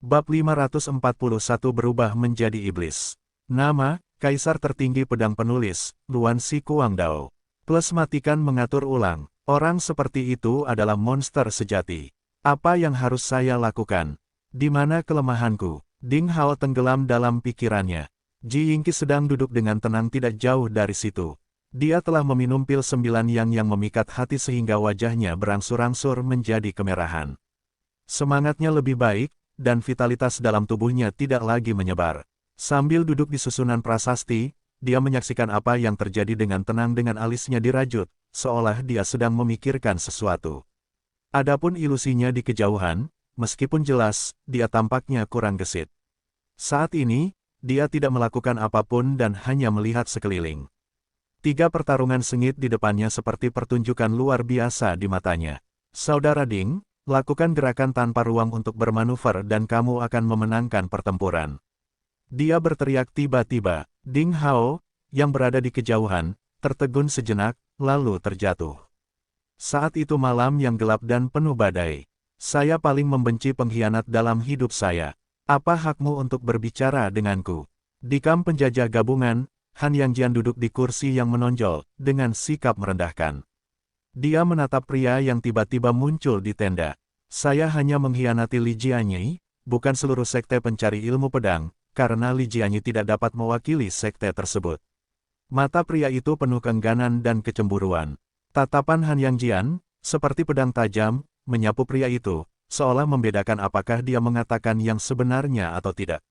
Bab 541 berubah menjadi iblis. Nama, Kaisar Tertinggi Pedang Penulis, Luan Si Kuangdao. Plus matikan mengatur ulang. Orang seperti itu adalah monster sejati. Apa yang harus saya lakukan? Di mana kelemahanku? Ding Hao tenggelam dalam pikirannya. Ji Yingqi sedang duduk dengan tenang tidak jauh dari situ. Dia telah meminum pil 9 yang memikat hati sehingga wajahnya berangsur-angsur menjadi kemerahan. Semangatnya lebih baik, dan vitalitas dalam tubuhnya tidak lagi menyebar. Sambil duduk di susunan prasasti, dia menyaksikan apa yang terjadi dengan tenang dengan alisnya dirajut, seolah dia sedang memikirkan sesuatu. Adapun ilusinya di kejauhan, meskipun jelas, dia tampaknya kurang gesit. Saat ini, dia tidak melakukan apapun dan hanya melihat sekeliling. 3 pertarungan sengit di depannya seperti pertunjukan luar biasa di matanya. Saudara Ding, lakukan gerakan tanpa ruang untuk bermanuver dan kamu akan memenangkan pertempuran. Dia berteriak tiba-tiba. Ding Hao, yang berada di kejauhan, tertegun sejenak, lalu terjatuh. Saat itu malam yang gelap dan penuh badai. Saya paling membenci pengkhianat dalam hidup saya. Apa hakmu untuk berbicara denganku? Di kamp penjajah gabungan, Han Yangjian duduk di kursi yang menonjol, dengan sikap merendahkan. Dia menatap pria yang tiba-tiba muncul di tenda. Saya hanya mengkhianati Li Jianyi, bukan seluruh sekte pencari ilmu pedang, karena Li Jianyi tidak dapat mewakili sekte tersebut. Mata pria itu penuh keengganan dan kecemburuan. Tatapan Han Yangjian, seperti pedang tajam, menyapu pria itu, seolah membedakan apakah dia mengatakan yang sebenarnya atau tidak.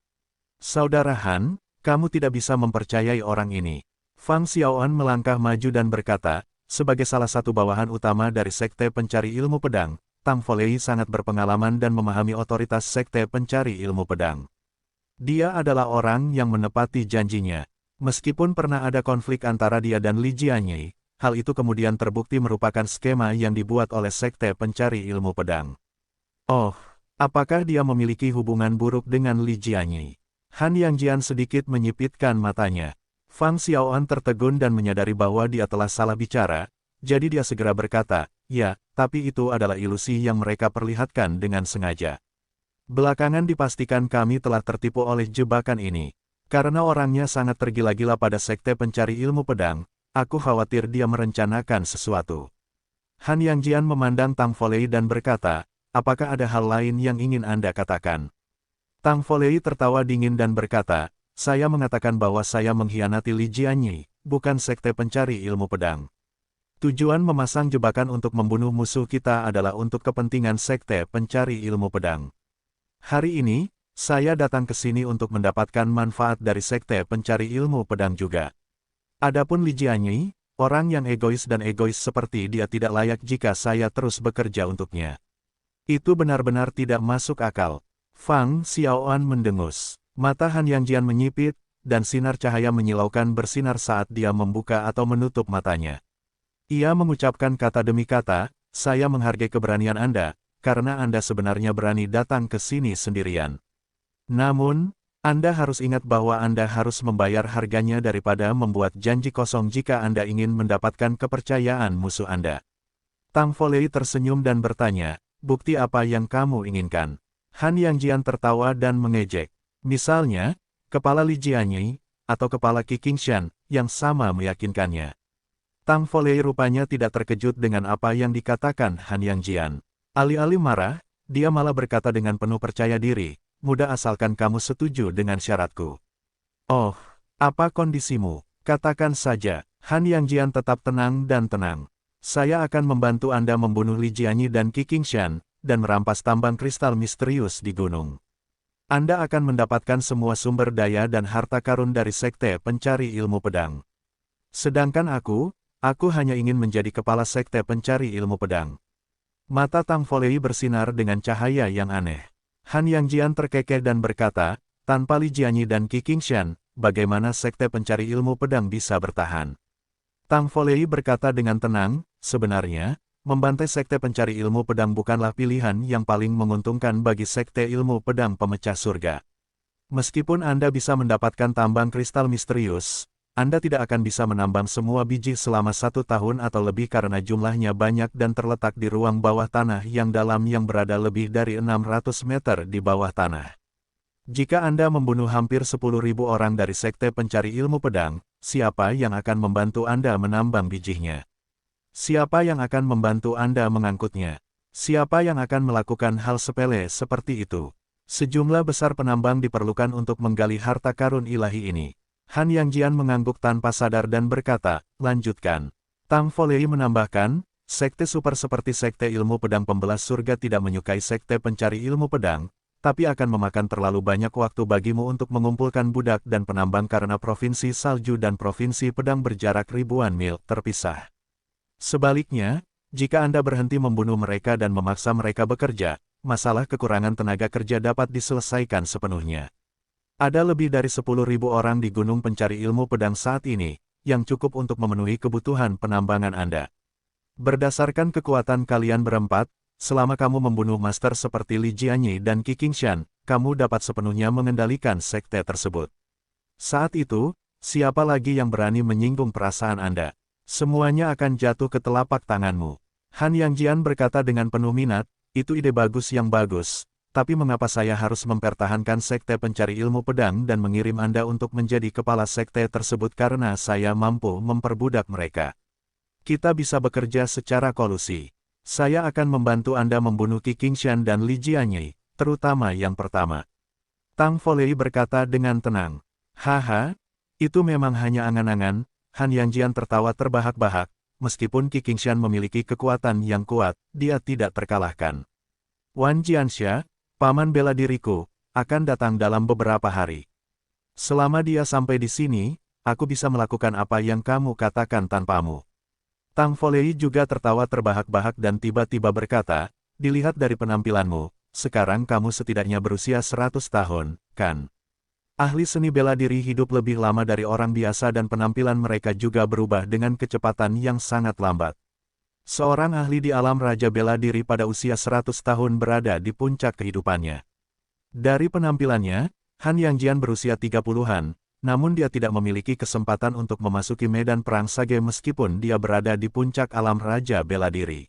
Saudara Han, kamu tidak bisa mempercayai orang ini. Fang Xiaoan melangkah maju dan berkata, sebagai salah satu bawahan utama dari sekte pencari ilmu pedang, Tang Folei sangat berpengalaman dan memahami otoritas sekte pencari ilmu pedang. Dia adalah orang yang menepati janjinya. Meskipun pernah ada konflik antara dia dan Li Jianyi, hal itu kemudian terbukti merupakan skema yang dibuat oleh sekte pencari ilmu pedang. Oh, apakah dia memiliki hubungan buruk dengan Li Jianyi? Han Yangjian sedikit menyipitkan matanya. Fang Xiaoan tertegun dan menyadari bahwa dia telah salah bicara, jadi dia segera berkata, ya, tapi itu adalah ilusi yang mereka perlihatkan dengan sengaja. Belakangan dipastikan kami telah tertipu oleh jebakan ini. Karena orangnya sangat tergila-gila pada sekte pencari ilmu pedang, aku khawatir dia merencanakan sesuatu. Han Yangjian memandang Tang Folei dan berkata, apakah ada hal lain yang ingin Anda katakan? Tang Folei tertawa dingin dan berkata, saya mengatakan bahwa saya mengkhianati Li Jianyi, bukan sekte pencari ilmu pedang. Tujuan memasang jebakan untuk membunuh musuh kita adalah untuk kepentingan sekte pencari ilmu pedang. Hari ini, saya datang ke sini untuk mendapatkan manfaat dari sekte pencari ilmu pedang juga. Adapun Li Jianyi, orang yang egois dan egois seperti dia tidak layak jika saya terus bekerja untuknya. Itu benar-benar tidak masuk akal. Fang Xiaoan mendengus. Mata Han Yangjian menyipit, dan sinar cahaya menyilaukan bersinar saat dia membuka atau menutup matanya. Ia mengucapkan kata demi kata, saya menghargai keberanian Anda, karena Anda sebenarnya berani datang ke sini sendirian. Namun, Anda harus ingat bahwa Anda harus membayar harganya daripada membuat janji kosong jika Anda ingin mendapatkan kepercayaan musuh Anda. Tang Folei tersenyum dan bertanya, bukti apa yang kamu inginkan? Han Yangjian tertawa dan mengejek. Misalnya, kepala Li Jianyi, atau kepala Qi Qingshan, yang sama meyakinkannya. Tang Folei rupanya tidak terkejut dengan apa yang dikatakan Han Yangjian. Alih-alih marah, dia malah berkata dengan penuh percaya diri, mudah asalkan kamu setuju dengan syaratku. Oh, apa kondisimu? Katakan saja. Han Yangjian tetap tenang dan tenang. Saya akan membantu Anda membunuh Li Jianyi dan Qi Qingshan, dan merampas tambang kristal misterius di gunung. Anda akan mendapatkan semua sumber daya dan harta karun dari sekte pencari ilmu pedang. Sedangkan aku hanya ingin menjadi kepala sekte pencari ilmu pedang. Mata Tang Folei bersinar dengan cahaya yang aneh. Han Yangjian terkekeh dan berkata, tanpa Li Jianyi dan Qi Qingshan, bagaimana sekte pencari ilmu pedang bisa bertahan? Tang Folei berkata dengan tenang, sebenarnya, membantai sekte pencari ilmu pedang bukanlah pilihan yang paling menguntungkan bagi sekte ilmu pedang pemecah surga. Meskipun Anda bisa mendapatkan tambang kristal misterius, Anda tidak akan bisa menambang semua biji selama 1 tahun atau lebih karena jumlahnya banyak dan terletak di ruang bawah tanah yang dalam yang berada lebih dari 600 meter di bawah tanah. Jika Anda membunuh hampir 10.000 orang dari Sekte Pencari Ilmu Pedang, siapa yang akan membantu Anda menambang bijinya? Siapa yang akan membantu Anda mengangkutnya? Siapa yang akan melakukan hal sepele seperti itu? Sejumlah besar penambang diperlukan untuk menggali harta karun ilahi ini. Han Yangjian mengangguk tanpa sadar dan berkata, lanjutkan. Tang Folei menambahkan, sekte super seperti Sekte Ilmu Pedang Pembelas Surga tidak menyukai Sekte Pencari Ilmu Pedang, tapi akan memakan terlalu banyak waktu bagimu untuk mengumpulkan budak dan penambang karena Provinsi Salju dan Provinsi Pedang berjarak ribuan mil terpisah. Sebaliknya, jika Anda berhenti membunuh mereka dan memaksa mereka bekerja, masalah kekurangan tenaga kerja dapat diselesaikan sepenuhnya. Ada lebih dari 10.000 orang di Gunung Pencari Ilmu Pedang saat ini, yang cukup untuk memenuhi kebutuhan penambangan Anda. Berdasarkan kekuatan kalian berempat, selama kamu membunuh master seperti Li Jianyi dan Qi Qingshan, kamu dapat sepenuhnya mengendalikan sekte tersebut. Saat itu, siapa lagi yang berani menyinggung perasaan Anda? Semuanya akan jatuh ke telapak tanganmu. Han Yangjian berkata dengan penuh minat, itu ide bagus yang bagus, tapi mengapa saya harus mempertahankan Sekte Pencari Ilmu Pedang dan mengirim Anda untuk menjadi kepala sekte tersebut karena saya mampu memperbudak mereka? Kita bisa bekerja secara kolusi. Saya akan membantu Anda membunuh Qi Qingshan dan Li Jianyi, terutama yang pertama. Tang Folei berkata dengan tenang. Haha, itu memang hanya angan-angan. Han Yangjian tertawa terbahak-bahak. Meskipun Qi Qingshan memiliki kekuatan yang kuat, dia tidak terkalahkan. Wan Jianxia, paman bela diriku, akan datang dalam beberapa hari. Selama dia sampai di sini, aku bisa melakukan apa yang kamu katakan tanpamu. Tang Folei juga tertawa terbahak-bahak dan tiba-tiba berkata, dilihat dari penampilanmu, sekarang kamu setidaknya berusia 100 tahun, kan? Ahli seni bela diri hidup lebih lama dari orang biasa dan penampilan mereka juga berubah dengan kecepatan yang sangat lambat. Seorang ahli di alam raja bela diri pada usia 100 tahun berada di puncak kehidupannya. Dari penampilannya, Han Yangjian berusia 30-an, namun dia tidak memiliki kesempatan untuk memasuki medan perang Sage meskipun dia berada di puncak alam raja bela diri.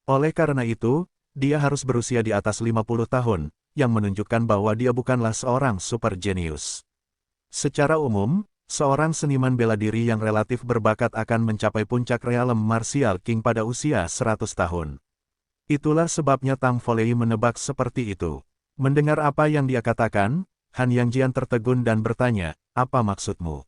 Oleh karena itu, dia harus berusia di atas 50 tahun, yang menunjukkan bahwa dia bukanlah seorang super jenius. Secara umum, seorang seniman bela diri yang relatif berbakat akan mencapai puncak realem martial king pada usia 100 tahun. Itulah sebabnya Tang Folei menebak seperti itu. Mendengar apa yang dia katakan, Han Yangjian tertegun dan bertanya, apa maksudmu?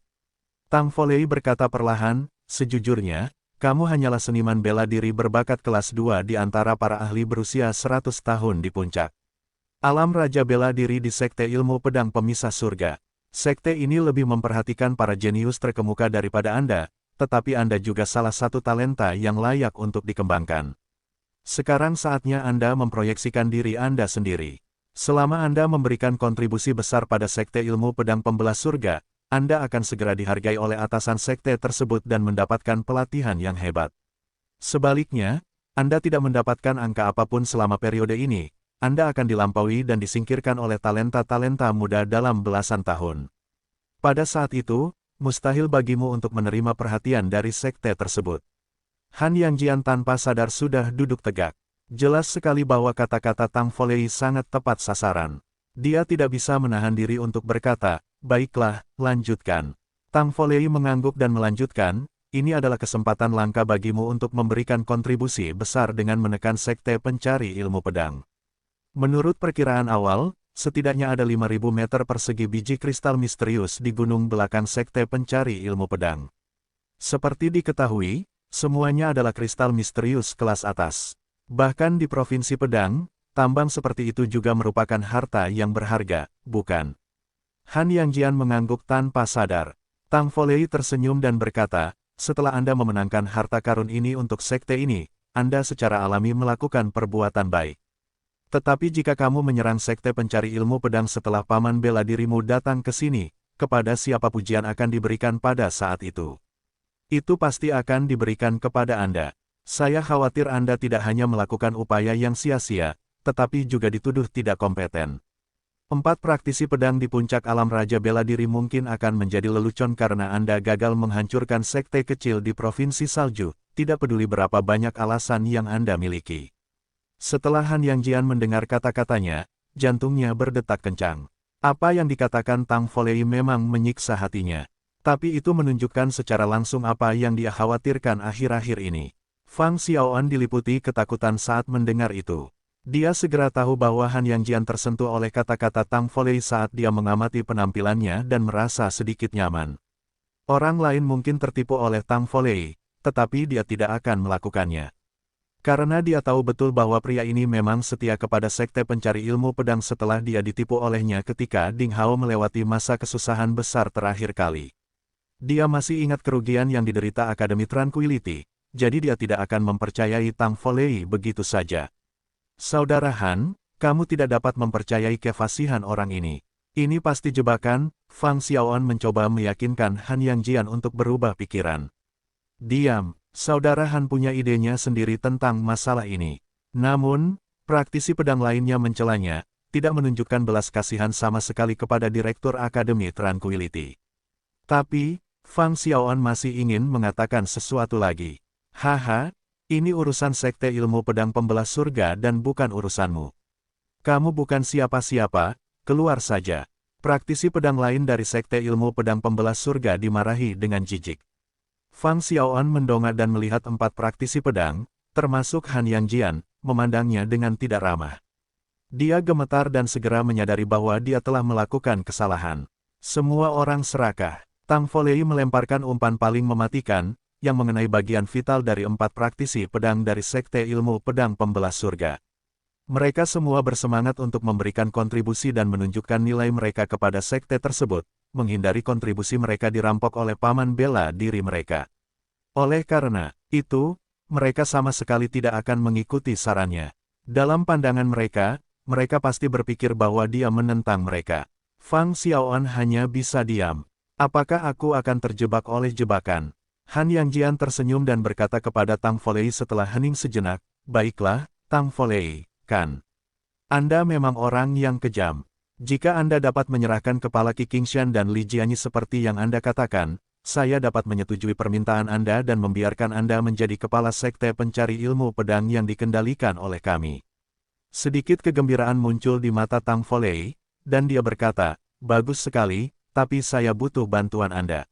Tang Folei berkata perlahan, sejujurnya, kamu hanyalah seniman bela diri berbakat kelas 2 di antara para ahli berusia 100 tahun di puncak. Alam Raja Bela Diri di Sekte Ilmu Pedang Pemisah Surga. Sekte ini lebih memperhatikan para jenius terkemuka daripada Anda, tetapi Anda juga salah satu talenta yang layak untuk dikembangkan. Sekarang saatnya Anda memproyeksikan diri Anda sendiri. Selama Anda memberikan kontribusi besar pada Sekte Ilmu Pedang Pembelah Surga, Anda akan segera dihargai oleh atasan sekte tersebut dan mendapatkan pelatihan yang hebat. Sebaliknya, Anda tidak mendapatkan angka apapun selama periode ini, Anda akan dilampaui dan disingkirkan oleh talenta-talenta muda dalam belasan tahun. Pada saat itu, mustahil bagimu untuk menerima perhatian dari sekte tersebut. Han Yangjian tanpa sadar sudah duduk tegak. Jelas sekali bahwa kata-kata Tang Folei sangat tepat sasaran. Dia tidak bisa menahan diri untuk berkata, baiklah, lanjutkan. Tang Folei mengangguk dan melanjutkan, ini adalah kesempatan langka bagimu untuk memberikan kontribusi besar dengan menekan Sekte Pencari Ilmu Pedang. Menurut perkiraan awal, setidaknya ada 5.000 meter persegi biji kristal misterius di gunung belakang Sekte Pencari Ilmu Pedang. Seperti diketahui, semuanya adalah kristal misterius kelas atas. Bahkan di Provinsi Pedang, tambang seperti itu juga merupakan harta yang berharga, bukan? Han Yangjian mengangguk tanpa sadar. Tang Folei tersenyum dan berkata, setelah Anda memenangkan harta karun ini untuk sekte ini, Anda secara alami melakukan perbuatan baik. Tetapi jika kamu menyerang Sekte Pencari Ilmu Pedang setelah paman bela dirimu datang ke sini, kepada siapa pujian akan diberikan pada saat itu? Itu pasti akan diberikan kepada Anda. Saya khawatir Anda tidak hanya melakukan upaya yang sia-sia, tetapi juga dituduh tidak kompeten. 4 praktisi pedang di puncak alam Raja Bela Diri mungkin akan menjadi lelucon karena Anda gagal menghancurkan sekte kecil di Provinsi Salju, tidak peduli berapa banyak alasan yang Anda miliki. Setelah Han Yangjian mendengar kata-katanya, jantungnya berdetak kencang. Apa yang dikatakan Tang Folei memang menyiksa hatinya. Tapi itu menunjukkan secara langsung apa yang dia khawatirkan akhir-akhir ini. Fang Xiaoan diliputi ketakutan saat mendengar itu. Dia segera tahu bahwa Han Yangjian tersentuh oleh kata-kata Tang Folei saat dia mengamati penampilannya dan merasa sedikit nyaman. Orang lain mungkin tertipu oleh Tang Folei, tetapi dia tidak akan melakukannya. Karena dia tahu betul bahwa pria ini memang setia kepada sekte pencari ilmu pedang setelah dia ditipu olehnya ketika Ding Hao melewati masa kesusahan besar terakhir kali. Dia masih ingat kerugian yang diderita Akademi Tranquility, jadi dia tidak akan mempercayai Tang Folei begitu saja. Saudara Han, kamu tidak dapat mempercayai kefasihan orang ini. Ini pasti jebakan. Fang Xiaoan mencoba meyakinkan Han Yangjian untuk berubah pikiran. Diam. Saudara Han punya idenya sendiri tentang masalah ini. Namun, praktisi pedang lainnya mencelanya, tidak menunjukkan belas kasihan sama sekali kepada Direktur Akademi Tranquility. Tapi, Fang Xiaoan masih ingin mengatakan sesuatu lagi. Haha, ini urusan sekte ilmu pedang pembelah surga dan bukan urusanmu. Kamu bukan siapa-siapa, keluar saja. Praktisi pedang lain dari sekte ilmu pedang pembelah surga dimarahi dengan jijik. Fang Xiaoan mendongak dan melihat 4 praktisi pedang, termasuk Han Yangjian, memandangnya dengan tidak ramah. Dia gemetar dan segera menyadari bahwa dia telah melakukan kesalahan. Semua orang serakah. Tang Folei melemparkan umpan paling mematikan, yang mengenai bagian vital dari 4 praktisi pedang dari sekte ilmu pedang pembelah surga. Mereka semua bersemangat untuk memberikan kontribusi dan menunjukkan nilai mereka kepada sekte tersebut, menghindari kontribusi mereka dirampok oleh paman bela diri mereka. Oleh karena itu, mereka sama sekali tidak akan mengikuti sarannya. Dalam pandangan mereka, mereka pasti berpikir bahwa dia menentang mereka. Fang Xiaoan hanya bisa diam. Apakah aku akan terjebak oleh jebakan? Han Yangjian tersenyum dan berkata kepada Tang Folei setelah hening sejenak, baiklah, Tang Folei, kan? Anda memang orang yang kejam. Jika Anda dapat menyerahkan kepala Qi Qingshan dan Li Jianyi seperti yang Anda katakan, saya dapat menyetujui permintaan Anda dan membiarkan Anda menjadi kepala sekte pencari ilmu pedang yang dikendalikan oleh kami. Sedikit kegembiraan muncul di mata Tang Folei, dan dia berkata, bagus sekali, tapi saya butuh bantuan Anda.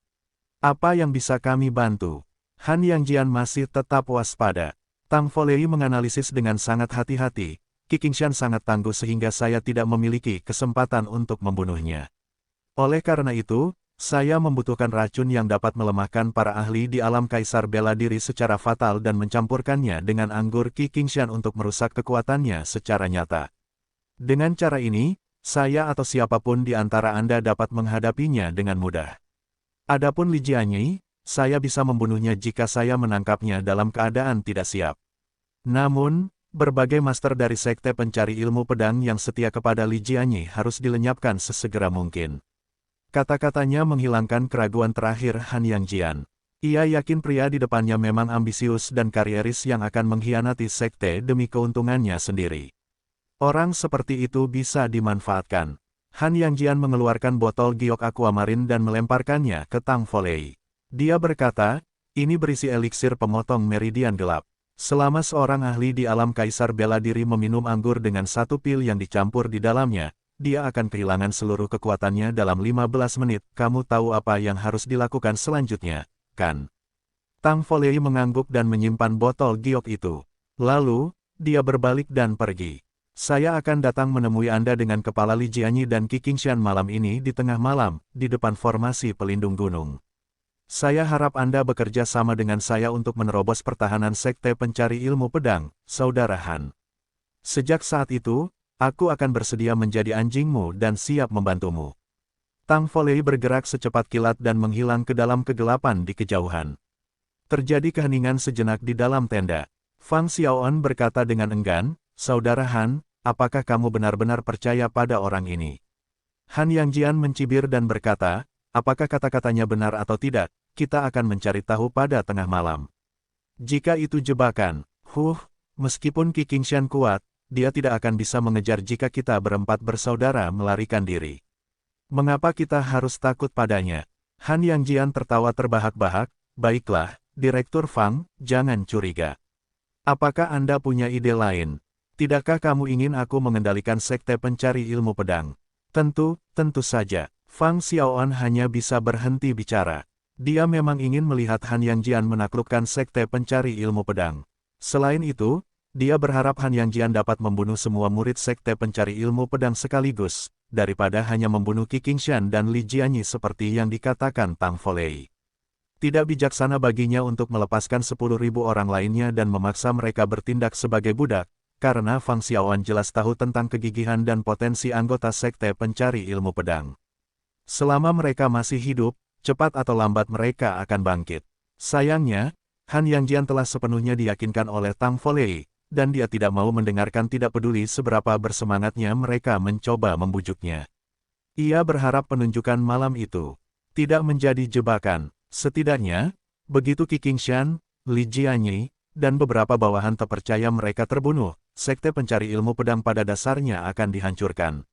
Apa yang bisa kami bantu? Han Yangjian masih tetap waspada. Tang Folei menganalisis dengan sangat hati-hati. Qi Qingshan sangat tangguh sehingga saya tidak memiliki kesempatan untuk membunuhnya. Oleh karena itu, saya membutuhkan racun yang dapat melemahkan para ahli di alam kaisar bela diri secara fatal dan mencampurkannya dengan anggur Qi Qingshan untuk merusak kekuatannya secara nyata. Dengan cara ini, saya atau siapapun di antara Anda dapat menghadapinya dengan mudah. Adapun Li Jianyi, saya bisa membunuhnya jika saya menangkapnya dalam keadaan tidak siap. Namun, berbagai master dari sekte pencari ilmu pedang yang setia kepada Li Jianyi harus dilenyapkan sesegera mungkin. Kata-katanya menghilangkan keraguan terakhir Han Yangjian. Ia yakin pria di depannya memang ambisius dan karieris yang akan mengkhianati sekte demi keuntungannya sendiri. Orang seperti itu bisa dimanfaatkan. Han Yangjian mengeluarkan botol giok aquamarine dan melemparkannya ke Tang Folei. Dia berkata, ini berisi eliksir pemotong meridian gelap. Selama seorang ahli di alam kaisar bela diri meminum anggur dengan 1 pil yang dicampur di dalamnya, dia akan kehilangan seluruh kekuatannya dalam 15 menit. Kamu tahu apa yang harus dilakukan selanjutnya, kan? Tang Folei mengangguk dan menyimpan botol giok itu. Lalu, dia berbalik dan pergi. Saya akan datang menemui Anda dengan kepala Li Jianyi dan Qi Qingshan malam ini di tengah malam, di depan formasi pelindung gunung. Saya harap Anda bekerja sama dengan saya untuk menerobos pertahanan sekte pencari ilmu pedang, Saudara Han. Sejak saat itu, aku akan bersedia menjadi anjingmu dan siap membantumu. Tang Folei bergerak secepat kilat dan menghilang ke dalam kegelapan di kejauhan. Terjadi keheningan sejenak di dalam tenda. Fang Xiaoan berkata dengan enggan, Saudara Han, apakah kamu benar-benar percaya pada orang ini? Han Yangjian mencibir dan berkata, apakah kata-katanya benar atau tidak, kita akan mencari tahu pada tengah malam. Jika itu jebakan, meskipun Qi Qingshan kuat, dia tidak akan bisa mengejar jika kita berempat bersaudara melarikan diri. Mengapa kita harus takut padanya? Han Yangjian tertawa terbahak-bahak, baiklah, Direktur Fang, jangan curiga. Apakah Anda punya ide lain? Tidakkah kamu ingin aku mengendalikan sekte pencari ilmu pedang? Tentu saja. Fang Xiaoan hanya bisa berhenti bicara. Dia memang ingin melihat Han Yangjian menaklukkan sekte pencari ilmu pedang. Selain itu, dia berharap Han Yangjian dapat membunuh semua murid sekte pencari ilmu pedang sekaligus, daripada hanya membunuh Qi Qingshan dan Li Jianyi seperti yang dikatakan Tang Folei. Tidak bijaksana baginya untuk melepaskan 10.000 orang lainnya dan memaksa mereka bertindak sebagai budak, karena Fang Xiaoan jelas tahu tentang kegigihan dan potensi anggota sekte pencari ilmu pedang. Selama mereka masih hidup, cepat atau lambat mereka akan bangkit. Sayangnya, Han Yangjian telah sepenuhnya diyakinkan oleh Tang Folei, dan dia tidak mau mendengarkan tidak peduli seberapa bersemangatnya mereka mencoba membujuknya. Ia berharap penunjukan malam itu tidak menjadi jebakan. Setidaknya, begitu Qi Qingshan, Li Jianyi, dan beberapa bawahan terpercaya mereka terbunuh, sekte pencari ilmu pedang pada dasarnya akan dihancurkan.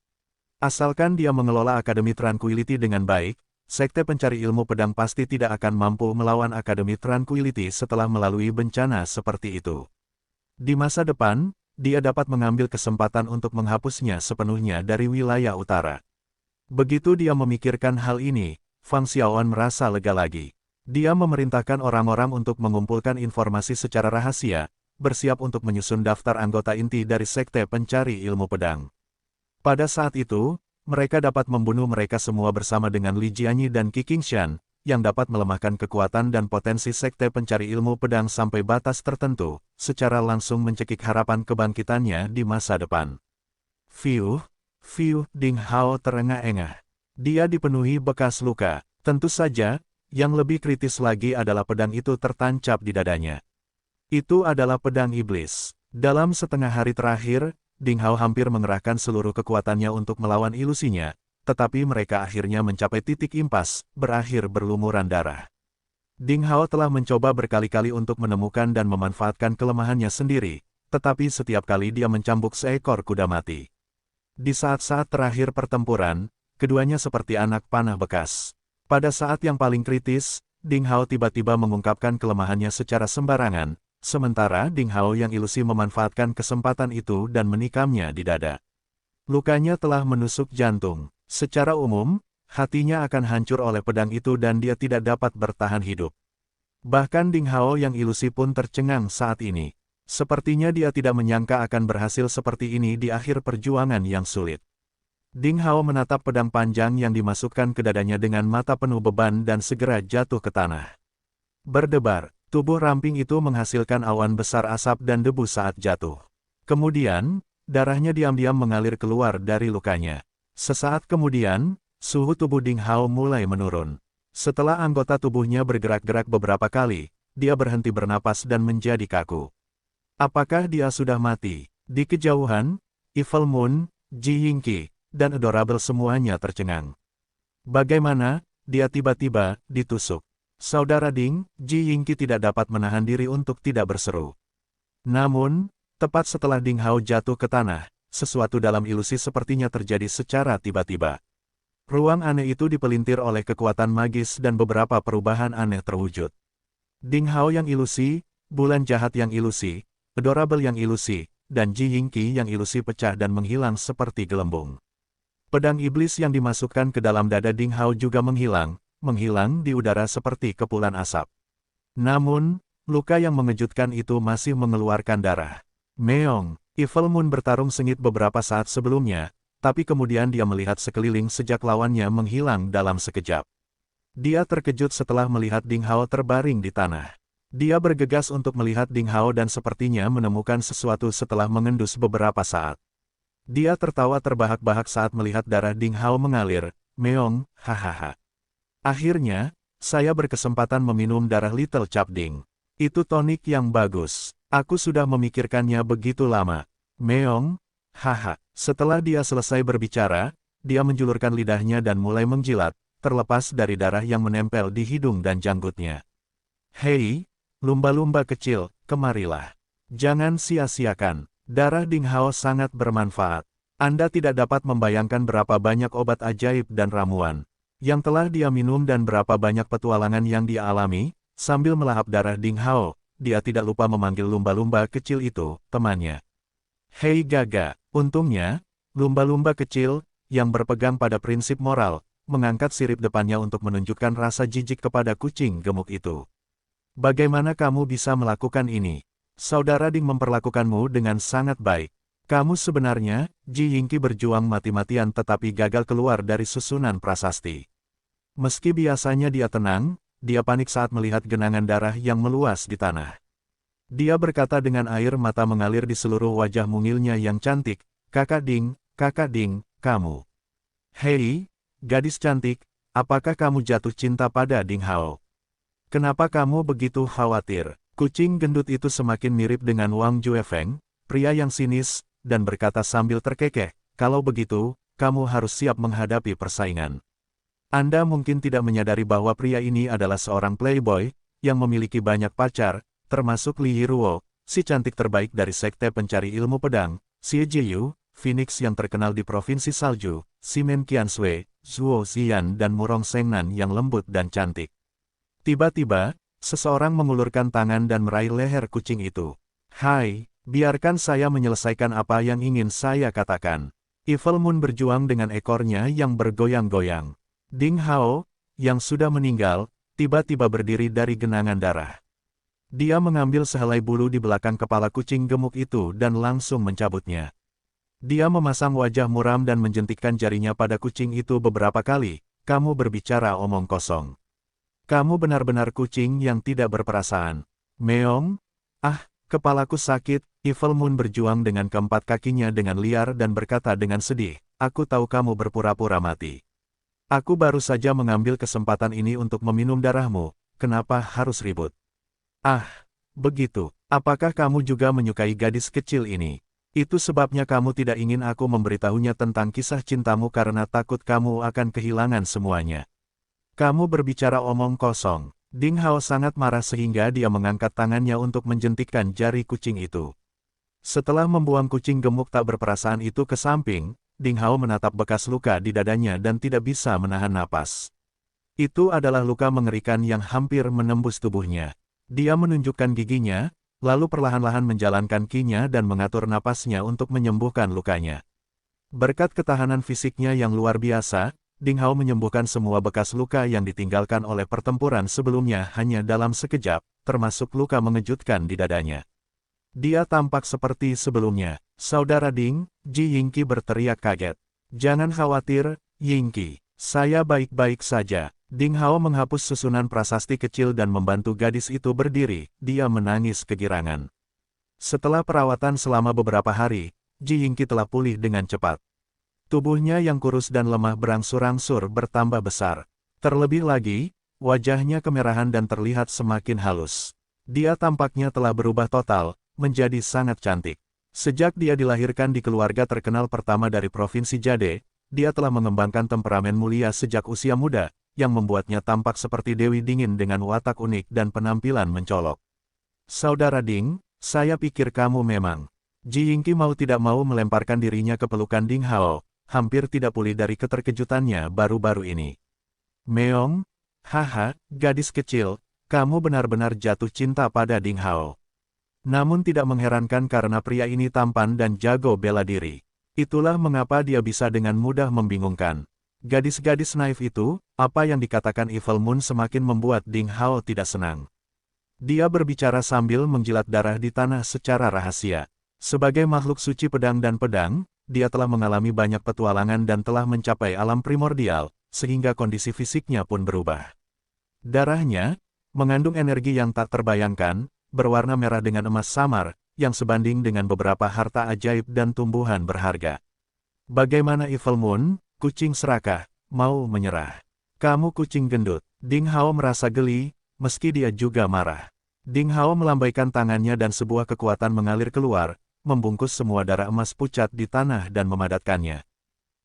Asalkan dia mengelola Akademi Tranquility dengan baik, sekte pencari ilmu pedang pasti tidak akan mampu melawan Akademi Tranquility setelah melalui bencana seperti itu. Di masa depan, dia dapat mengambil kesempatan untuk menghapusnya sepenuhnya dari wilayah utara. Begitu dia memikirkan hal ini, Fang Xiaoan merasa lega lagi. Dia memerintahkan orang-orang untuk mengumpulkan informasi secara rahasia, bersiap untuk menyusun daftar anggota inti dari sekte pencari ilmu pedang. Pada saat itu, mereka dapat membunuh mereka semua bersama dengan Li Jianyi dan Qi Qingshan, yang dapat melemahkan kekuatan dan potensi sekte pencari ilmu pedang sampai batas tertentu, secara langsung mencekik harapan kebangkitannya di masa depan. Fiu, Ding Hao terengah-engah. Dia dipenuhi bekas luka. Tentu saja, yang lebih kritis lagi adalah pedang itu tertancap di dadanya. Itu adalah pedang iblis. Dalam setengah hari terakhir, Ding Hao hampir mengerahkan seluruh kekuatannya untuk melawan ilusinya, tetapi mereka akhirnya mencapai titik impas, berakhir berlumuran darah. Ding Hao telah mencoba berkali-kali untuk menemukan dan memanfaatkan kelemahannya sendiri, tetapi setiap kali dia mencambuk seekor kuda mati. Di saat-saat terakhir pertempuran, keduanya seperti anak panah bekas. Pada saat yang paling kritis, Ding Hao tiba-tiba mengungkapkan kelemahannya secara sembarangan, sementara Ding Hao yang ilusi memanfaatkan kesempatan itu dan menikamnya di dada. Lukanya telah menusuk jantung. Secara umum, hatinya akan hancur oleh pedang itu dan dia tidak dapat bertahan hidup. Bahkan Ding Hao yang ilusi pun tercengang saat ini. Sepertinya dia tidak menyangka akan berhasil seperti ini di akhir perjuangan yang sulit. Ding Hao menatap pedang panjang yang dimasukkan ke dadanya dengan mata penuh beban dan segera jatuh ke tanah. Berdebar, tubuh ramping itu menghasilkan awan besar asap dan debu saat jatuh. Kemudian, darahnya diam-diam mengalir keluar dari lukanya. Sesaat kemudian, suhu tubuh Ding Hao mulai menurun. Setelah anggota tubuhnya bergerak-gerak beberapa kali, dia berhenti bernapas dan menjadi kaku. Apakah dia sudah mati? Di kejauhan, Evil Moon, Ji Yingqi, dan Adorable semuanya tercengang. Bagaimana, dia tiba-tiba ditusuk. Saudara Ding, Ji Yingqi tidak dapat menahan diri untuk tidak berseru. Namun, tepat setelah Ding Hao jatuh ke tanah, sesuatu dalam ilusi sepertinya terjadi secara tiba-tiba. Ruang aneh itu dipelintir oleh kekuatan magis dan beberapa perubahan aneh terwujud. Ding Hao yang ilusi, Bulan Jahat yang ilusi, Adorable yang ilusi, dan Ji Yingqi yang ilusi pecah dan menghilang seperti gelembung. Pedang iblis yang dimasukkan ke dalam dada Ding Hao juga menghilang di udara seperti kepulan asap. Namun, luka yang mengejutkan itu masih mengeluarkan darah. Meong, Evil Moon bertarung sengit beberapa saat sebelumnya, tapi kemudian dia melihat sekeliling sejak lawannya menghilang dalam sekejap. Dia terkejut setelah melihat Ding Hao terbaring di tanah. Dia bergegas untuk melihat Ding Hao dan sepertinya menemukan sesuatu setelah mengendus beberapa saat. Dia tertawa terbahak-bahak saat melihat darah Ding Hao mengalir. Meong, hahaha. Akhirnya, saya berkesempatan meminum darah Little Chap Ding. Itu tonik yang bagus. Aku sudah memikirkannya begitu lama. Meong, haha. Setelah dia selesai berbicara, dia menjulurkan lidahnya dan mulai menjilat, terlepas dari darah yang menempel di hidung dan janggutnya. Hei, lumba-lumba kecil, kemarilah. Jangan sia-siakan. Darah Ding Hao sangat bermanfaat. Anda tidak dapat membayangkan berapa banyak obat ajaib dan ramuan yang telah dia minum dan berapa banyak petualangan yang dia alami. Sambil melahap darah Ding Hao, dia tidak lupa memanggil lumba-lumba kecil itu, temannya. Hei Gaga, untungnya, lumba-lumba kecil, yang berpegang pada prinsip moral, mengangkat sirip depannya untuk menunjukkan rasa jijik kepada kucing gemuk itu. Bagaimana kamu bisa melakukan ini? Saudara Ding memperlakukanmu dengan sangat baik. Kamu sebenarnya, Ji Yingqi berjuang mati-matian tetapi gagal keluar dari susunan prasasti. Meski biasanya dia tenang, dia panik saat melihat genangan darah yang meluas di tanah. Dia berkata dengan air mata mengalir di seluruh wajah mungilnya yang cantik, Kakak Ding, kamu. Hei, gadis cantik, apakah kamu jatuh cinta pada Ding Hao? Kenapa kamu begitu khawatir? Kucing gendut itu semakin mirip dengan Wang Juefeng, pria yang sinis, dan berkata sambil terkekeh, kalau begitu, kamu harus siap menghadapi persaingan. Anda mungkin tidak menyadari bahwa pria ini adalah seorang playboy, yang memiliki banyak pacar, termasuk Li Yiruo, si cantik terbaik dari sekte pencari ilmu pedang, Xie Jiyu, Phoenix yang terkenal di Provinsi Salju, Simen Qiansui, Zhuo Ziyan dan Murong Sengnan yang lembut dan cantik. Tiba-tiba, seseorang mengulurkan tangan dan meraih leher kucing itu. Hai, biarkan saya menyelesaikan apa yang ingin saya katakan. Evil Moon berjuang dengan ekornya yang bergoyang-goyang. Ding Hao, yang sudah meninggal, tiba-tiba berdiri dari genangan darah. Dia mengambil sehelai bulu di belakang kepala kucing gemuk itu dan langsung mencabutnya. Dia memasang wajah muram dan menjentikkan jarinya pada kucing itu beberapa kali. Kamu berbicara omong kosong. Kamu benar-benar kucing yang tidak berperasaan. Meong? Ah, kepalaku sakit. Evil Moon berjuang dengan keempat kakinya dengan liar dan berkata dengan sedih, aku tahu kamu berpura-pura mati. Aku baru saja mengambil kesempatan ini untuk meminum darahmu, kenapa harus ribut? Ah, begitu. Apakah kamu juga menyukai gadis kecil ini? Itu sebabnya kamu tidak ingin aku memberitahunya tentang kisah cintamu karena takut kamu akan kehilangan semuanya. Kamu berbicara omong kosong. Ding Hao sangat marah sehingga dia mengangkat tangannya untuk menjentikkan jari kucing itu. Setelah membuang kucing gemuk tak berperasaan itu ke samping, Ding Hao menatap bekas luka di dadanya dan tidak bisa menahan napas. Itu adalah luka mengerikan yang hampir menembus tubuhnya. Dia menunjukkan giginya, lalu perlahan-lahan menjalankan kinya dan mengatur napasnya untuk menyembuhkan lukanya. Berkat ketahanan fisiknya yang luar biasa, Ding Hao menyembuhkan semua bekas luka yang ditinggalkan oleh pertempuran sebelumnya hanya dalam sekejap, termasuk luka mengejutkan di dadanya. Dia tampak seperti sebelumnya. Saudara Ding, Ji Yingqi berteriak kaget. Jangan khawatir, Yingqi. Saya baik-baik saja. Ding Hao menghapus susunan prasasti kecil dan membantu gadis itu berdiri. Dia menangis kegirangan. Setelah perawatan selama beberapa hari, Ji Yingqi telah pulih dengan cepat. Tubuhnya yang kurus dan lemah berangsur-angsur bertambah besar. Terlebih lagi, wajahnya kemerahan dan terlihat semakin halus. Dia tampaknya telah berubah total, menjadi sangat cantik. Sejak dia dilahirkan di keluarga terkenal pertama dari Provinsi Jade, dia telah mengembangkan temperamen mulia sejak usia muda, yang membuatnya tampak seperti Dewi Dingin dengan watak unik dan penampilan mencolok. Saudara Ding, saya pikir kamu memang. Ji Yingqi mau tidak mau melemparkan dirinya ke pelukan Ding Hao, hampir tidak pulih dari keterkejutannya baru-baru ini. Meong, haha, gadis kecil, kamu benar-benar jatuh cinta pada Ding Hao. Namun tidak mengherankan karena pria ini tampan dan jago bela diri. Itulah mengapa dia bisa dengan mudah membingungkan. Gadis-gadis naif itu, apa yang dikatakan Evil Moon semakin membuat Ding Hao tidak senang. Dia berbicara sambil menjilat darah di tanah secara rahasia. Sebagai makhluk suci pedang dan pedang, dia telah mengalami banyak petualangan dan telah mencapai alam primordial, sehingga kondisi fisiknya pun berubah. Darahnya, mengandung energi yang tak terbayangkan, berwarna merah dengan emas samar, yang sebanding dengan beberapa harta ajaib dan tumbuhan berharga. Bagaimana Evil Moon, kucing serakah, mau menyerah? Kamu kucing gendut. Ding Hao merasa geli, meski dia juga marah. Ding Hao melambaikan tangannya dan sebuah kekuatan mengalir keluar, membungkus semua darah emas pucat di tanah dan memadatkannya.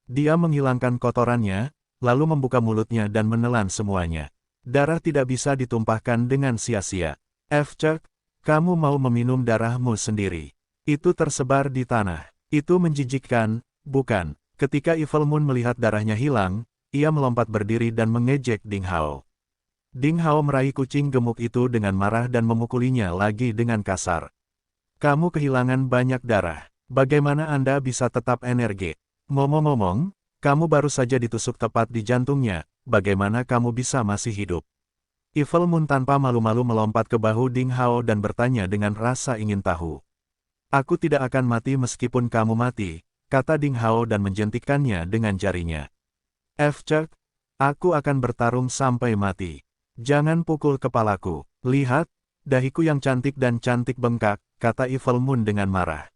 Dia menghilangkan kotorannya, lalu membuka mulutnya dan menelan semuanya. Darah tidak bisa ditumpahkan dengan sia-sia. F-Cek, kamu mau meminum darahmu sendiri. Itu tersebar di tanah. Itu menjijikkan, bukan? Ketika Evil Moon melihat darahnya hilang, ia melompat berdiri dan mengejek Ding Hao. Ding Hao meraih kucing gemuk itu dengan marah dan memukulinya lagi dengan kasar. Kamu kehilangan banyak darah. Bagaimana Anda bisa tetap energi? Ngomong-ngomong, Kamu baru saja ditusuk tepat di jantungnya, bagaimana kamu bisa masih hidup? Evil Moon tanpa malu-malu melompat ke bahu Ding Hao dan bertanya dengan rasa ingin tahu. Aku tidak akan mati meskipun kamu mati, kata Ding Hao dan menjentikkannya dengan jarinya. Cek, aku akan bertarung sampai mati. Jangan pukul kepalaku. Lihat, dahiku yang cantik dan cantik bengkak, kata Evil Moon dengan marah.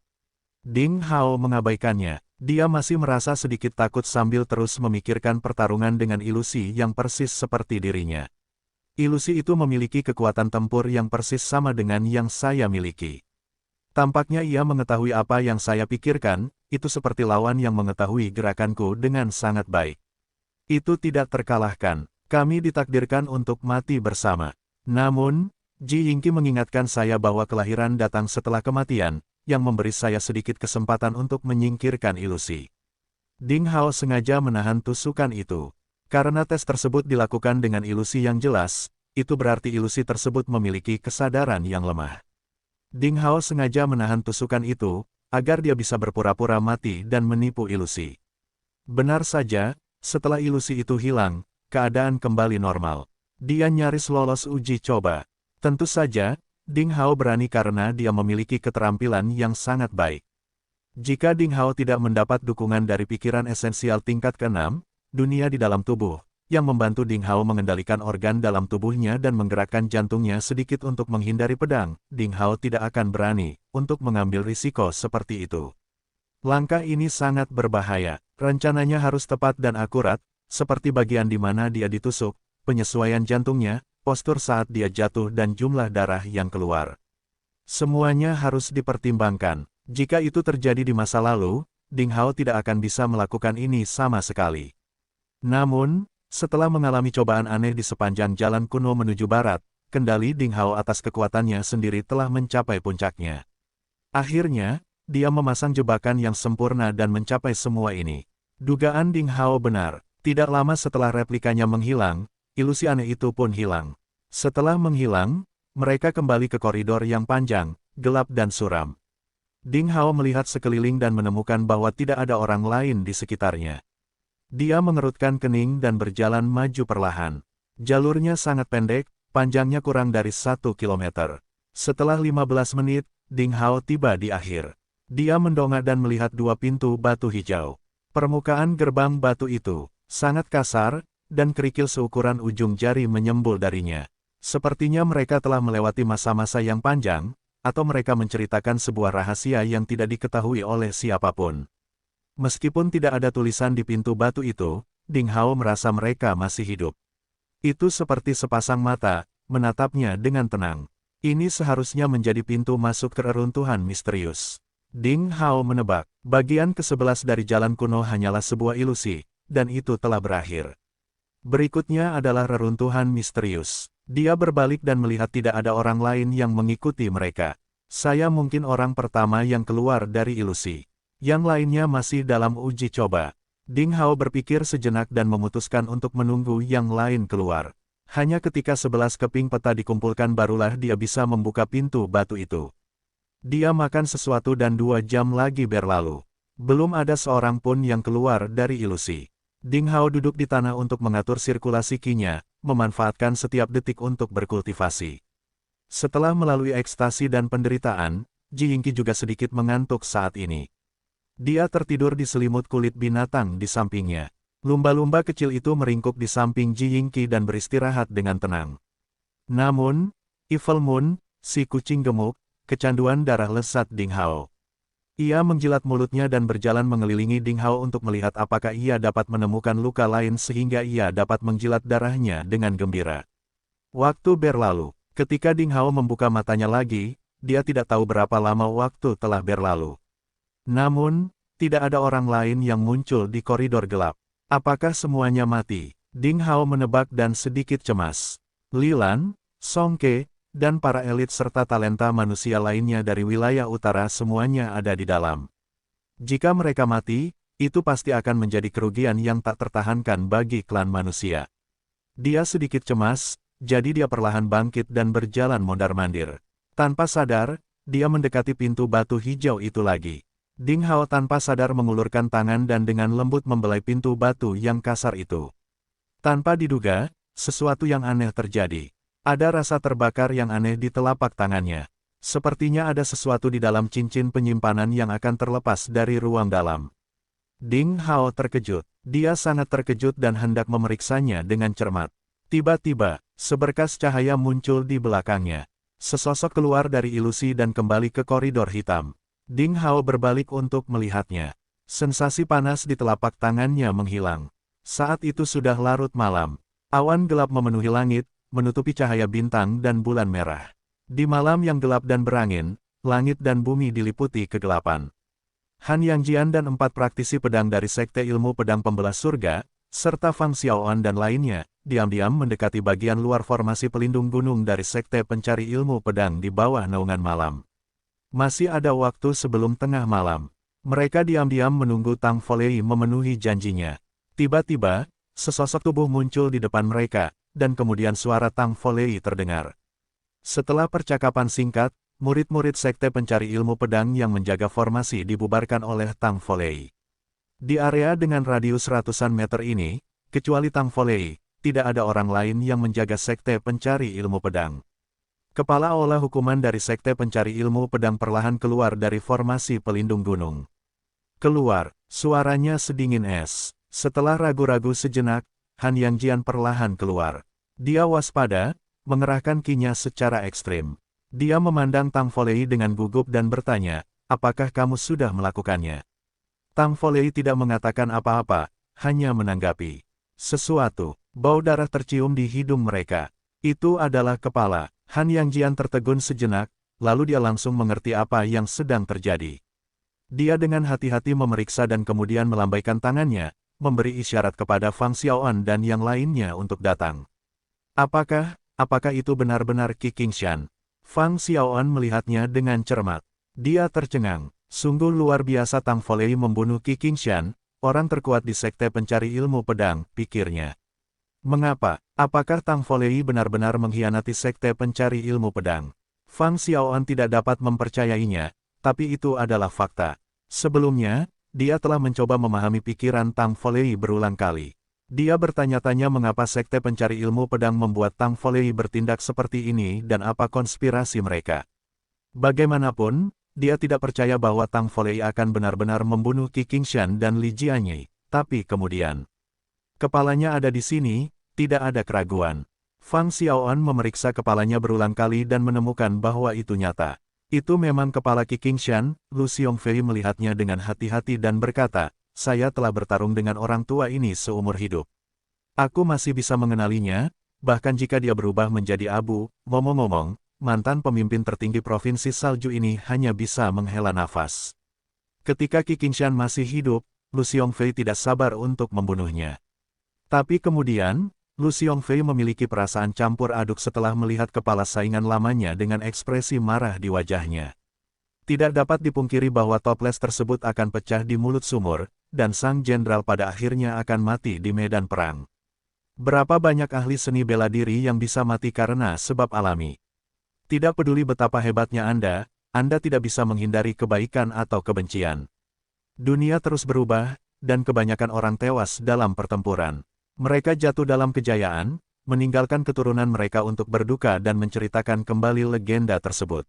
Ding Hao mengabaikannya. Dia masih merasa sedikit takut sambil terus memikirkan pertarungan dengan ilusi yang persis seperti dirinya. Ilusi itu memiliki kekuatan tempur yang persis sama dengan yang saya miliki. Tampaknya ia mengetahui apa yang saya pikirkan, itu seperti lawan yang mengetahui gerakanku dengan sangat baik. Itu tidak terkalahkan, kami ditakdirkan untuk mati bersama. Namun, Ji Yingqi mengingatkan saya bahwa kelahiran datang setelah kematian, yang memberi saya sedikit kesempatan untuk menyingkirkan ilusi. Ding Hao sengaja menahan tusukan itu. Karena tes tersebut dilakukan dengan ilusi yang jelas, itu berarti ilusi tersebut memiliki kesadaran yang lemah. Ding Hao sengaja menahan tusukan itu, agar dia bisa berpura-pura mati dan menipu ilusi. Benar saja, setelah ilusi itu hilang, keadaan kembali normal. Dia nyaris lolos uji coba. Tentu saja, Ding Hao berani karena dia memiliki keterampilan yang sangat baik. Jika Ding Hao tidak mendapat dukungan dari pikiran esensial tingkat ke-6, dunia di dalam tubuh, yang membantu Ding Hao mengendalikan organ dalam tubuhnya dan menggerakkan jantungnya sedikit untuk menghindari pedang, Ding Hao tidak akan berani untuk mengambil risiko seperti itu. Langkah ini sangat berbahaya. Rencananya harus tepat dan akurat, seperti bagian di mana dia ditusuk, penyesuaian jantungnya, postur saat dia jatuh dan jumlah darah yang keluar. Semuanya harus dipertimbangkan. Jika itu terjadi di masa lalu, Ding Hao tidak akan bisa melakukan ini sama sekali. Namun, setelah mengalami cobaan aneh di sepanjang jalan kuno menuju barat, kendali Ding Hao atas kekuatannya sendiri telah mencapai puncaknya. Akhirnya, dia memasang jebakan yang sempurna dan mencapai semua ini. Dugaan Ding Hao benar. Tidak lama setelah replikanya menghilang, ilusi aneh itu pun hilang. Setelah menghilang, mereka kembali ke koridor yang panjang, gelap dan suram. Ding Hao melihat sekeliling dan menemukan bahwa tidak ada orang lain di sekitarnya. Dia mengerutkan kening dan berjalan maju perlahan. Jalurnya sangat pendek, panjangnya kurang dari 1 kilometer. Setelah 15 menit, Ding Hao tiba di akhir. Dia mendongak dan melihat dua pintu batu hijau. Permukaan gerbang batu itu sangat kasar, dan kerikil seukuran ujung jari menyembul darinya. Sepertinya mereka telah melewati masa-masa yang panjang, atau mereka menceritakan sebuah rahasia yang tidak diketahui oleh siapapun. Meskipun tidak ada tulisan di pintu batu itu, Ding Hao merasa mereka masih hidup. Itu seperti sepasang mata, menatapnya dengan tenang. Ini seharusnya menjadi pintu masuk ke reruntuhan misterius. Ding Hao menebak, bagian ke-11 dari jalan kuno hanyalah sebuah ilusi, dan itu telah berakhir. Berikutnya adalah reruntuhan misterius. Dia berbalik dan melihat tidak ada orang lain yang mengikuti mereka. Saya mungkin orang pertama yang keluar dari ilusi. Yang lainnya masih dalam uji coba. Ding Hao berpikir sejenak dan memutuskan untuk menunggu yang lain keluar. Hanya ketika 11 keping peta dikumpulkan barulah dia bisa membuka pintu batu itu. Dia makan sesuatu dan 2 jam lagi berlalu. Belum ada seorang pun yang keluar dari ilusi. Ding Hao duduk di tanah untuk mengatur sirkulasi qi-nya, memanfaatkan setiap detik untuk berkultivasi. Setelah melalui ekstasi dan penderitaan, Ji Yingqi juga sedikit mengantuk saat ini. Dia tertidur di selimut kulit binatang di sampingnya. Lumba-lumba kecil itu meringkuk di samping Ji Yingqi dan beristirahat dengan tenang. Namun, Evil Moon, si kucing gemuk, kecanduan darah lesat Ding Hao. Ia menjilat mulutnya dan berjalan mengelilingi Ding Hao untuk melihat apakah ia dapat menemukan luka lain sehingga ia dapat menjilat darahnya dengan gembira. Waktu berlalu. Ketika Ding Hao membuka matanya lagi, dia tidak tahu berapa lama waktu telah berlalu. Namun, tidak ada orang lain yang muncul di koridor gelap. Apakah semuanya mati? Ding Hao menebak dan sedikit cemas. Li Lan, Song Ke, dan para elit serta talenta manusia lainnya dari wilayah utara semuanya ada di dalam. Jika mereka mati, itu pasti akan menjadi kerugian yang tak tertahankan bagi klan manusia. Dia sedikit cemas, jadi dia perlahan bangkit dan berjalan mondar-mandir. Tanpa sadar, dia mendekati pintu batu hijau itu lagi. Ding Hao tanpa sadar mengulurkan tangan dan dengan lembut membelai pintu batu yang kasar itu. Tanpa diduga, sesuatu yang aneh terjadi. Ada rasa terbakar yang aneh di telapak tangannya. Sepertinya ada sesuatu di dalam cincin penyimpanan yang akan terlepas dari ruang dalam. Ding Hao terkejut. Dia sangat terkejut dan hendak memeriksanya dengan cermat. Tiba-tiba, seberkas cahaya muncul di belakangnya. Sesosok keluar dari ilusi dan kembali ke koridor hitam. Ding Hao berbalik untuk melihatnya. Sensasi panas di telapak tangannya menghilang. Saat itu sudah larut malam. Awan gelap memenuhi langit, menutupi cahaya bintang dan bulan merah. Di malam yang gelap dan berangin, langit dan bumi diliputi kegelapan. Han Yangjian dan 4 praktisi pedang dari Sekte Ilmu Pedang Pembelah Surga, serta Fang Xiaoan dan lainnya, diam-diam mendekati bagian luar formasi pelindung gunung dari Sekte Pencari Ilmu Pedang di bawah naungan malam. Masih ada waktu sebelum tengah malam. Mereka diam-diam menunggu Tang Folei memenuhi janjinya. Tiba-tiba, sesosok tubuh muncul di depan mereka, dan kemudian suara Tang Folei terdengar. Setelah percakapan singkat, murid-murid Sekte Pencari Ilmu Pedang yang menjaga formasi dibubarkan oleh Tang Folei. Di area dengan radius ratusan meter ini, kecuali Tang Folei, tidak ada orang lain yang menjaga Sekte Pencari Ilmu Pedang. Kepala Olah Hukuman dari Sekte Pencari Ilmu Pedang perlahan keluar dari formasi pelindung gunung. Keluar, suaranya sedingin es. Setelah ragu-ragu sejenak, Han Yangjian perlahan keluar. Dia waspada, mengerahkan ki-nya secara ekstrim. Dia memandang Tang Folei dengan gugup dan bertanya, apakah kamu sudah melakukannya? Tang Folei tidak mengatakan apa-apa, hanya menanggapi. Sesuatu, bau darah tercium di hidung mereka. Itu adalah kepala. Han Yangjian tertegun sejenak, lalu dia langsung mengerti apa yang sedang terjadi. Dia dengan hati-hati memeriksa dan kemudian melambaikan tangannya, memberi isyarat kepada Fang Xiaoan dan yang lainnya untuk datang. Apakah itu benar-benar Qi Qingshan? Fang Xiaoan melihatnya dengan cermat. Dia tercengang. Sungguh luar biasa Tang Folei membunuh Qi Qingshan, orang terkuat di Sekte Pencari Ilmu Pedang, pikirnya. Mengapa? Apakah Tang Folei benar-benar mengkhianati Sekte Pencari Ilmu Pedang? Fang Xiaoan tidak dapat mempercayainya, tapi itu adalah fakta. Sebelumnya, dia telah mencoba memahami pikiran Tang Folei berulang kali. Dia bertanya-tanya mengapa Sekte Pencari Ilmu Pedang membuat Tang Folei bertindak seperti ini dan apa konspirasi mereka. Bagaimanapun, dia tidak percaya bahwa Tang Folei akan benar-benar membunuh Qi Qingshan dan Li Jianyai, tapi kemudian, kepalanya ada di sini, tidak ada keraguan. Fang Xiaoan memeriksa kepalanya berulang kali dan menemukan bahwa itu nyata. Itu memang kepala Qi Qingshan. Lu Xiongfei melihatnya dengan hati-hati dan berkata, saya telah bertarung dengan orang tua ini seumur hidup. Aku masih bisa mengenalinya, bahkan jika dia berubah menjadi abu. Ngomong-ngomong, mantan pemimpin tertinggi Provinsi Salju ini hanya bisa menghela nafas. Ketika Qi Qingshan masih hidup, Lu Xiongfei tidak sabar untuk membunuhnya. Tapi kemudian, Lu Xiongfei memiliki perasaan campur aduk setelah melihat kepala saingan lamanya dengan ekspresi marah di wajahnya. Tidak dapat dipungkiri bahwa toples tersebut akan pecah di mulut sumur, dan sang jenderal pada akhirnya akan mati di medan perang. Berapa banyak ahli seni bela diri yang bisa mati karena sebab alami? Tidak peduli betapa hebatnya Anda tidak bisa menghindari kebaikan atau kebencian. Dunia terus berubah, dan kebanyakan orang tewas dalam pertempuran. Mereka jatuh dalam kejayaan, meninggalkan keturunan mereka untuk berduka dan menceritakan kembali legenda tersebut.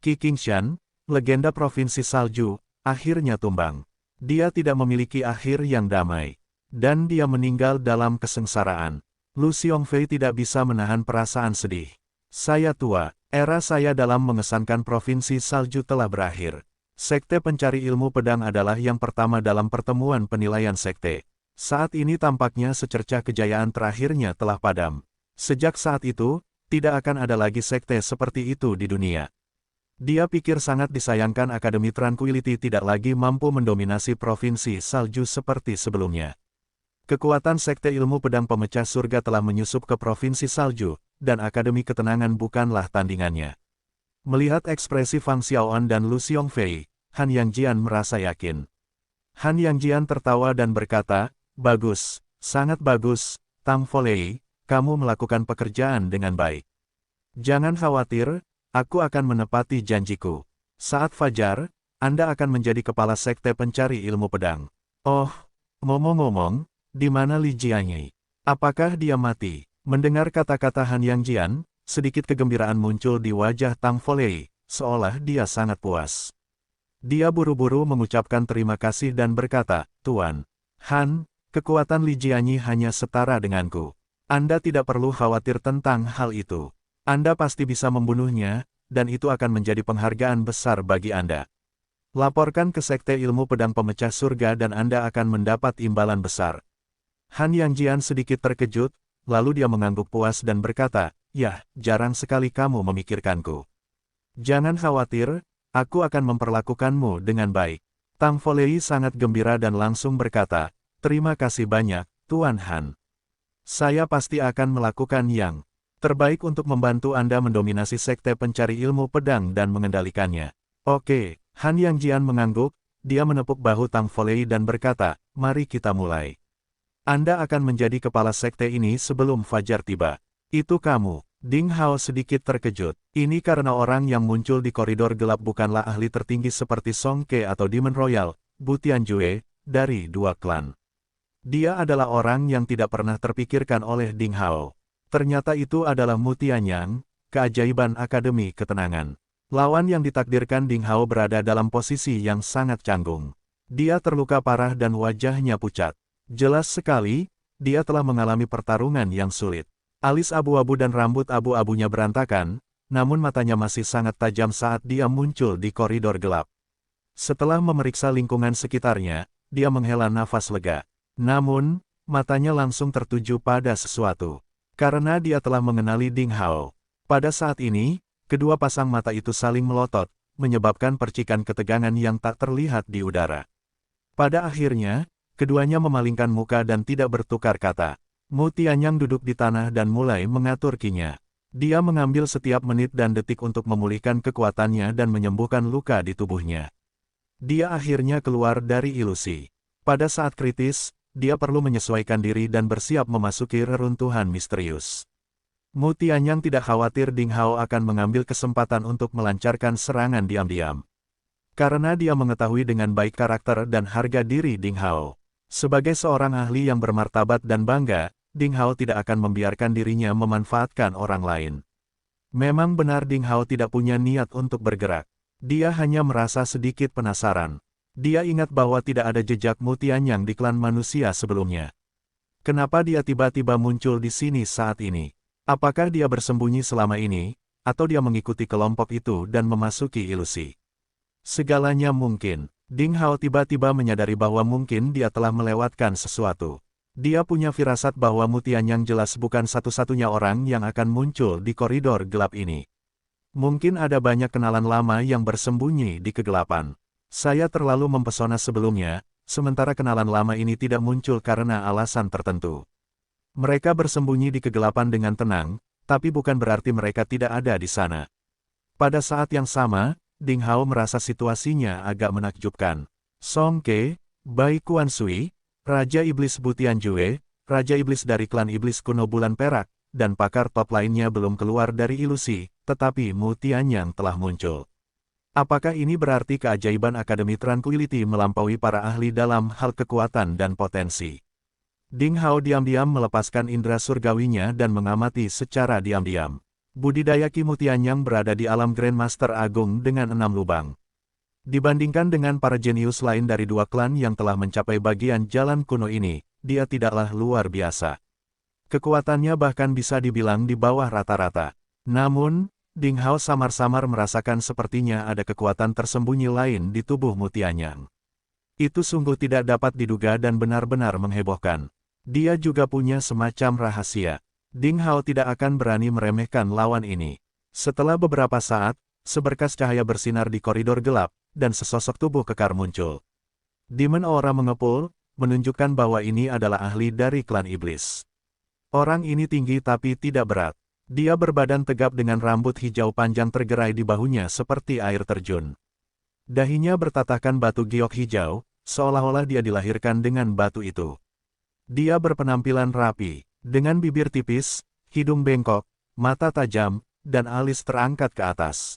Qi Qingshan, legenda Provinsi Salju, akhirnya tumbang. Dia tidak memiliki akhir yang damai. Dan dia meninggal dalam kesengsaraan. Lu Xiongfei tidak bisa menahan perasaan sedih. Saya tua, era saya dalam mengesankan Provinsi Salju telah berakhir. Sekte Pencari Ilmu Pedang adalah yang pertama dalam pertemuan penilaian sekte. Saat ini tampaknya secercah kejayaan terakhirnya telah padam. Sejak saat itu, tidak akan ada lagi sekte seperti itu di dunia. Dia pikir sangat disayangkan Akademi Tranquility tidak lagi mampu mendominasi Provinsi Salju seperti sebelumnya. Kekuatan Sekte Ilmu Pedang Pemecah Surga telah menyusup ke Provinsi Salju, dan Akademi Ketenangan bukanlah tandingannya. Melihat ekspresi Fang Xiaoan dan Lu Xiongfei, Han Yangjian merasa yakin. Han Yangjian tertawa dan berkata, bagus, sangat bagus, Tang Folei, kamu melakukan pekerjaan dengan baik. Jangan khawatir, aku akan menepati janjiku. Saat fajar, Anda akan menjadi kepala sekte pencari ilmu pedang. Oh, ngomong-ngomong, di mana Li Jianyi? Apakah dia mati? Mendengar kata-kata Han Yangjian, sedikit kegembiraan muncul di wajah Tang Folei, seolah dia sangat puas. Dia buru-buru mengucapkan terima kasih dan berkata, Tuan Han, kekuatan Li Jianyi hanya setara denganku. Anda tidak perlu khawatir tentang hal itu. Anda pasti bisa membunuhnya, dan itu akan menjadi penghargaan besar bagi Anda. Laporkan ke Sekte Ilmu Pedang Pemecah Surga dan Anda akan mendapat imbalan besar. Han Yangjian sedikit terkejut, lalu dia mengangguk puas dan berkata, Yah, jarang sekali kamu memikirkanku. Jangan khawatir, aku akan memperlakukanmu dengan baik. Tang Folei sangat gembira dan langsung berkata, terima kasih banyak, Tuan Han. Saya pasti akan melakukan yang terbaik untuk membantu Anda mendominasi sekte pencari ilmu pedang dan mengendalikannya. Oke, Han Yangjian mengangguk, dia menepuk bahu Tang Folei dan berkata, mari kita mulai. Anda akan menjadi kepala sekte ini sebelum fajar tiba. Itu kamu. Ding Hao sedikit terkejut. Ini karena orang yang muncul di koridor gelap bukanlah ahli tertinggi seperti Song Ke atau Demon Royal, Bu Tianjue, dari dua klan. Dia adalah orang yang tidak pernah terpikirkan oleh Ding Hao. Ternyata itu adalah Mu Tianyang, keajaiban Akademi Ketenangan. Lawan yang ditakdirkan Ding Hao berada dalam posisi yang sangat canggung. Dia terluka parah dan wajahnya pucat. Jelas sekali, dia telah mengalami pertarungan yang sulit. Alis abu-abu dan rambut abu-abunya berantakan, namun matanya masih sangat tajam saat dia muncul di koridor gelap. Setelah memeriksa lingkungan sekitarnya, dia menghela nafas lega. Namun, matanya langsung tertuju pada sesuatu. Karena dia telah mengenali Ding Hao. Pada saat ini, kedua pasang mata itu saling melotot, menyebabkan percikan ketegangan yang tak terlihat di udara. Pada akhirnya, keduanya memalingkan muka dan tidak bertukar kata. Mu Tianyang duduk di tanah dan mulai mengatur kinya. Dia mengambil setiap menit dan detik untuk memulihkan kekuatannya dan menyembuhkan luka di tubuhnya. Dia akhirnya keluar dari ilusi. Pada saat kritis, dia perlu menyesuaikan diri dan bersiap memasuki reruntuhan misterius. Mu Tianyang tidak khawatir Ding Hao akan mengambil kesempatan untuk melancarkan serangan diam-diam. Karena dia mengetahui dengan baik karakter dan harga diri Ding Hao. Sebagai seorang ahli yang bermartabat dan bangga, Ding Hao tidak akan membiarkan dirinya memanfaatkan orang lain. Memang benar Ding Hao tidak punya niat untuk bergerak. Dia hanya merasa sedikit penasaran. Dia ingat bahwa tidak ada jejak Mu Tianyang di klan manusia sebelumnya. Kenapa dia tiba-tiba muncul di sini saat ini? Apakah dia bersembunyi selama ini, atau dia mengikuti kelompok itu dan memasuki ilusi? Segalanya mungkin. Ding Hao tiba-tiba menyadari bahwa mungkin dia telah melewatkan sesuatu. Dia punya firasat bahwa Mu Tianyang jelas bukan satu-satunya orang yang akan muncul di koridor gelap ini. Mungkin ada banyak kenalan lama yang bersembunyi di kegelapan. Saya terlalu mempesona sebelumnya, sementara kenalan lama ini tidak muncul karena alasan tertentu. Mereka bersembunyi di kegelapan dengan tenang, tapi bukan berarti mereka tidak ada di sana. Pada saat yang sama, Ding Hao merasa situasinya agak menakjubkan. Song Ke, Bai Kuan Sui, Raja Iblis Bu Tianjue, Raja Iblis dari klan Iblis Kuno Bulan Perak, dan pakar top lainnya belum keluar dari ilusi, tetapi Mu Tianyang telah muncul. Apakah ini berarti keajaiban Akademi Tranquility melampaui para ahli dalam hal kekuatan dan potensi? Ding Hao diam-diam melepaskan indera surgawinya dan mengamati secara diam-diam. Budidaya Ki Mu Tianyang berada di alam Grandmaster Agung dengan 6 lubang. Dibandingkan dengan para jenius lain dari dua klan yang telah mencapai bagian jalan kuno ini, dia tidaklah luar biasa. Kekuatannya bahkan bisa dibilang di bawah rata-rata. Namun, Ding Hao samar-samar merasakan sepertinya ada kekuatan tersembunyi lain di tubuh Mu Tianyang. Itu sungguh tidak dapat diduga dan benar-benar menghebohkan. Dia juga punya semacam rahasia. Ding Hao tidak akan berani meremehkan lawan ini. Setelah beberapa saat, seberkas cahaya bersinar di koridor gelap, dan sesosok tubuh kekar muncul. Demon Aura mengepul, menunjukkan bahwa ini adalah ahli dari klan iblis. Orang ini tinggi tapi tidak berat. Dia berbadan tegap dengan rambut hijau panjang tergerai di bahunya seperti air terjun. Dahinya bertatahkan batu giok hijau, seolah-olah dia dilahirkan dengan batu itu. Dia berpenampilan rapi, dengan bibir tipis, hidung bengkok, mata tajam, dan alis terangkat ke atas.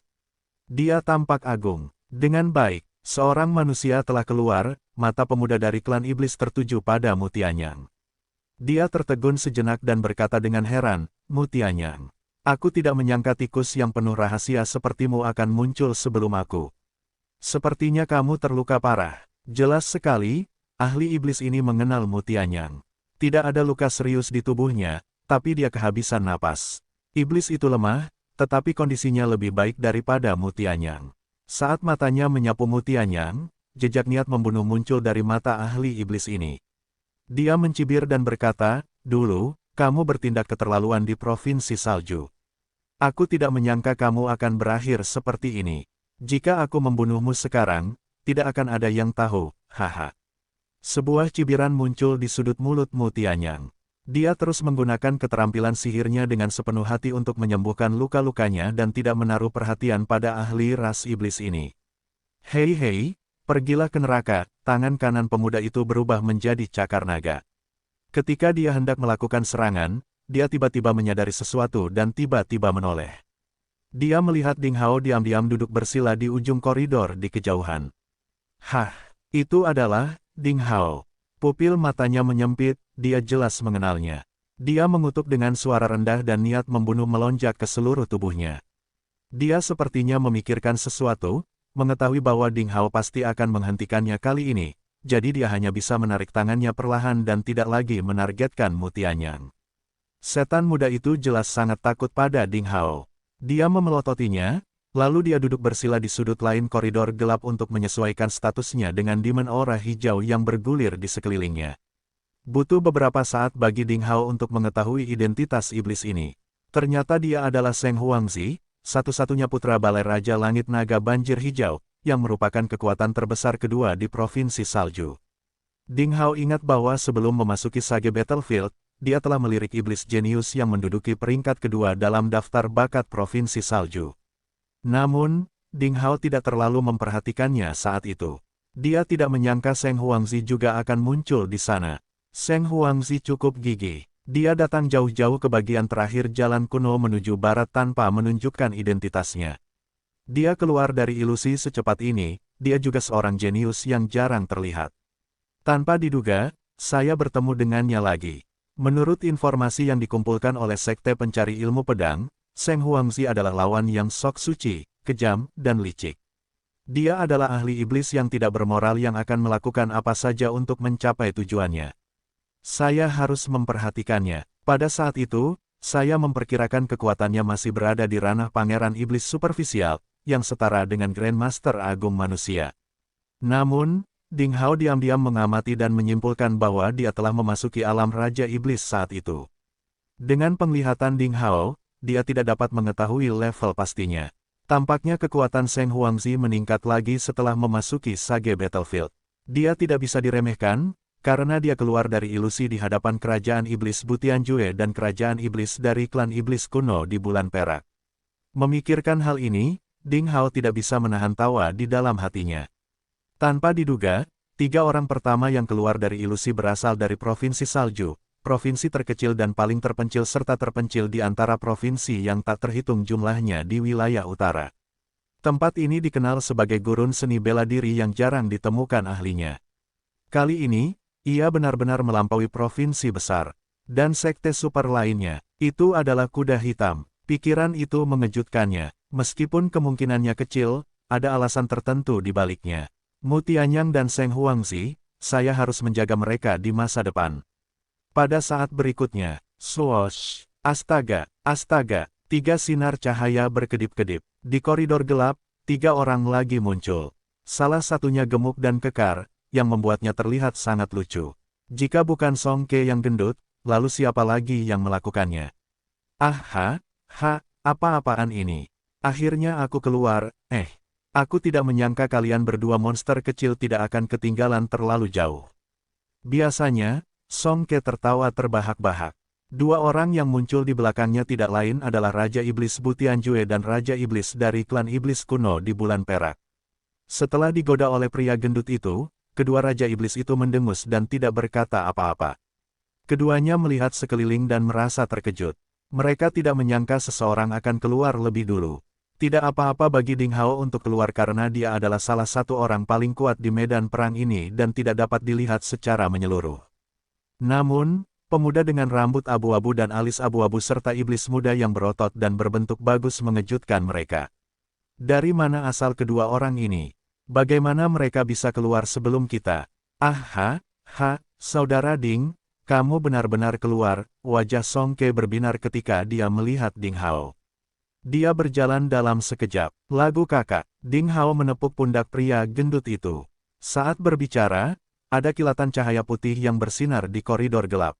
Dia tampak agung. Dengan baik, Seorang manusia telah keluar, mata pemuda dari klan iblis tertuju pada Mu Tianyang. Dia tertegun sejenak dan berkata dengan heran, Mu Tianyang, aku tidak menyangka tikus yang penuh rahasia sepertimu akan muncul sebelum aku. Sepertinya kamu terluka parah. Jelas sekali, ahli iblis ini mengenal Mu Tianyang. Tidak ada luka serius di tubuhnya, tapi dia kehabisan napas. Iblis itu lemah, tetapi kondisinya lebih baik daripada Mu Tianyang. Saat matanya menyapu Mu Tianyang, jejak niat membunuh muncul dari mata ahli iblis ini. Dia mencibir dan berkata, dulu, kamu bertindak keterlaluan di Provinsi Salju. Aku tidak menyangka kamu akan berakhir seperti ini. Jika aku membunuhmu sekarang, tidak akan ada yang tahu, haha. Sebuah cibiran muncul di sudut mulut Mu Tianyang. Dia terus menggunakan keterampilan sihirnya dengan sepenuh hati untuk menyembuhkan luka-lukanya dan tidak menaruh perhatian pada ahli ras iblis ini. Hei, pergilah ke neraka, tangan kanan pemuda itu berubah menjadi cakar naga. Ketika dia hendak melakukan serangan, dia tiba-tiba menyadari sesuatu dan tiba-tiba menoleh. Dia melihat Ding Hao diam-diam duduk bersila di ujung koridor di kejauhan. Hah, itu adalah Ding Hao. Pupil matanya menyempit, dia jelas mengenalnya. Dia mengutuk dengan suara rendah dan niat membunuh melonjak ke seluruh tubuhnya. Dia sepertinya memikirkan sesuatu, mengetahui bahwa Ding Hao pasti akan menghentikannya kali ini, jadi dia hanya bisa menarik tangannya perlahan dan tidak lagi menargetkan Mu Tianyang. Setan muda itu jelas sangat takut pada Ding Hao. Dia memelototinya, lalu dia duduk bersila di sudut lain koridor gelap untuk menyesuaikan statusnya dengan demon aura hijau yang bergulir di sekelilingnya. Butuh beberapa saat bagi Ding Hao untuk mengetahui identitas iblis ini. Ternyata dia adalah Seng Huangzi, satu-satunya putra Balai Raja Langit Naga Banjir Hijau, yang merupakan kekuatan terbesar kedua di Provinsi Salju. Ding Hao ingat bahwa sebelum memasuki Sage Battlefield, dia telah melirik iblis jenius yang menduduki peringkat kedua dalam daftar bakat Provinsi Salju. Namun, Ding Hao tidak terlalu memperhatikannya saat itu. Dia tidak menyangka Seng Huangzi juga akan muncul di sana. Seng Huangzi cukup gigih. Dia datang jauh-jauh ke bagian terakhir jalan kuno menuju barat tanpa menunjukkan identitasnya. Dia keluar dari ilusi secepat ini, dia juga seorang jenius yang jarang terlihat. Tanpa diduga, saya bertemu dengannya lagi. Menurut informasi yang dikumpulkan oleh Sekte Pencari Ilmu Pedang, Seng Huangzi adalah lawan yang sok suci, kejam, dan licik. Dia adalah ahli iblis yang tidak bermoral yang akan melakukan apa saja untuk mencapai tujuannya. Saya harus memperhatikannya. Pada saat itu, saya memperkirakan kekuatannya masih berada di ranah pangeran iblis superficial, yang setara dengan Grandmaster Agung Manusia. Namun, Ding Hao diam-diam mengamati dan menyimpulkan bahwa dia telah memasuki alam Raja Iblis saat itu. Dengan penglihatan Ding Hao, dia tidak dapat mengetahui level pastinya. Tampaknya kekuatan Seng Huangzi meningkat lagi setelah memasuki Sage Battlefield. Dia tidak bisa diremehkan, karena dia keluar dari ilusi di hadapan Kerajaan Iblis Butianjue dan Kerajaan Iblis dari klan Iblis kuno di Bulan Perak. Memikirkan hal ini, Ding Hao tidak bisa menahan tawa di dalam hatinya. Tanpa diduga, 3 orang pertama yang keluar dari ilusi berasal dari Provinsi Salju, provinsi terkecil dan paling terpencil serta terpencil di antara provinsi yang tak terhitung jumlahnya di wilayah utara. Tempat ini dikenal sebagai gurun seni bela diri yang jarang ditemukan ahlinya. Kali ini, ia benar-benar melampaui provinsi besar. Dan sekte super lainnya, itu adalah kuda hitam. Pikiran itu mengejutkannya, meskipun kemungkinannya kecil, ada alasan tertentu di baliknya. Mu Tianyang dan Seng Huangzi, saya harus menjaga mereka di masa depan. Pada saat berikutnya, swoosh, astaga, 3 sinar cahaya berkedip-kedip. Di koridor gelap, 3 orang lagi muncul. Salah satunya gemuk dan kekar, yang membuatnya terlihat sangat lucu. Jika bukan Song Ke yang gendut, lalu siapa lagi yang melakukannya? Apa-apaan ini? Akhirnya aku keluar, aku tidak menyangka kalian berdua monster kecil tidak akan ketinggalan terlalu jauh. Biasanya, Song Ke tertawa terbahak-bahak. 2 orang yang muncul di belakangnya tidak lain adalah Raja Iblis Butianjue dan Raja Iblis dari klan Iblis kuno di Bulan Perak. Setelah digoda oleh pria gendut itu, kedua Raja Iblis itu mendengus dan tidak berkata apa-apa. Keduanya melihat sekeliling dan merasa terkejut. Mereka tidak menyangka seseorang akan keluar lebih dulu. Tidak apa-apa bagi Ding Hao untuk keluar karena dia adalah salah satu orang paling kuat di medan perang ini dan tidak dapat dilihat secara menyeluruh. Namun, pemuda dengan rambut abu-abu dan alis abu-abu serta iblis muda yang berotot dan berbentuk bagus mengejutkan mereka. Dari mana asal kedua orang ini? Bagaimana mereka bisa keluar sebelum kita? Saudara Ding, kamu benar-benar keluar. Wajah Song Ke berbinar ketika dia melihat Ding Hao. Dia berjalan dalam sekejap. Lagu kakak, Ding Hao menepuk pundak pria gendut itu. Saat berbicara, ada kilatan cahaya putih yang bersinar di koridor gelap.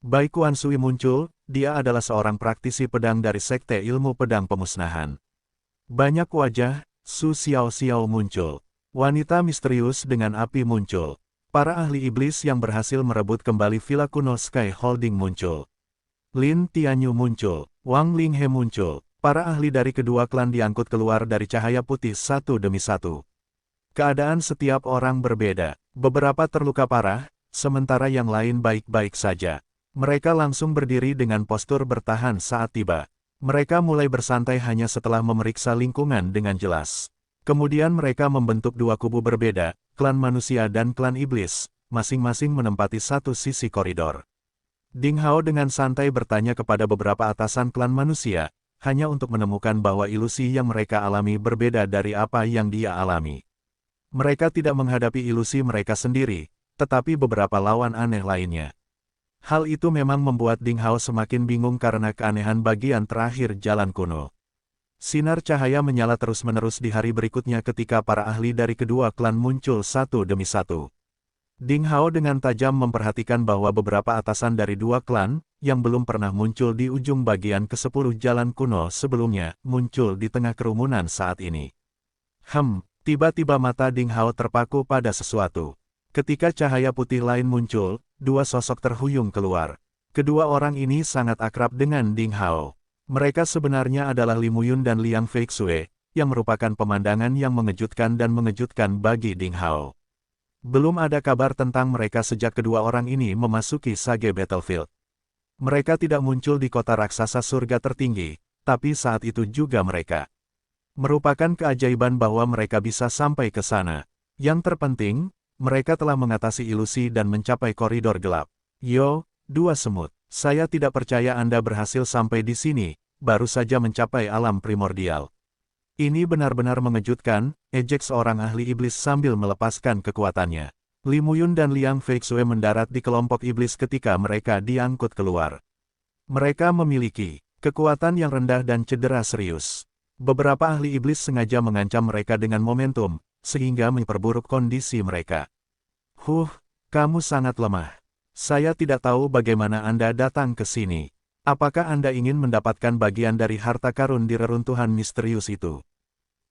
Bai Kuan Sui muncul, dia adalah seorang praktisi pedang dari Sekte Ilmu Pedang Pemusnahan. Banyak wajah, Su Xiao Xiao muncul. Wanita misterius dengan api muncul. Para ahli iblis yang berhasil merebut kembali Villa Kuno Sky Holding muncul. Lin Tianyu muncul. Wang Linghe muncul. Para ahli dari kedua klan diangkut keluar dari cahaya putih satu demi satu. Keadaan setiap orang berbeda. Beberapa terluka parah, sementara yang lain baik-baik saja. Mereka langsung berdiri dengan postur bertahan saat tiba. Mereka mulai bersantai hanya setelah memeriksa lingkungan dengan jelas. Kemudian mereka membentuk dua kubu berbeda, klan manusia dan klan iblis, masing-masing menempati satu sisi koridor. Ding Hao dengan santai bertanya kepada beberapa atasan klan manusia, hanya untuk menemukan bahwa ilusi yang mereka alami berbeda dari apa yang dia alami. Mereka tidak menghadapi ilusi mereka sendiri, tetapi beberapa lawan aneh lainnya. Hal itu memang membuat Ding Hao semakin bingung karena keanehan bagian terakhir jalan kuno. Sinar cahaya menyala terus-menerus di hari berikutnya ketika para ahli dari kedua klan muncul satu demi satu. Ding Hao dengan tajam memperhatikan bahwa beberapa atasan dari dua klan, yang belum pernah muncul di ujung bagian ke-10 jalan kuno sebelumnya, muncul di tengah kerumunan saat ini. Tiba-tiba mata Ding Hao terpaku pada sesuatu. Ketika cahaya putih lain muncul, dua sosok terhuyung keluar. Kedua orang ini sangat akrab dengan Ding Hao. Mereka sebenarnya adalah Li Muyun dan Liang Feixue, yang merupakan pemandangan yang mengejutkan dan mengejutkan bagi Ding Hao. Belum ada kabar tentang mereka sejak kedua orang ini memasuki Sage Battlefield. Mereka tidak muncul di kota raksasa surga tertinggi, tapi saat itu juga mereka. Merupakan keajaiban bahwa mereka bisa sampai ke sana. Yang terpenting, mereka telah mengatasi ilusi dan mencapai koridor gelap. Yo, dua semut. Saya tidak percaya Anda berhasil sampai di sini, baru saja mencapai alam primordial. Ini benar-benar mengejutkan, ejek seorang ahli iblis sambil melepaskan kekuatannya. Li Muyun dan Liang Feixue mendarat di kelompok iblis ketika mereka diangkut keluar. Mereka memiliki kekuatan yang rendah dan cedera serius. Beberapa ahli iblis sengaja mengancam mereka dengan momentum, sehingga memperburuk kondisi mereka. Kamu sangat lemah. Saya tidak tahu bagaimana Anda datang ke sini. Apakah Anda ingin mendapatkan bagian dari harta karun di reruntuhan misterius itu?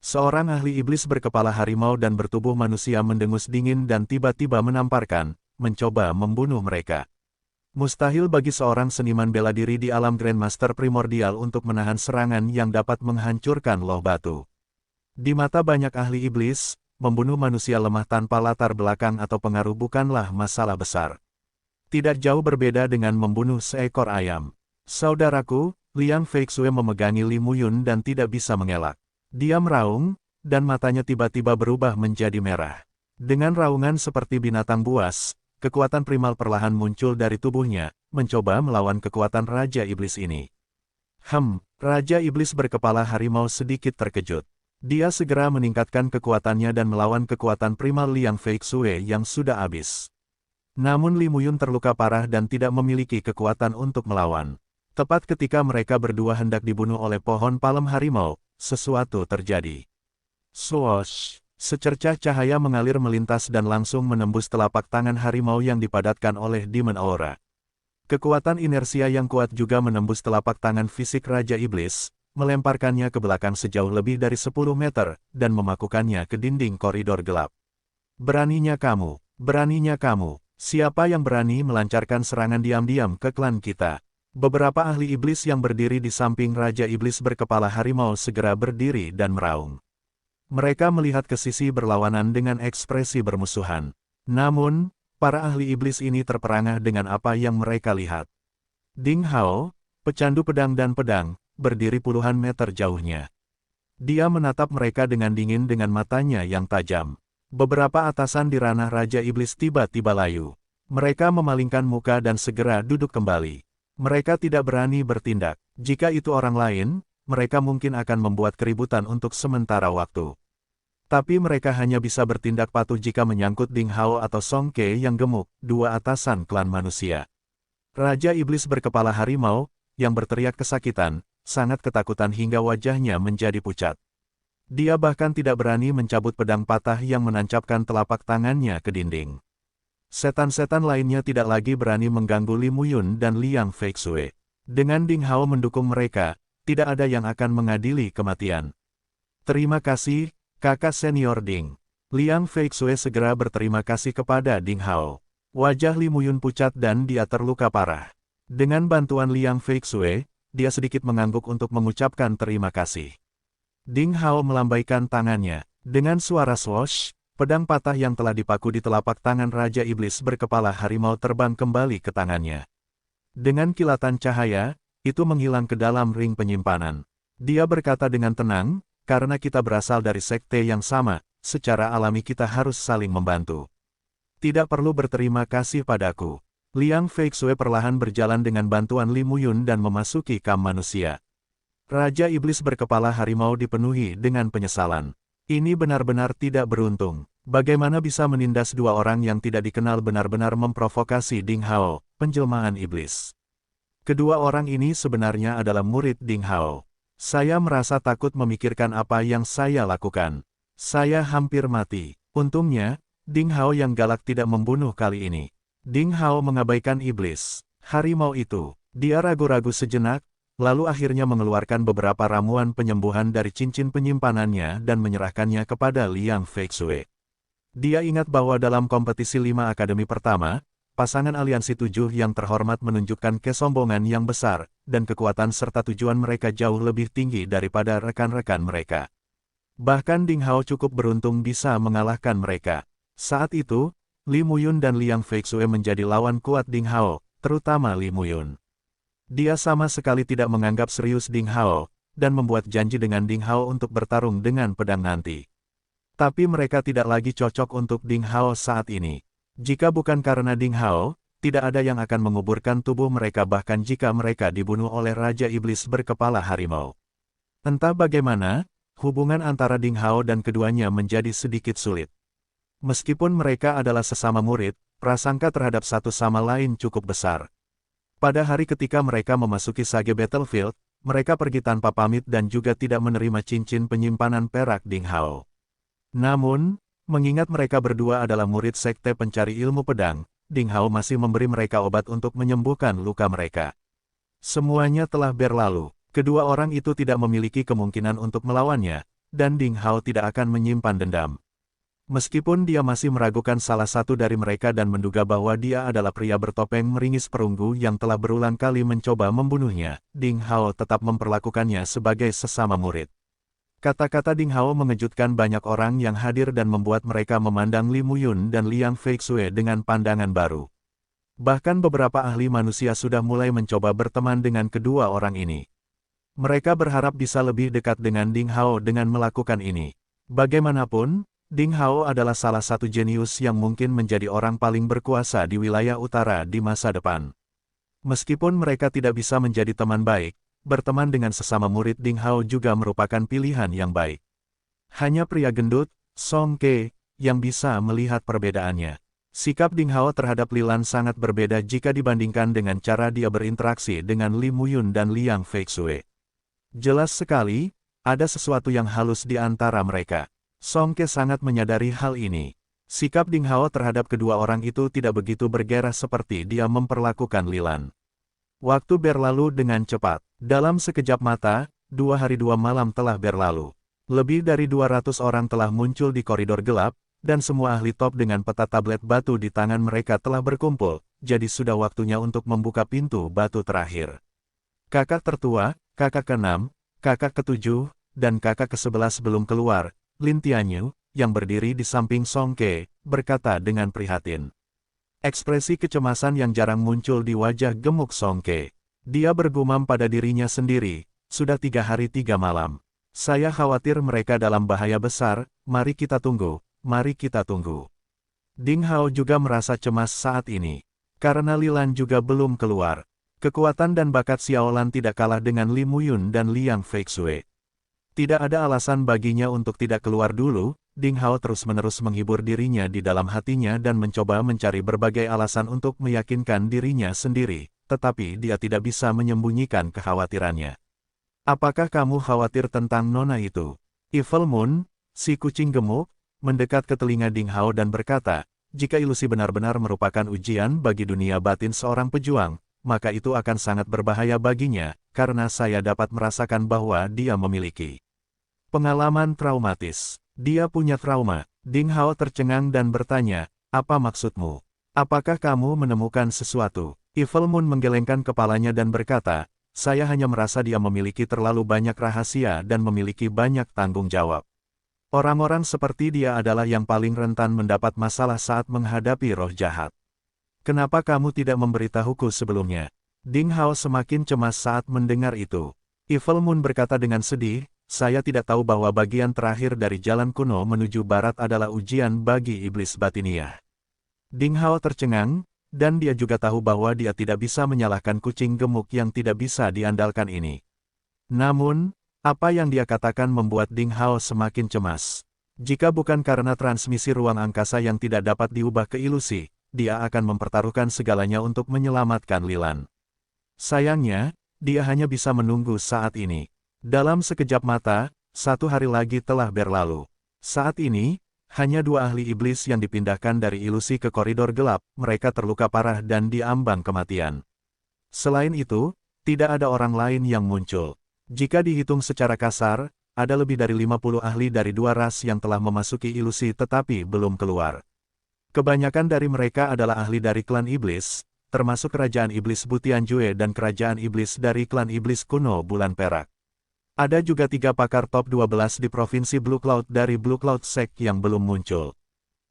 Seorang ahli iblis berkepala harimau dan bertubuh manusia mendengus dingin dan tiba-tiba menamparkan, mencoba membunuh mereka. Mustahil bagi seorang seniman bela diri di alam Grandmaster Primordial untuk menahan serangan yang dapat menghancurkan loh batu. Di mata banyak ahli iblis, membunuh manusia lemah tanpa latar belakang atau pengaruh bukanlah masalah besar. Tidak jauh berbeda dengan membunuh seekor ayam. Saudaraku, Liang Feixue memegangi Li Muyun dan tidak bisa mengelak. Dia meraung, dan matanya tiba-tiba berubah menjadi merah. Dengan raungan seperti binatang buas, kekuatan primal perlahan muncul dari tubuhnya, mencoba melawan kekuatan Raja Iblis ini. Raja Iblis berkepala harimau sedikit terkejut. Dia segera meningkatkan kekuatannya dan melawan kekuatan primal Liang Feixue yang sudah habis. Namun Li Muyun terluka parah dan tidak memiliki kekuatan untuk melawan. Tepat ketika mereka berdua hendak dibunuh oleh pohon palem harimau, sesuatu terjadi. Swoosh! Secercah cahaya mengalir melintas dan langsung menembus telapak tangan harimau yang dipadatkan oleh Demon Aura. Kekuatan inersia yang kuat juga menembus telapak tangan fisik Raja Iblis, melemparkannya ke belakang sejauh lebih dari 10 meter, dan memakukannya ke dinding koridor gelap. Beraninya kamu, siapa yang berani melancarkan serangan diam-diam ke klan kita? Beberapa ahli iblis yang berdiri di samping Raja Iblis berkepala harimau segera berdiri dan meraung. Mereka melihat ke sisi berlawanan dengan ekspresi bermusuhan. Namun, para ahli iblis ini terperangah dengan apa yang mereka lihat. Ding Hao, pecandu pedang dan pedang, berdiri puluhan meter jauhnya. Dia menatap mereka dengan dingin dengan matanya yang tajam. Beberapa atasan di ranah Raja Iblis tiba-tiba layu. Mereka memalingkan muka dan segera duduk kembali. Mereka tidak berani bertindak. Jika itu orang lain, mereka mungkin akan membuat keributan untuk sementara waktu. Tapi mereka hanya bisa bertindak patuh jika menyangkut Ding Hao atau Song Ke yang gemuk, dua atasan klan manusia. Raja Iblis berkepala harimau, yang berteriak kesakitan, sangat ketakutan hingga wajahnya menjadi pucat. Dia bahkan tidak berani mencabut pedang patah yang menancapkan telapak tangannya ke dinding. Setan-setan lainnya tidak lagi berani mengganggu Li Muyun dan Liang Feixue. Dengan Ding Hao mendukung mereka, tidak ada yang akan mengadili kematian. Terima kasih, kakak senior Ding. Liang Feixue segera berterima kasih kepada Ding Hao. Wajah Li Muyun pucat dan dia terluka parah. Dengan bantuan Liang Feixue, dia sedikit mengangguk untuk mengucapkan terima kasih. Ding Hao melambaikan tangannya. Dengan suara swoosh, pedang patah yang telah dipaku di telapak tangan Raja Iblis berkepala harimau terbang kembali ke tangannya. Dengan kilatan cahaya, itu menghilang ke dalam ring penyimpanan. Dia berkata dengan tenang, karena kita berasal dari sekte yang sama, secara alami kita harus saling membantu. Tidak perlu berterima kasih padaku. Liang Feixue perlahan berjalan dengan bantuan Li Muyun dan memasuki kam manusia. Raja Iblis berkepala harimau dipenuhi dengan penyesalan. Ini benar-benar tidak beruntung. Bagaimana bisa menindas dua orang yang tidak dikenal benar-benar memprovokasi Ding Hao, penjelmaan iblis. Kedua orang ini sebenarnya adalah murid Ding Hao. Saya merasa takut memikirkan apa yang saya lakukan. Saya hampir mati. Untungnya, Ding Hao yang galak tidak membunuh kali ini. Ding Hao mengabaikan iblis. Harimau itu. Dia ragu-ragu sejenak, lalu akhirnya mengeluarkan beberapa ramuan penyembuhan dari cincin penyimpanannya dan menyerahkannya kepada Liang Feixue. Dia ingat bahwa dalam kompetisi 5 akademi pertama, pasangan aliansi 7 yang terhormat menunjukkan kesombongan yang besar, dan kekuatan serta tujuan mereka jauh lebih tinggi daripada rekan-rekan mereka. Bahkan Ding Hao cukup beruntung bisa mengalahkan mereka. Saat itu, Li Muyun dan Liang Feixue menjadi lawan kuat Ding Hao, terutama Li Muyun. Dia sama sekali tidak menganggap serius Ding Hao, dan membuat janji dengan Ding Hao untuk bertarung dengan pedang nanti. Tapi mereka tidak lagi cocok untuk Ding Hao saat ini. Jika bukan karena Ding Hao, tidak ada yang akan menguburkan tubuh mereka bahkan jika mereka dibunuh oleh Raja Iblis berkepala harimau. Entah bagaimana, hubungan antara Ding Hao dan keduanya menjadi sedikit sulit. Meskipun mereka adalah sesama murid, prasangka terhadap satu sama lain cukup besar. Pada hari ketika mereka memasuki Sage Battlefield, mereka pergi tanpa pamit dan juga tidak menerima cincin penyimpanan perak Ding Hao. Namun, mengingat mereka berdua adalah murid sekte pencari ilmu pedang, Ding Hao masih memberi mereka obat untuk menyembuhkan luka mereka. Semuanya telah berlalu. Kedua orang itu tidak memiliki kemungkinan untuk melawannya, dan Ding Hao tidak akan menyimpan dendam. Meskipun dia masih meragukan salah satu dari mereka dan menduga bahwa dia adalah pria bertopeng meringis perunggu yang telah berulang kali mencoba membunuhnya, Ding Hao tetap memperlakukannya sebagai sesama murid. Kata-kata Ding Hao mengejutkan banyak orang yang hadir dan membuat mereka memandang Li Muyun dan Liang Feixue dengan pandangan baru. Bahkan beberapa ahli manusia sudah mulai mencoba berteman dengan kedua orang ini. Mereka berharap bisa lebih dekat dengan Ding Hao dengan melakukan ini. Bagaimanapun, Ding Hao adalah salah satu jenius yang mungkin menjadi orang paling berkuasa di wilayah utara di masa depan. Meskipun mereka tidak bisa menjadi teman baik, berteman dengan sesama murid Ding Hao juga merupakan pilihan yang baik. Hanya pria gendut, Song Ke, yang bisa melihat perbedaannya. Sikap Ding Hao terhadap Li Lan sangat berbeda jika dibandingkan dengan cara dia berinteraksi dengan Li Muyun dan Liang Feixue. Jelas sekali, ada sesuatu yang halus di antara mereka. Song Ke sangat menyadari hal ini. Sikap Ding Hao terhadap kedua orang itu tidak begitu bergairah seperti dia memperlakukan Li Lan. Waktu berlalu dengan cepat. Dalam sekejap mata, 2 hari 2 malam telah berlalu. Lebih dari 200 orang telah muncul di koridor gelap, dan semua ahli top dengan peta tablet batu di tangan mereka telah berkumpul, jadi sudah waktunya untuk membuka pintu batu terakhir. Kakak tertua, kakak ke-6, kakak ke-7, dan kakak ke-11 belum keluar. Lin Tianyu, yang berdiri di samping Song Ke, berkata dengan prihatin. Ekspresi kecemasan yang jarang muncul di wajah gemuk Song Ke. Dia bergumam pada dirinya sendiri, sudah 3 hari 3 malam. Saya khawatir mereka dalam bahaya besar, mari kita tunggu, mari kita tunggu. Ding Hao juga merasa cemas saat ini. Karena Li Lan juga belum keluar. Kekuatan dan bakat Xiaolan tidak kalah dengan Li Muyun dan Liang Feixue. Tidak ada alasan baginya untuk tidak keluar dulu. Ding Hao terus-menerus menghibur dirinya di dalam hatinya dan mencoba mencari berbagai alasan untuk meyakinkan dirinya sendiri, tetapi dia tidak bisa menyembunyikan kekhawatirannya. Apakah kamu khawatir tentang nona itu? Evil Moon, si kucing gemuk, mendekat ke telinga Ding Hao dan berkata, jika ilusi benar-benar merupakan ujian bagi dunia batin seorang pejuang, maka itu akan sangat berbahaya baginya, karena saya dapat merasakan bahwa dia memiliki pengalaman traumatis. Dia punya trauma. Ding Hao tercengang dan bertanya, apa maksudmu? Apakah kamu menemukan sesuatu? Evil Moon menggelengkan kepalanya dan berkata, saya hanya merasa dia memiliki terlalu banyak rahasia dan memiliki banyak tanggung jawab. Orang-orang seperti dia adalah yang paling rentan mendapat masalah saat menghadapi roh jahat. Kenapa kamu tidak memberitahuku sebelumnya? Ding Hao semakin cemas saat mendengar itu. Evil Moon berkata dengan sedih, saya tidak tahu bahwa bagian terakhir dari jalan kuno menuju barat adalah ujian bagi iblis batiniah. Ding Hao tercengang, dan dia juga tahu bahwa dia tidak bisa menyalahkan kucing gemuk yang tidak bisa diandalkan ini. Namun, apa yang dia katakan membuat Ding Hao semakin cemas. Jika bukan karena transmisi ruang angkasa yang tidak dapat diubah ke ilusi, dia akan mempertaruhkan segalanya untuk menyelamatkan Li Lan. Sayangnya, dia hanya bisa menunggu saat ini. Dalam sekejap mata, 1 hari lagi telah berlalu. Saat ini, hanya 2 ahli iblis yang dipindahkan dari ilusi ke koridor gelap, mereka terluka parah dan diambang kematian. Selain itu, tidak ada orang lain yang muncul. Jika dihitung secara kasar, ada lebih dari 50 ahli dari 2 ras yang telah memasuki ilusi tetapi belum keluar. Kebanyakan dari mereka adalah ahli dari klan iblis, termasuk kerajaan iblis Butianjue dan kerajaan iblis dari klan iblis kuno Bulan Perak. Ada juga 3 pakar top 12 di provinsi Blue Cloud dari Blue Cloud Sect yang belum muncul.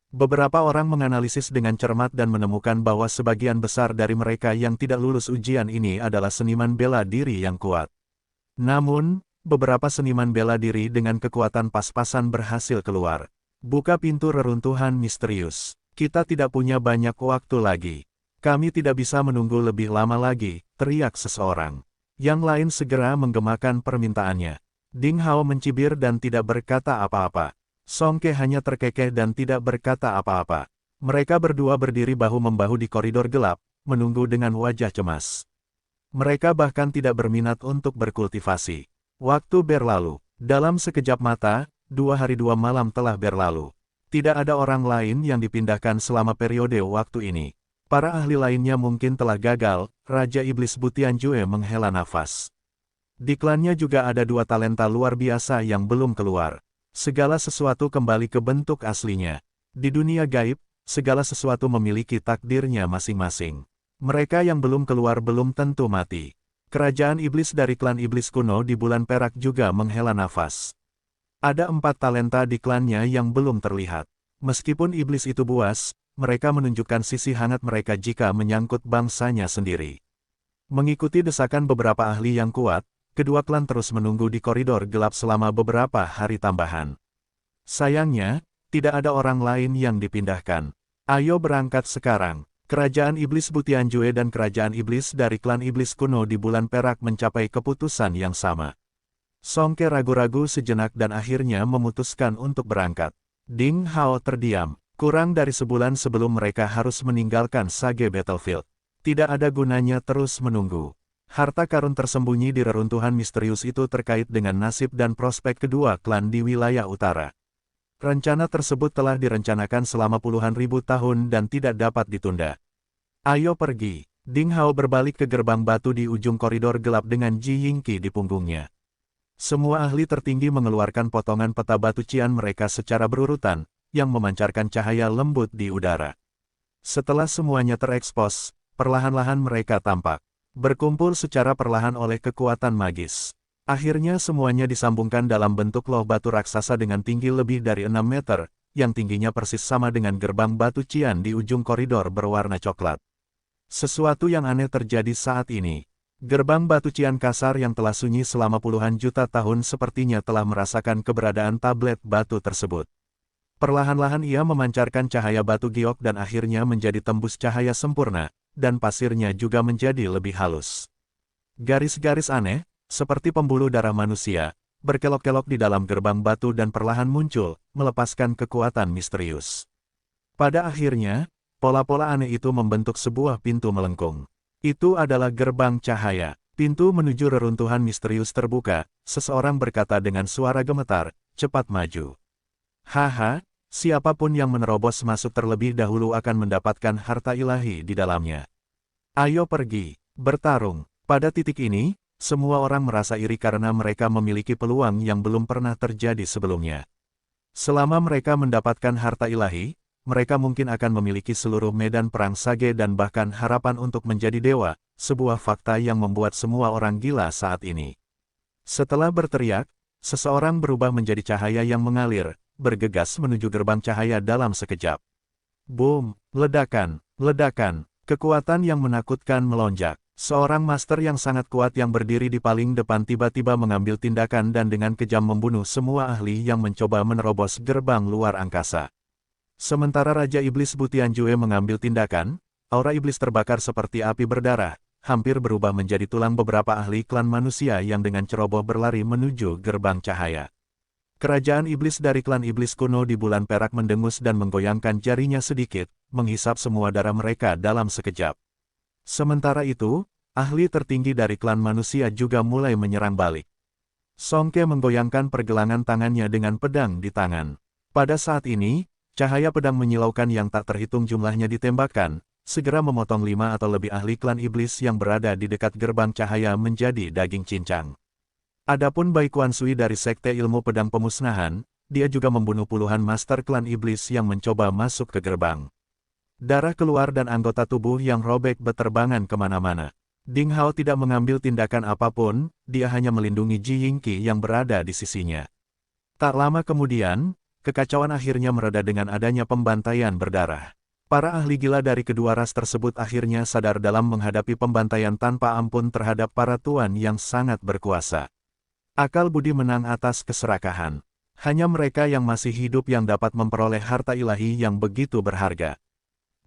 Beberapa orang menganalisis dengan cermat dan menemukan bahwa sebagian besar dari mereka yang tidak lulus ujian ini adalah seniman bela diri yang kuat. Namun, beberapa seniman bela diri dengan kekuatan pas-pasan berhasil keluar. Buka pintu reruntuhan misterius. Kita tidak punya banyak waktu lagi. Kami tidak bisa menunggu lebih lama lagi, teriak seseorang. Yang lain segera menggemakan permintaannya. Ding Hao mencibir dan tidak berkata apa-apa. Song Ke hanya terkekeh dan tidak berkata apa-apa. Mereka berdua berdiri bahu-membahu di koridor gelap, menunggu dengan wajah cemas. Mereka bahkan tidak berminat untuk berkultivasi. Waktu berlalu. Dalam sekejap mata, 2 hari 2 malam telah berlalu. Tidak ada orang lain yang dipindahkan selama periode waktu ini. Para ahli lainnya mungkin telah gagal. Raja Iblis Butianjue menghela nafas. Di klannya juga ada 2 talenta luar biasa yang belum keluar. Segala sesuatu kembali ke bentuk aslinya. Di dunia gaib, segala sesuatu memiliki takdirnya masing-masing. Mereka yang belum keluar belum tentu mati. Kerajaan iblis dari klan iblis kuno di Bulan Perak juga menghela nafas. Ada 4 talenta di klannya yang belum terlihat. Meskipun iblis itu buas, mereka menunjukkan sisi hangat mereka jika menyangkut bangsanya sendiri. Mengikuti desakan beberapa ahli yang kuat, kedua klan terus menunggu di koridor gelap selama beberapa hari tambahan. Sayangnya, tidak ada orang lain yang dipindahkan. Ayo berangkat sekarang. Kerajaan Iblis Butianjue dan Kerajaan Iblis dari klan Iblis kuno di Bulan Perak mencapai keputusan yang sama. Song Ke ragu-ragu sejenak dan akhirnya memutuskan untuk berangkat. Ding Hao terdiam. Kurang dari sebulan sebelum mereka harus meninggalkan Sage Battlefield. Tidak ada gunanya terus menunggu. Harta karun tersembunyi di reruntuhan misterius itu terkait dengan nasib dan prospek kedua klan di wilayah utara. Rencana tersebut telah direncanakan selama puluhan ribu tahun dan tidak dapat ditunda. Ayo pergi. Ding Hao berbalik ke gerbang batu di ujung koridor gelap dengan Ji Yingqi di punggungnya. Semua ahli tertinggi mengeluarkan potongan peta batu cian mereka secara berurutan, yang memancarkan cahaya lembut di udara. Setelah semuanya terekspos, perlahan-lahan mereka tampak berkumpul secara perlahan oleh kekuatan magis. Akhirnya semuanya disambungkan dalam bentuk loh batu raksasa dengan tinggi lebih dari 6 meter, yang tingginya persis sama dengan gerbang batu cian di ujung koridor berwarna coklat. Sesuatu yang aneh terjadi saat ini. Gerbang batu cian kasar yang telah sunyi selama puluhan juta tahun sepertinya telah merasakan keberadaan tablet batu tersebut. Perlahan-lahan ia memancarkan cahaya batu giok dan akhirnya menjadi tembus cahaya sempurna, dan pasirnya juga menjadi lebih halus. Garis-garis aneh, seperti pembuluh darah manusia, berkelok-kelok di dalam gerbang batu dan perlahan muncul, melepaskan kekuatan misterius. Pada akhirnya, pola-pola aneh itu membentuk sebuah pintu melengkung. Itu adalah gerbang cahaya. Pintu menuju reruntuhan misterius terbuka, seseorang berkata dengan suara gemetar, cepat maju. Haha, siapapun yang menerobos masuk terlebih dahulu akan mendapatkan harta ilahi di dalamnya. Ayo pergi, bertarung. Pada titik ini, semua orang merasa iri karena mereka memiliki peluang yang belum pernah terjadi sebelumnya. Selama mereka mendapatkan harta ilahi, mereka mungkin akan memiliki seluruh medan perang sage dan bahkan harapan untuk menjadi dewa, sebuah fakta yang membuat semua orang gila saat ini. Setelah berteriak, seseorang berubah menjadi cahaya yang mengalir, bergegas menuju gerbang cahaya dalam sekejap. Boom, ledakan, ledakan, kekuatan yang menakutkan melonjak. Seorang master yang sangat kuat yang berdiri di paling depan tiba-tiba mengambil tindakan dan dengan kejam membunuh semua ahli yang mencoba menerobos gerbang luar angkasa. Sementara Raja Iblis Butianjue mengambil tindakan, aura iblis terbakar seperti api berdarah, hampir berubah menjadi tulang beberapa ahli klan manusia yang dengan ceroboh berlari menuju gerbang cahaya. Kerajaan iblis dari klan iblis kuno di bulan perak mendengus dan menggoyangkan jarinya sedikit, menghisap semua darah mereka dalam sekejap. Sementara itu, ahli tertinggi dari klan manusia juga mulai menyerang balik. Songke menggoyangkan pergelangan tangannya dengan pedang di tangan. Pada saat ini, cahaya pedang menyilaukan yang tak terhitung jumlahnya ditembakkan, segera memotong 5 atau lebih ahli klan iblis yang berada di dekat gerbang cahaya menjadi daging cincang. Adapun Bai Kuansui dari Sekte Ilmu Pedang Pemusnahan, dia juga membunuh puluhan master klan iblis yang mencoba masuk ke gerbang. Darah keluar dan anggota tubuh yang robek beterbangan kemana-mana. Ding Hao tidak mengambil tindakan apapun, dia hanya melindungi Ji Yingqi yang berada di sisinya. Tak lama kemudian, kekacauan akhirnya mereda dengan adanya pembantaian berdarah. Para ahli gila dari kedua ras tersebut akhirnya sadar dalam menghadapi pembantaian tanpa ampun terhadap para tuan yang sangat berkuasa. Akal budi menang atas keserakahan. Hanya mereka yang masih hidup yang dapat memperoleh harta ilahi yang begitu berharga.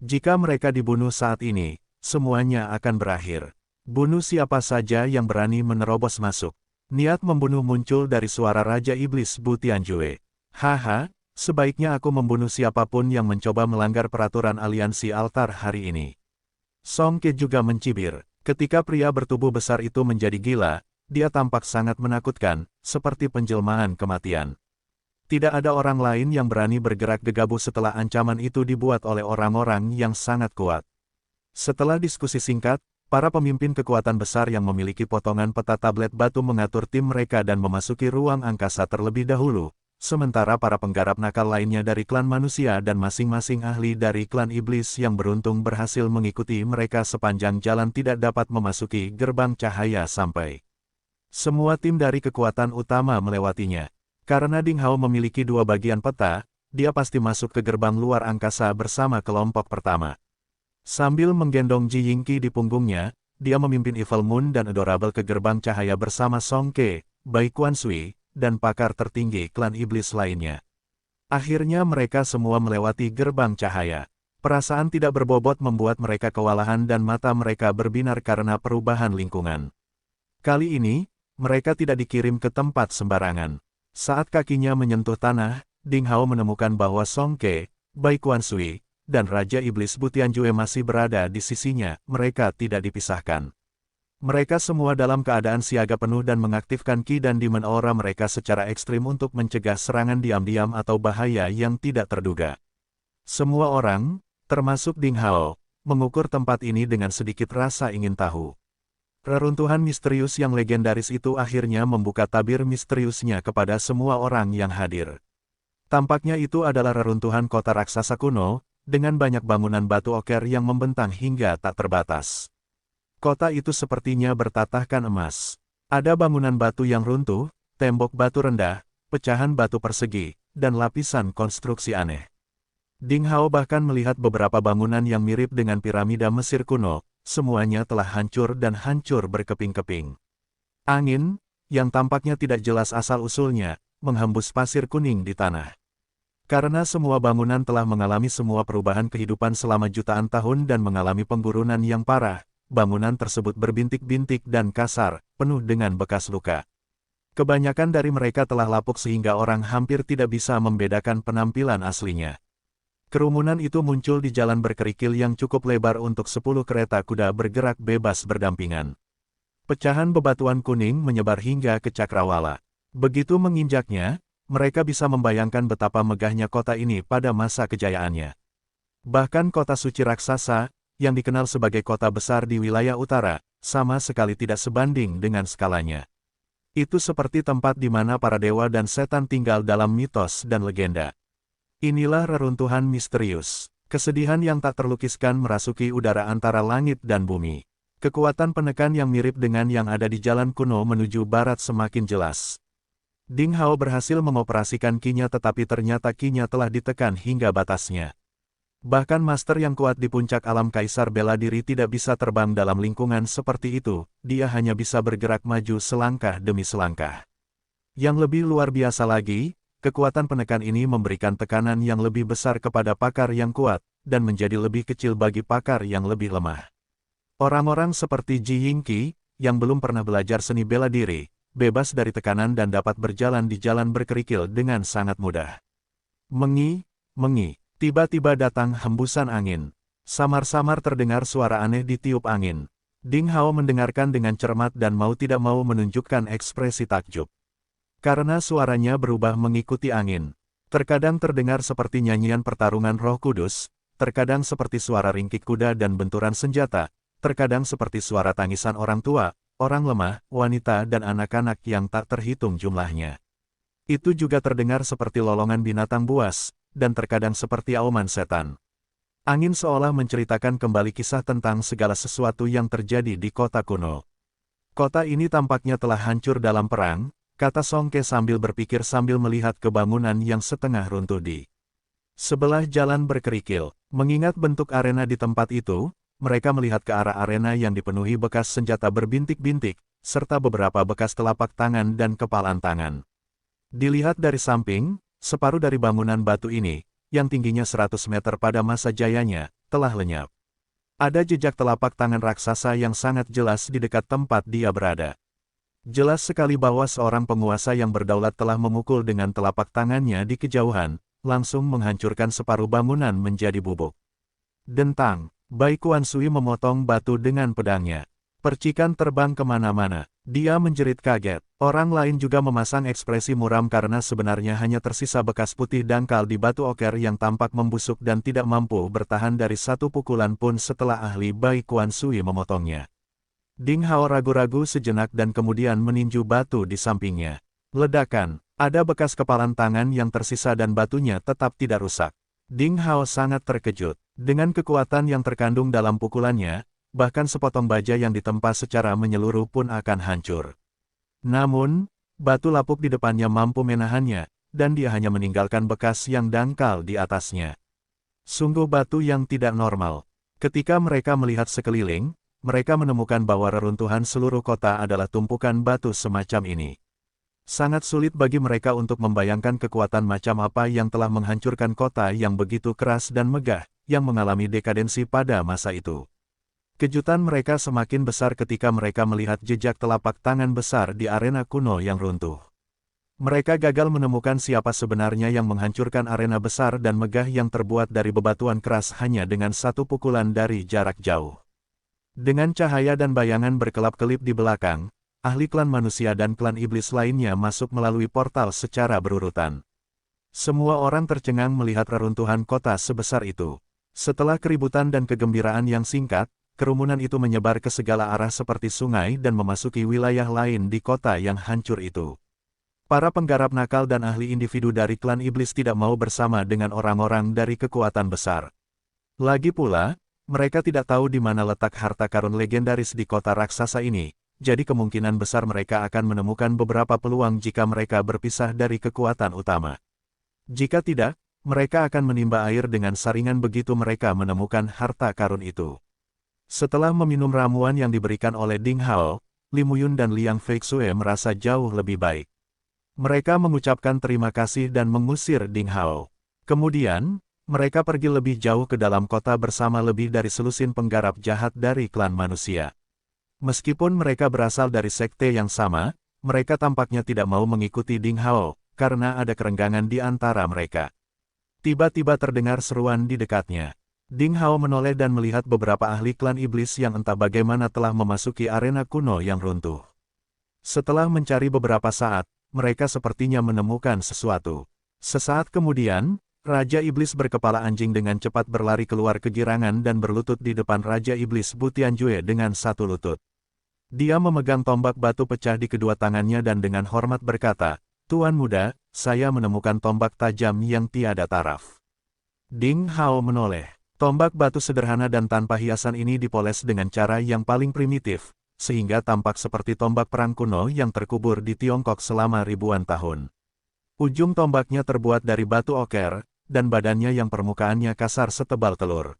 Jika mereka dibunuh saat ini, semuanya akan berakhir. Bunuh siapa saja yang berani menerobos masuk. Niat membunuh muncul dari suara Raja Iblis Butianjue. Haha, sebaiknya aku membunuh siapapun yang mencoba melanggar peraturan aliansi altar hari ini. Songke juga mencibir. Ketika pria bertubuh besar itu menjadi gila, dia tampak sangat menakutkan, seperti penjelmaan kematian. Tidak ada orang lain yang berani bergerak gegabah setelah ancaman itu dibuat oleh orang-orang yang sangat kuat. Setelah diskusi singkat, para pemimpin kekuatan besar yang memiliki potongan peta tablet batu mengatur tim mereka dan memasuki ruang angkasa terlebih dahulu. Sementara para penggarap nakal lainnya dari klan manusia dan masing-masing ahli dari klan iblis yang beruntung berhasil mengikuti mereka sepanjang jalan tidak dapat memasuki gerbang cahaya sampai. Semua tim dari kekuatan utama melewatinya. Karena Ding Hao memiliki 2 bagian peta, dia pasti masuk ke gerbang luar angkasa bersama kelompok pertama. Sambil menggendong Ji Yingqi di punggungnya, dia memimpin Evil Moon dan Adorable ke gerbang cahaya bersama Songke, Bai Kuansui, dan pakar tertinggi klan iblis lainnya. Akhirnya mereka semua melewati gerbang cahaya. Perasaan tidak berbobot membuat mereka kewalahan dan mata mereka berbinar karena perubahan lingkungan. Kali ini, mereka tidak dikirim ke tempat sembarangan. Saat kakinya menyentuh tanah, Ding Hao menemukan bahwa Songke, Bai Kuansui, dan Raja Iblis Butianjue masih berada di sisinya, mereka tidak dipisahkan. Mereka semua dalam keadaan siaga penuh dan mengaktifkan Qi dan Demon Aura mereka secara ekstrim untuk mencegah serangan diam-diam atau bahaya yang tidak terduga. Semua orang, termasuk Ding Hao, mengukur tempat ini dengan sedikit rasa ingin tahu. Reruntuhan misterius yang legendaris itu akhirnya membuka tabir misteriusnya kepada semua orang yang hadir. Tampaknya itu adalah reruntuhan kota raksasa kuno, dengan banyak bangunan batu oker yang membentang hingga tak terbatas. Kota itu sepertinya bertatahkan emas. Ada bangunan batu yang runtuh, tembok batu rendah, pecahan batu persegi, dan lapisan konstruksi aneh. Ding Hao bahkan melihat beberapa bangunan yang mirip dengan piramida Mesir kuno, semuanya telah hancur dan hancur berkeping-keping. Angin, yang tampaknya tidak jelas asal-usulnya, menghembus pasir kuning di tanah. Karena semua bangunan telah mengalami semua perubahan kehidupan selama jutaan tahun dan mengalami penggurunan yang parah, bangunan tersebut berbintik-bintik dan kasar, penuh dengan bekas luka. Kebanyakan dari mereka telah lapuk sehingga orang hampir tidak bisa membedakan penampilan aslinya. Kerumunan itu muncul di jalan berkerikil yang cukup lebar untuk 10 kereta kuda bergerak bebas berdampingan. Pecahan bebatuan kuning menyebar hingga ke cakrawala. Begitu menginjaknya, mereka bisa membayangkan betapa megahnya kota ini pada masa kejayaannya. Bahkan kota suci raksasa, yang dikenal sebagai kota besar di wilayah utara, sama sekali tidak sebanding dengan skalanya. Itu seperti tempat di mana para dewa dan setan tinggal dalam mitos dan legenda. Inilah reruntuhan misterius. Kesedihan yang tak terlukiskan merasuki udara antara langit dan bumi. Kekuatan penekan yang mirip dengan yang ada di jalan kuno menuju barat semakin jelas. Ding Hao berhasil mengoperasikan Qi-nya tetapi ternyata Qi-nya telah ditekan hingga batasnya. Bahkan master yang kuat di puncak alam kaisar bela diri tidak bisa terbang dalam lingkungan seperti itu, dia hanya bisa bergerak maju selangkah demi selangkah. Yang lebih luar biasa lagi, kekuatan penekan ini memberikan tekanan yang lebih besar kepada pakar yang kuat, dan menjadi lebih kecil bagi pakar yang lebih lemah. Orang-orang seperti Ji Yingqi, yang belum pernah belajar seni bela diri, bebas dari tekanan dan dapat berjalan di jalan berkerikil dengan sangat mudah. Mengi, tiba-tiba datang hembusan angin. Samar-samar terdengar suara aneh ditiup angin. Ding Hao mendengarkan dengan cermat dan mau tidak mau menunjukkan ekspresi takjub. Karena suaranya berubah mengikuti angin. Terkadang terdengar seperti nyanyian pertarungan Roh Kudus, terkadang seperti suara ringkik kuda dan benturan senjata, terkadang seperti suara tangisan orang tua, orang lemah, wanita dan anak-anak yang tak terhitung jumlahnya. Itu juga terdengar seperti lolongan binatang buas, dan terkadang seperti auman setan. Angin seolah menceritakan kembali kisah tentang segala sesuatu yang terjadi di kota kuno. Kota ini tampaknya telah hancur dalam perang, kata Song Ke sambil berpikir sambil melihat ke bangunan yang setengah runtuh di sebelah jalan berkerikil. Mengingat bentuk arena di tempat itu, mereka melihat ke arah arena yang dipenuhi bekas senjata berbintik-bintik, serta beberapa bekas telapak tangan dan kepalan tangan. Dilihat dari samping, separuh dari bangunan batu ini, yang tingginya 100 meter pada masa jayanya, telah lenyap. Ada jejak telapak tangan raksasa yang sangat jelas di dekat tempat dia berada. Jelas sekali bahwa seorang penguasa yang berdaulat telah memukul dengan telapak tangannya di kejauhan, langsung menghancurkan separuh bangunan menjadi bubuk. Dentang! Bai Kuansui memotong batu dengan pedangnya. Percikan terbang kemana-mana. Dia menjerit kaget. Orang lain juga memasang ekspresi muram karena sebenarnya hanya tersisa bekas putih dangkal di batu oker yang tampak membusuk dan tidak mampu bertahan dari satu pukulan pun setelah ahli Bai Kuansui memotongnya. Ding Hao ragu-ragu sejenak dan kemudian meninju batu di sampingnya. Ledakan. Ada bekas kepalan tangan yang tersisa dan batunya tetap tidak rusak. Ding Hao sangat terkejut. Dengan kekuatan yang terkandung dalam pukulannya, bahkan sepotong baja yang ditempa secara menyeluruh pun akan hancur. Namun, batu lapuk di depannya mampu menahannya, dan dia hanya meninggalkan bekas yang dangkal di atasnya. Sungguh batu yang tidak normal. Ketika mereka melihat sekeliling, mereka menemukan bahwa reruntuhan seluruh kota adalah tumpukan batu semacam ini. Sangat sulit bagi mereka untuk membayangkan kekuatan macam apa yang telah menghancurkan kota yang begitu keras dan megah, yang mengalami dekadensi pada masa itu. Kejutan mereka semakin besar ketika mereka melihat jejak telapak tangan besar di arena kuno yang runtuh. Mereka gagal menemukan siapa sebenarnya yang menghancurkan arena besar dan megah yang terbuat dari bebatuan keras hanya dengan satu pukulan dari jarak jauh. Dengan cahaya dan bayangan berkelap-kelip di belakang, ahli klan manusia dan klan iblis lainnya masuk melalui portal secara berurutan. Semua orang tercengang melihat reruntuhan kota sebesar itu. Setelah keributan dan kegembiraan yang singkat, kerumunan itu menyebar ke segala arah seperti sungai dan memasuki wilayah lain di kota yang hancur itu. Para penggarap nakal dan ahli individu dari klan iblis tidak mau bersama dengan orang-orang dari kekuatan besar. Lagi pula, mereka tidak tahu di mana letak harta karun legendaris di kota raksasa ini. Jadi kemungkinan besar mereka akan menemukan beberapa peluang jika mereka berpisah dari kekuatan utama. Jika tidak, mereka akan menimba air dengan saringan begitu mereka menemukan harta karun itu. Setelah meminum ramuan yang diberikan oleh Ding Hao, Li Muyun dan Liang Feixue merasa jauh lebih baik. Mereka mengucapkan terima kasih dan mengusir Ding Hao. Kemudian, mereka pergi lebih jauh ke dalam kota bersama lebih dari selusin penggarap jahat dari klan manusia. Meskipun mereka berasal dari sekte yang sama, mereka tampaknya tidak mau mengikuti Ding Hao, karena ada kerenggangan di antara mereka. Tiba-tiba terdengar seruan di dekatnya. Ding Hao menoleh dan melihat beberapa ahli klan iblis yang entah bagaimana telah memasuki arena kuno yang runtuh. Setelah mencari beberapa saat, mereka sepertinya menemukan sesuatu. Sesaat kemudian, Raja Iblis berkepala anjing dengan cepat berlari keluar kegirangan dan berlutut di depan Raja Iblis Butianjue dengan satu lutut. Dia memegang tombak batu pecah di kedua tangannya dan dengan hormat berkata, "Tuan muda, saya menemukan tombak tajam yang tiada taraf." Ding Hao menoleh. Tombak batu sederhana dan tanpa hiasan ini dipoles dengan cara yang paling primitif, sehingga tampak seperti tombak perang kuno yang terkubur di Tiongkok selama ribuan tahun. Ujung tombaknya terbuat dari batu oker, dan badannya yang permukaannya kasar setebal telur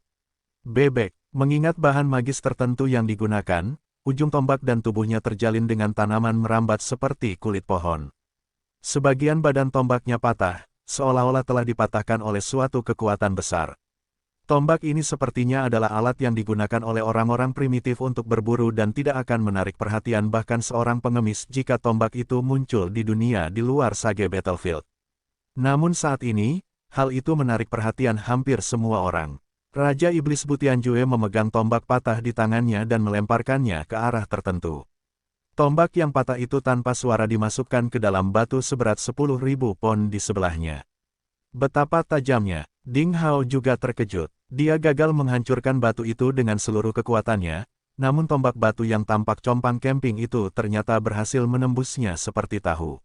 bebek. Mengingat bahan magis tertentu yang digunakan, ujung tombak dan tubuhnya terjalin dengan tanaman merambat seperti kulit pohon. Sebagian badan tombaknya patah, seolah-olah telah dipatahkan oleh suatu kekuatan besar. Tombak ini sepertinya adalah alat yang digunakan oleh orang-orang primitif untuk berburu dan tidak akan menarik perhatian bahkan seorang pengemis jika tombak itu muncul di dunia di luar Sage Battlefield. Namun saat ini, hal itu menarik perhatian hampir semua orang. Raja Iblis Butianjue memegang tombak patah di tangannya dan melemparkannya ke arah tertentu. Tombak yang patah itu tanpa suara dimasukkan ke dalam batu seberat 10.000 pon di sebelahnya. Betapa tajamnya! Ding Hao juga terkejut. Dia gagal menghancurkan batu itu dengan seluruh kekuatannya, namun tombak batu yang tampak compang camping itu ternyata berhasil menembusnya seperti tahu.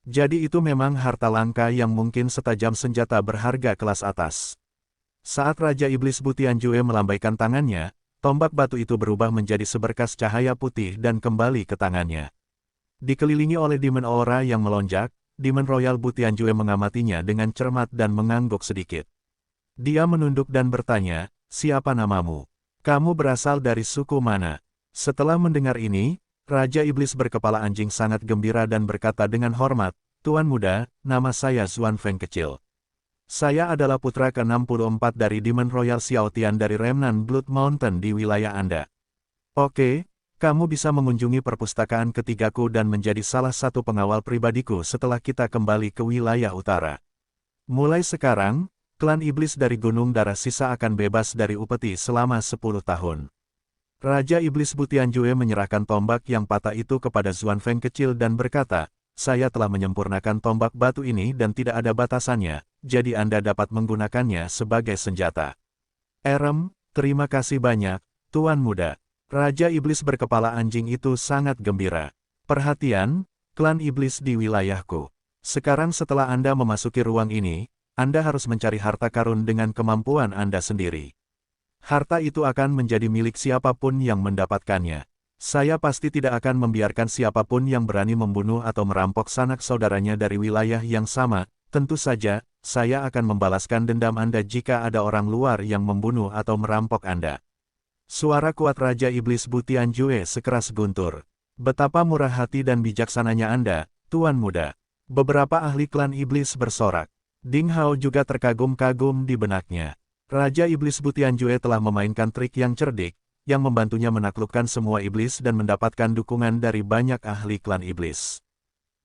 Jadi itu memang harta langka yang mungkin setajam senjata berharga kelas atas. Saat Raja Iblis Butianjue melambaikan tangannya, tombak batu itu berubah menjadi seberkas cahaya putih dan kembali ke tangannya. Dikelilingi oleh Demon Aura yang melonjak, Demon Royal Butianjue mengamatinya dengan cermat dan mengangguk sedikit. Dia menunduk dan bertanya, "Siapa namamu? Kamu berasal dari suku mana?" Setelah mendengar ini, Raja Iblis berkepala anjing sangat gembira dan berkata dengan hormat, "Tuan muda, nama saya Zuan Feng kecil. Saya adalah putra ke-64 dari Demon Royal Xiaotian dari Remnant Blood Mountain di wilayah Anda. Oke, kamu bisa mengunjungi perpustakaan ketigaku dan menjadi salah satu pengawal pribadiku setelah kita kembali ke wilayah utara. Mulai sekarang, klan iblis dari Gunung Darah Sisa akan bebas dari upeti selama 10 tahun. Raja Iblis Butianjue menyerahkan tombak yang patah itu kepada Zuan Feng kecil dan berkata, "Saya telah menyempurnakan tombak batu ini dan tidak ada batasannya, jadi Anda dapat menggunakannya sebagai senjata." Terima kasih banyak, Tuan Muda." Raja Iblis berkepala anjing itu sangat gembira. "Perhatian, klan iblis di wilayahku. Sekarang setelah Anda memasuki ruang ini, Anda harus mencari harta karun dengan kemampuan Anda sendiri. Harta itu akan menjadi milik siapapun yang mendapatkannya. Saya pasti tidak akan membiarkan siapapun yang berani membunuh atau merampok sanak saudaranya dari wilayah yang sama. Tentu saja, saya akan membalaskan dendam Anda jika ada orang luar yang membunuh atau merampok Anda." Suara kuat Raja Iblis Butianjue sekeras guntur. "Betapa murah hati dan bijaksananya Anda, Tuan Muda." Beberapa ahli klan iblis bersorak. Ding Hao juga terkagum-kagum di benaknya. Raja Iblis Butianjue telah memainkan trik yang cerdik, yang membantunya menaklukkan semua iblis dan mendapatkan dukungan dari banyak ahli klan iblis.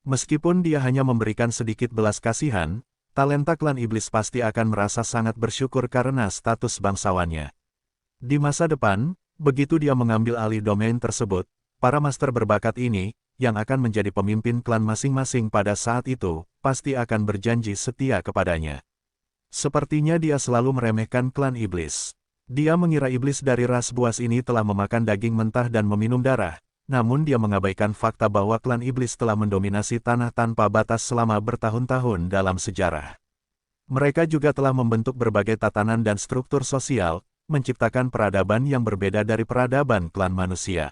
Meskipun dia hanya memberikan sedikit belas kasihan, talenta klan iblis pasti akan merasa sangat bersyukur karena status bangsawannya. Di masa depan, begitu dia mengambil alih domain tersebut, para master berbakat ini, yang akan menjadi pemimpin klan masing-masing pada saat itu, pasti akan berjanji setia kepadanya. Sepertinya dia selalu meremehkan klan iblis. Dia mengira iblis dari ras buas ini telah memakan daging mentah dan meminum darah, namun dia mengabaikan fakta bahwa klan iblis telah mendominasi tanah tanpa batas selama bertahun-tahun dalam sejarah. Mereka juga telah membentuk berbagai tatanan dan struktur sosial, menciptakan peradaban yang berbeda dari peradaban klan manusia.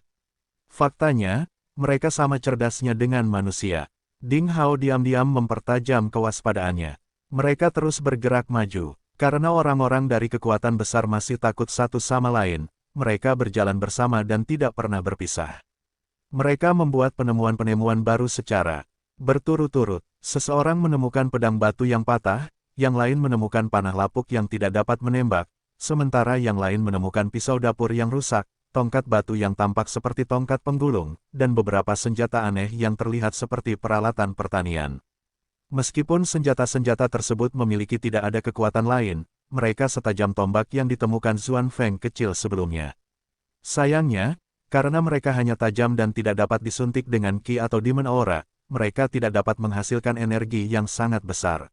Faktanya, mereka sama cerdasnya dengan manusia. Ding Hao diam-diam mempertajam kewaspadaannya. Mereka terus bergerak maju. Karena orang-orang dari kekuatan besar masih takut satu sama lain, mereka berjalan bersama dan tidak pernah berpisah. Mereka membuat penemuan-penemuan baru secara berturut-turut. Seseorang menemukan pedang batu yang patah, yang lain menemukan panah lapuk yang tidak dapat menembak, sementara yang lain menemukan pisau dapur yang rusak, tongkat batu yang tampak seperti tongkat penggulung, dan beberapa senjata aneh yang terlihat seperti peralatan pertanian. Meskipun senjata-senjata tersebut memiliki tidak ada kekuatan lain, mereka setajam tombak yang ditemukan Zuan Feng kecil sebelumnya. Sayangnya, karena mereka hanya tajam dan tidak dapat disuntik dengan Qi atau Demon Aura, mereka tidak dapat menghasilkan energi yang sangat besar.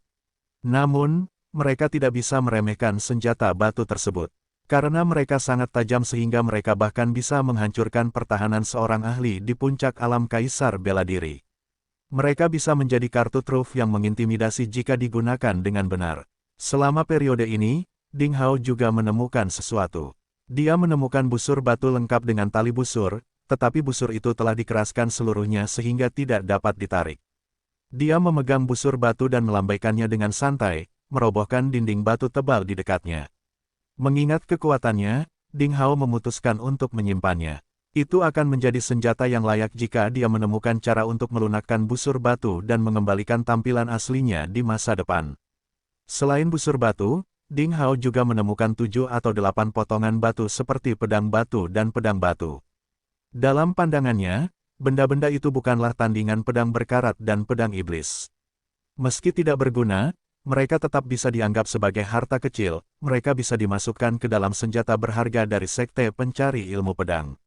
Namun, mereka tidak bisa meremehkan senjata batu tersebut. Karena mereka sangat tajam sehingga mereka bahkan bisa menghancurkan pertahanan seorang ahli di puncak alam kaisar bela diri. Mereka bisa menjadi kartu truf yang mengintimidasi jika digunakan dengan benar. Selama periode ini, Ding Hao juga menemukan sesuatu. Dia menemukan busur batu lengkap dengan tali busur, tetapi busur itu telah dikeraskan seluruhnya sehingga tidak dapat ditarik. Dia memegang busur batu dan melambaikannya dengan santai, merobohkan dinding batu tebal di dekatnya. Mengingat kekuatannya, Ding Hao memutuskan untuk menyimpannya. Itu akan menjadi senjata yang layak jika dia menemukan cara untuk melunakkan busur batu dan mengembalikan tampilan aslinya di masa depan. Selain busur batu, Ding Hao juga menemukan 7 atau 8 potongan batu seperti pedang batu dan pedang batu. Dalam pandangannya, benda-benda itu bukanlah tandingan pedang berkarat dan pedang iblis. Meski tidak berguna, mereka tetap bisa dianggap sebagai harta kecil, mereka bisa dimasukkan ke dalam senjata berharga dari sekte pencari ilmu pedang.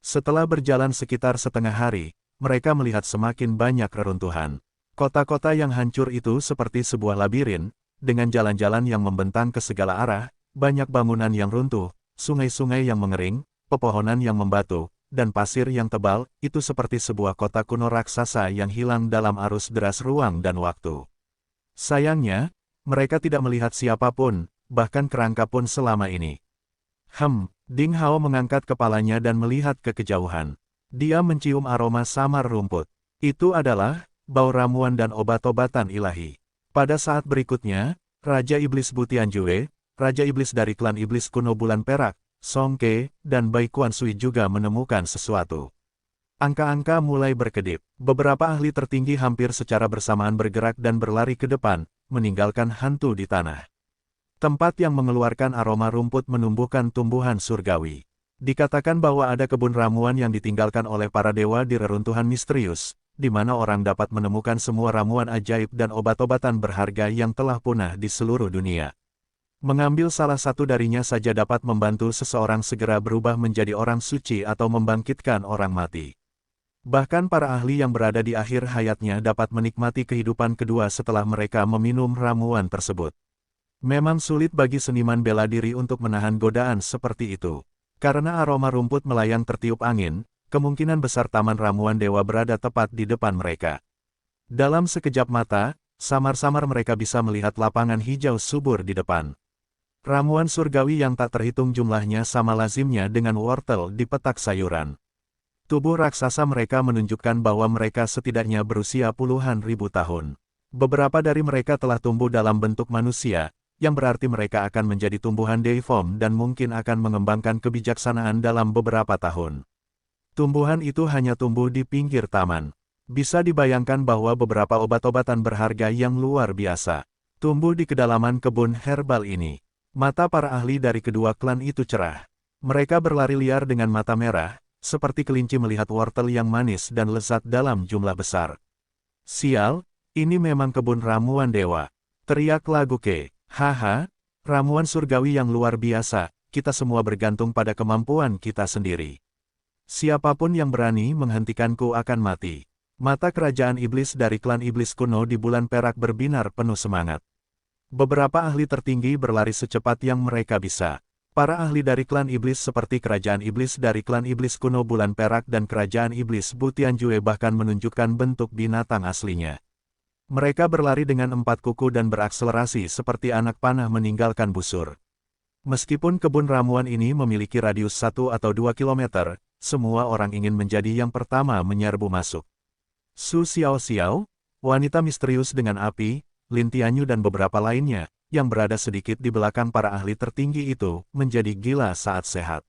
Setelah berjalan sekitar setengah hari, mereka melihat semakin banyak reruntuhan. Kota-kota yang hancur itu seperti sebuah labirin, dengan jalan-jalan yang membentang ke segala arah, banyak bangunan yang runtuh, sungai-sungai yang mengering, pepohonan yang membatu, dan pasir yang tebal, itu seperti sebuah kota kuno raksasa yang hilang dalam arus deras ruang dan waktu. Sayangnya, mereka tidak melihat siapapun, bahkan kerangka pun selama ini. Ding Hao mengangkat kepalanya dan melihat ke kejauhan. Dia mencium aroma samar rumput. Itu adalah bau ramuan dan obat-obatan ilahi. Pada saat berikutnya, Raja Iblis Butianjue, Raja Iblis dari klan Iblis kuno Bulan Perak, Song Ke, dan Bai Kuan Sui juga menemukan sesuatu. Angka-angka mulai berkedip. Beberapa ahli tertinggi hampir secara bersamaan bergerak dan berlari ke depan, meninggalkan hantu di tanah. Tempat yang mengeluarkan aroma rumput menumbuhkan tumbuhan surgawi. Dikatakan bahwa ada kebun ramuan yang ditinggalkan oleh para dewa di reruntuhan misterius, di mana orang dapat menemukan semua ramuan ajaib dan obat-obatan berharga yang telah punah di seluruh dunia. Mengambil salah satu darinya saja dapat membantu seseorang segera berubah menjadi orang suci atau membangkitkan orang mati. Bahkan para ahli yang berada di akhir hayatnya dapat menikmati kehidupan kedua setelah mereka meminum ramuan tersebut. Memang sulit bagi seniman bela diri untuk menahan godaan seperti itu. Karena aroma rumput melayang tertiup angin, kemungkinan besar taman ramuan dewa berada tepat di depan mereka. Dalam sekejap mata, samar-samar mereka bisa melihat lapangan hijau subur di depan. Ramuan surgawi yang tak terhitung jumlahnya sama lazimnya dengan wortel di petak sayuran. Tubuh raksasa mereka menunjukkan bahwa mereka setidaknya berusia puluhan ribu tahun. Beberapa dari mereka telah tumbuh dalam bentuk manusia, yang berarti mereka akan menjadi tumbuhan deiform dan mungkin akan mengembangkan kebijaksanaan dalam beberapa tahun. Tumbuhan itu hanya tumbuh di pinggir taman. Bisa dibayangkan bahwa beberapa obat-obatan berharga yang luar biasa tumbuh di kedalaman kebun herbal ini. Mata para ahli dari kedua klan itu cerah. Mereka berlari liar dengan mata merah, seperti kelinci melihat wortel yang manis dan lezat dalam jumlah besar. Sial, ini memang kebun ramuan dewa. Teriak Lagu Ke. Haha, ramuan surgawi yang luar biasa, kita semua bergantung pada kemampuan kita sendiri. Siapapun yang berani menghentikanku akan mati. Mata kerajaan iblis dari klan iblis kuno di Bulan Perak berbinar penuh semangat. Beberapa ahli tertinggi berlari secepat yang mereka bisa. Para ahli dari klan iblis seperti kerajaan iblis dari klan iblis kuno Bulan Perak dan kerajaan iblis Butianjue bahkan menunjukkan bentuk binatang aslinya. Mereka berlari dengan 4 kuku dan berakselerasi seperti anak panah meninggalkan busur. Meskipun kebun ramuan ini memiliki radius 1 atau 2 kilometer, semua orang ingin menjadi yang pertama menyerbu masuk. Su Xiao-Xiao, wanita misterius dengan api, Lin Tianyu dan beberapa lainnya, yang berada sedikit di belakang para ahli tertinggi itu, menjadi gila saat sehat.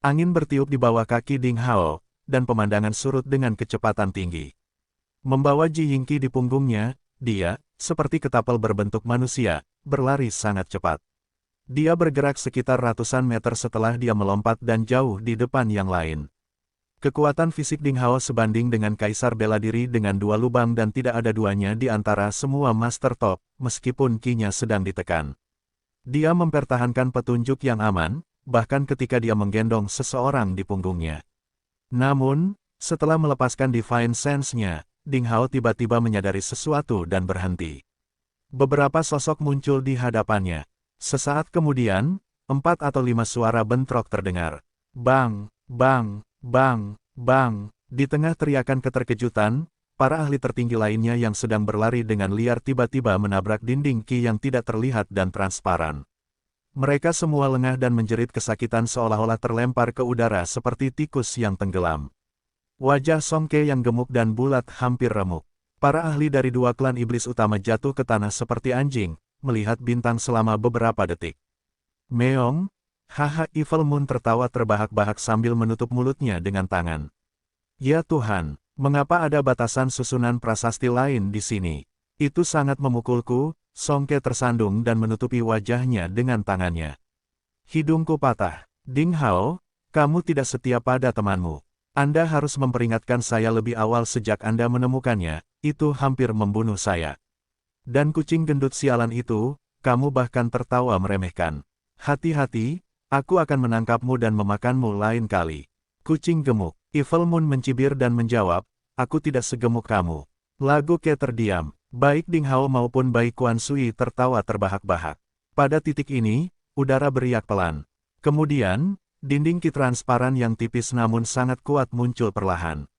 Angin bertiup di bawah kaki Ding Hao, dan pemandangan surut dengan kecepatan tinggi. Membawa Ji Yingqi di punggungnya, dia, seperti ketapel berbentuk manusia, berlari sangat cepat. Dia bergerak sekitar ratusan meter setelah dia melompat dan jauh di depan yang lain. Kekuatan fisik Ding Hao sebanding dengan kaisar bela diri dengan 2 lubang dan tidak ada duanya di antara semua master top, meskipun Qi-nya sedang ditekan. Dia mempertahankan petunjuk yang aman, bahkan ketika dia menggendong seseorang di punggungnya. Namun, setelah melepaskan Divine Sense-nya, Ding Hao tiba-tiba menyadari sesuatu dan berhenti. Beberapa sosok muncul di hadapannya. Sesaat kemudian, 4 atau 5 suara bentrok terdengar. Bang, bang, bang, bang. Di tengah teriakan keterkejutan, para ahli tertinggi lainnya yang sedang berlari dengan liar tiba-tiba menabrak dinding Qi yang tidak terlihat dan transparan. Mereka semua lengah dan menjerit kesakitan seolah-olah terlempar ke udara seperti tikus yang tenggelam. Wajah Song Ke yang gemuk dan bulat hampir remuk. Para ahli dari 2 klan iblis utama jatuh ke tanah seperti anjing, melihat bintang selama beberapa detik. Meong, haha, Evil Moon tertawa terbahak-bahak sambil menutup mulutnya dengan tangan. Ya Tuhan, mengapa ada batasan susunan prasasti lain di sini? Itu sangat memukulku. Song Ke tersandung dan menutupi wajahnya dengan tangannya. Hidungku patah. Ding Hao, kamu tidak setia pada temanmu. Anda harus memperingatkan saya lebih awal sejak Anda menemukannya, itu hampir membunuh saya. Dan kucing gendut sialan itu, kamu bahkan tertawa meremehkan. Hati-hati, aku akan menangkapmu dan memakanmu lain kali. Kucing gemuk. Evil Moon mencibir dan menjawab, aku tidak segemuk kamu. Lagu Ke terdiam. Baik Ding Hao maupun Bai Quan Sui tertawa terbahak-bahak. Pada titik ini, udara beriak pelan. Kemudian, dinding Qi transparan yang tipis namun sangat kuat muncul perlahan.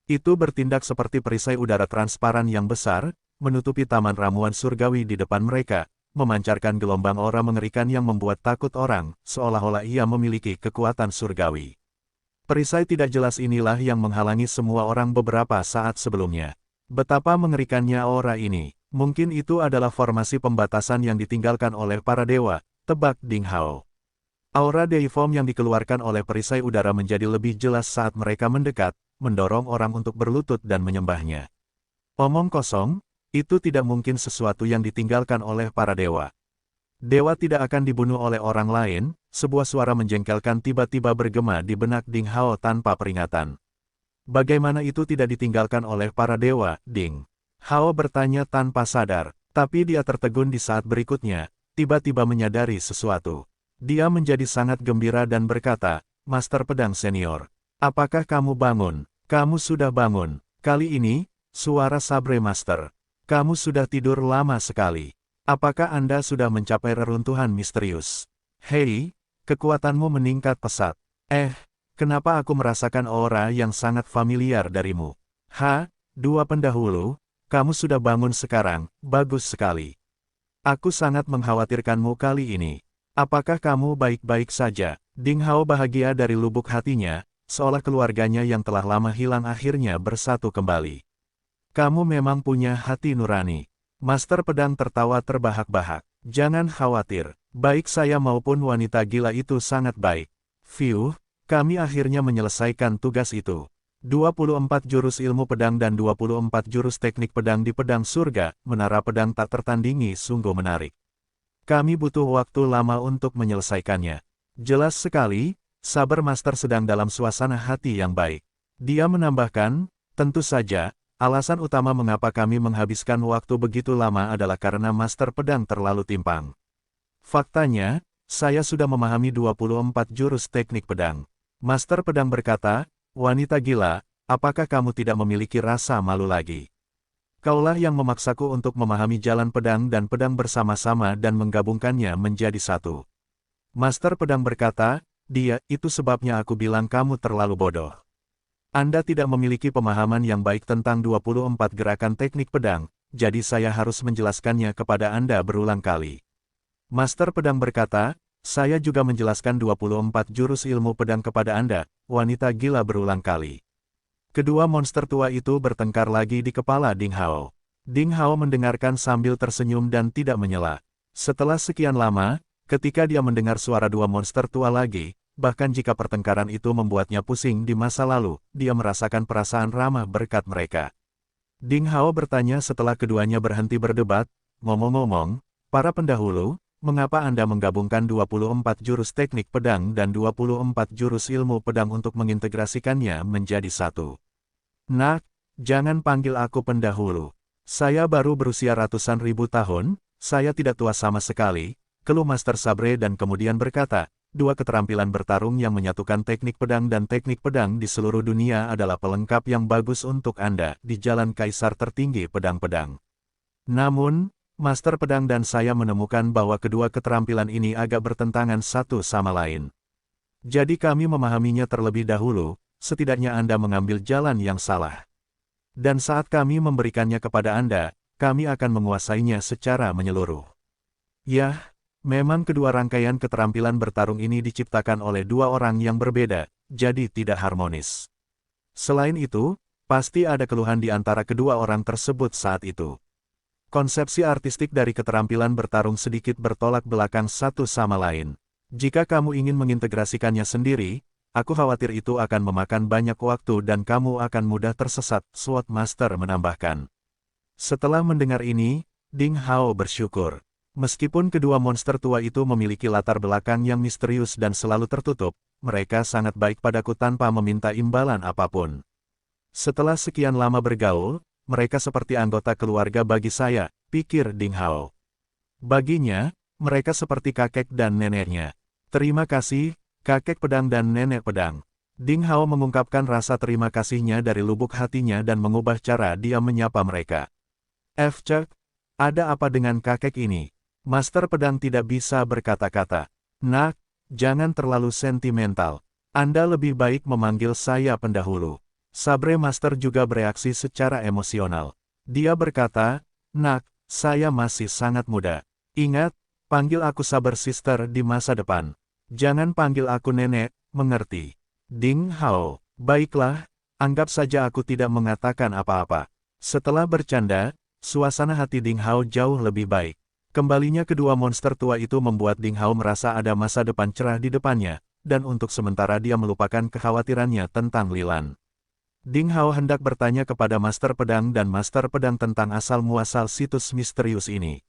Itu bertindak seperti perisai udara transparan yang besar, menutupi taman ramuan surgawi di depan mereka, memancarkan gelombang aura mengerikan yang membuat takut orang, seolah-olah ia memiliki kekuatan surgawi. Perisai tidak jelas inilah yang menghalangi semua orang beberapa saat sebelumnya. Betapa mengerikannya aura ini. Mungkin itu adalah formasi pembatasan yang ditinggalkan oleh para dewa, tebak Ding Hao. Aura deiform yang dikeluarkan oleh perisai udara menjadi lebih jelas saat mereka mendekat, mendorong orang untuk berlutut dan menyembahnya. Omong kosong, itu tidak mungkin sesuatu yang ditinggalkan oleh para dewa. Dewa tidak akan dibunuh oleh orang lain, sebuah suara menjengkelkan tiba-tiba bergema di benak Ding Hao tanpa peringatan. Bagaimana itu tidak ditinggalkan oleh para dewa, Ding? Hao bertanya tanpa sadar, tapi dia tertegun di saat berikutnya, tiba-tiba menyadari sesuatu. Dia menjadi sangat gembira dan berkata, Master Pedang Senior, apakah kamu bangun? Kamu sudah bangun. Kali ini, suara Sabre Master. Kamu sudah tidur lama sekali. Apakah Anda sudah mencapai reruntuhan misterius? Hei, kekuatanmu meningkat pesat. Kenapa aku merasakan aura yang sangat familiar darimu? Dua pendahulu, kamu sudah bangun sekarang, bagus sekali. Aku sangat mengkhawatirkanmu kali ini. Apakah kamu baik-baik saja? Ding Hao bahagia dari lubuk hatinya, seolah keluarganya yang telah lama hilang akhirnya bersatu kembali. Kamu memang punya hati nurani. Master Pedang tertawa terbahak-bahak. Jangan khawatir, baik saya maupun wanita gila itu sangat baik. Phew. Kami akhirnya menyelesaikan tugas itu. 24 jurus ilmu pedang dan 24 jurus teknik pedang di pedang surga, menara pedang tak tertandingi sungguh menarik. Kami butuh waktu lama untuk menyelesaikannya. Jelas sekali, Saber Master sedang dalam suasana hati yang baik. Dia menambahkan, tentu saja, alasan utama mengapa kami menghabiskan waktu begitu lama adalah karena Master Pedang terlalu timpang. Faktanya, saya sudah memahami 24 jurus teknik pedang. Master Pedang berkata, wanita gila, apakah kamu tidak memiliki rasa malu lagi? Kaulah yang memaksaku untuk memahami jalan pedang dan pedang bersama-sama dan menggabungkannya menjadi satu. Master Pedang berkata, itu sebabnya aku bilang kamu terlalu bodoh. Anda tidak memiliki pemahaman yang baik tentang 24 gerakan teknik pedang, jadi saya harus menjelaskannya kepada Anda berulang kali. Master Pedang berkata, saya juga menjelaskan 24 jurus ilmu pedang kepada Anda, wanita gila berulang kali. Kedua monster tua itu bertengkar lagi di kepala Ding Hao. Ding Hao mendengarkan sambil tersenyum dan tidak menyela. Setelah sekian lama, ketika dia mendengar suara dua monster tua lagi, bahkan jika pertengkaran itu membuatnya pusing di masa lalu, dia merasakan perasaan ramah berkat mereka. Ding Hao bertanya setelah keduanya berhenti berdebat, ngomong-ngomong, para pendahulu, mengapa Anda menggabungkan 24 jurus teknik pedang dan 24 jurus ilmu pedang untuk mengintegrasikannya menjadi satu? Nak, jangan panggil aku pendahulu. Saya baru berusia ratusan ribu tahun, saya tidak tua sama sekali, keluh Master Sabre dan kemudian berkata, dua keterampilan bertarung yang menyatukan teknik pedang dan teknik pedang di seluruh dunia adalah pelengkap yang bagus untuk Anda di jalan kaisar tertinggi pedang-pedang. Namun, Master Pedang dan saya menemukan bahwa kedua keterampilan ini agak bertentangan satu sama lain. Jadi kami memahaminya terlebih dahulu, setidaknya Anda mengambil jalan yang salah. Dan saat kami memberikannya kepada Anda, kami akan menguasainya secara menyeluruh. Yah, memang kedua rangkaian keterampilan bertarung ini diciptakan oleh dua orang yang berbeda, jadi tidak harmonis. Selain itu, pasti ada keluhan di antara kedua orang tersebut saat itu. Konsepsi artistik dari keterampilan bertarung sedikit bertolak belakang satu sama lain. Jika kamu ingin mengintegrasikannya sendiri, aku khawatir itu akan memakan banyak waktu dan kamu akan mudah tersesat, Sword Master menambahkan. Setelah mendengar ini, Ding Hao bersyukur. Meskipun kedua monster tua itu memiliki latar belakang yang misterius dan selalu tertutup, mereka sangat baik padaku tanpa meminta imbalan apapun. Setelah sekian lama bergaul, mereka seperti anggota keluarga bagi saya, pikir Ding Hao. Baginya, mereka seperti kakek dan neneknya. Terima kasih, kakek pedang dan nenek pedang. Ding Hao mengungkapkan rasa terima kasihnya dari lubuk hatinya dan mengubah cara dia menyapa mereka. Cek, ada apa dengan kakek ini? Master Pedang tidak bisa berkata-kata. Nak, jangan terlalu sentimental. Anda lebih baik memanggil saya pendahulu. Sabre Master juga bereaksi secara emosional. Dia berkata, Nak, saya masih sangat muda. Ingat, panggil aku Saber Sister di masa depan. Jangan panggil aku nenek, mengerti? Ding Hao, baiklah, anggap saja aku tidak mengatakan apa-apa. Setelah bercanda, suasana hati Ding Hao jauh lebih baik. Kembalinya kedua monster tua itu membuat Ding Hao merasa ada masa depan cerah di depannya, dan untuk sementara dia melupakan kekhawatirannya tentang Lilan. Ding Hao hendak bertanya kepada Master Pedang dan Master Pedang tentang asal-muasal situs misterius ini.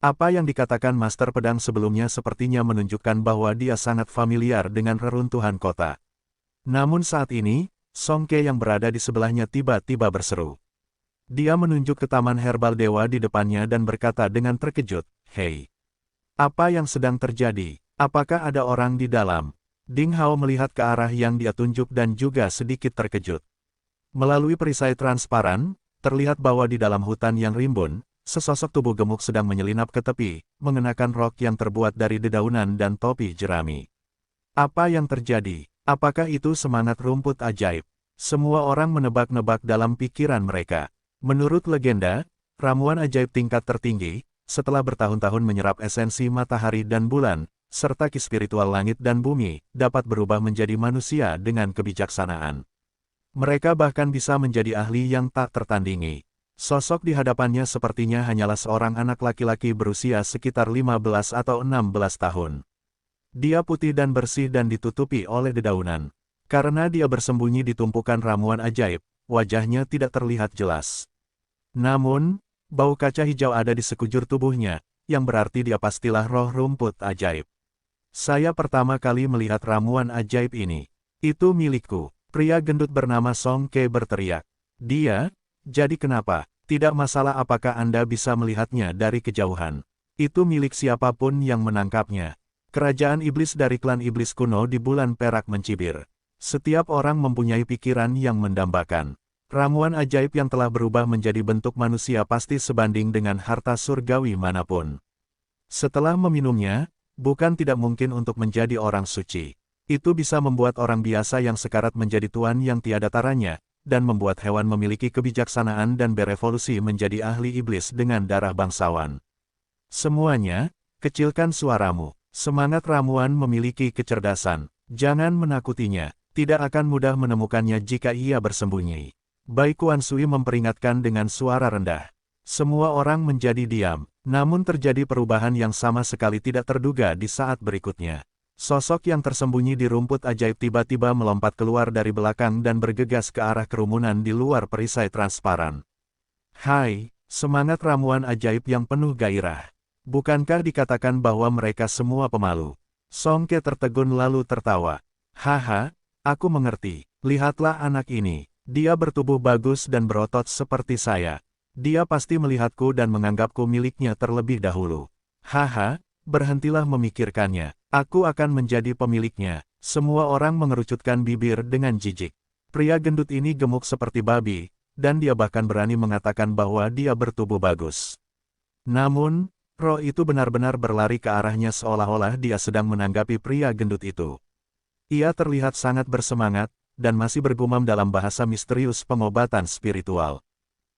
Apa yang dikatakan Master Pedang sebelumnya sepertinya menunjukkan bahwa dia sangat familiar dengan reruntuhan kota. Namun saat ini, Song Ke yang berada di sebelahnya tiba-tiba berseru. Dia menunjuk ke taman herbal dewa di depannya dan berkata dengan terkejut, Hei! Apa yang sedang terjadi? Apakah ada orang di dalam? Ding Hao melihat ke arah yang dia tunjuk dan juga sedikit terkejut. Melalui perisai transparan, terlihat bahwa di dalam hutan yang rimbun, sesosok tubuh gemuk sedang menyelinap ke tepi, mengenakan rok yang terbuat dari dedaunan dan topi jerami. Apa yang terjadi? Apakah itu semangat rumput ajaib? Semua orang menebak-nebak dalam pikiran mereka. Menurut legenda, ramuan ajaib tingkat tertinggi, setelah bertahun-tahun menyerap esensi matahari dan bulan, serta ki spiritual langit dan bumi, dapat berubah menjadi manusia dengan kebijaksanaan. Mereka bahkan bisa menjadi ahli yang tak tertandingi. Sosok di hadapannya sepertinya hanyalah seorang anak laki-laki berusia sekitar 15 atau 16 tahun. Dia putih dan bersih dan ditutupi oleh dedaunan. Karena dia bersembunyi di tumpukan ramuan ajaib, wajahnya tidak terlihat jelas. Namun, bau kaca hijau ada di sekujur tubuhnya, yang berarti dia pastilah roh rumput ajaib. Saya pertama kali melihat ramuan ajaib ini. Itu milikku. Pria gendut bernama Song Ke berteriak. Dia, jadi kenapa? Tidak masalah apakah Anda bisa melihatnya dari kejauhan. Itu milik siapapun yang menangkapnya. Kerajaan iblis dari klan iblis kuno di bulan perak mencibir. Setiap orang mempunyai pikiran yang mendambakan. Ramuan ajaib yang telah berubah menjadi bentuk manusia pasti sebanding dengan harta surgawi manapun. Setelah meminumnya, bukan tidak mungkin untuk menjadi orang suci. Itu bisa membuat orang biasa yang sekarat menjadi tuan yang tiada taranya, dan membuat hewan memiliki kebijaksanaan dan berevolusi menjadi ahli iblis dengan darah bangsawan. Semuanya, kecilkan suaramu. Semangat ramuan memiliki kecerdasan. Jangan menakutinya. Tidak akan mudah menemukannya jika ia bersembunyi. Bai Kuan Sui memperingatkan dengan suara rendah. Semua orang menjadi diam, namun terjadi perubahan yang sama sekali tidak terduga di saat berikutnya. Sosok yang tersembunyi di rumput ajaib tiba-tiba melompat keluar dari belakang dan bergegas ke arah kerumunan di luar perisai transparan. Hai, semangat ramuan ajaib yang penuh gairah. Bukankah dikatakan bahwa mereka semua pemalu? Song Ke tertegun lalu tertawa. Haha, aku mengerti. Lihatlah anak ini. Dia bertubuh bagus dan berotot seperti saya. Dia pasti melihatku dan menganggapku miliknya terlebih dahulu. Haha, berhentilah memikirkannya. Aku akan menjadi pemiliknya. Semua orang mengerucutkan bibir dengan jijik. Pria gendut ini gemuk seperti babi, dan dia bahkan berani mengatakan bahwa dia bertubuh bagus. Namun, roh itu benar-benar berlari ke arahnya seolah-olah dia sedang menanggapi pria gendut itu. Ia terlihat sangat bersemangat, dan masih bergumam dalam bahasa misterius pengobatan spiritual.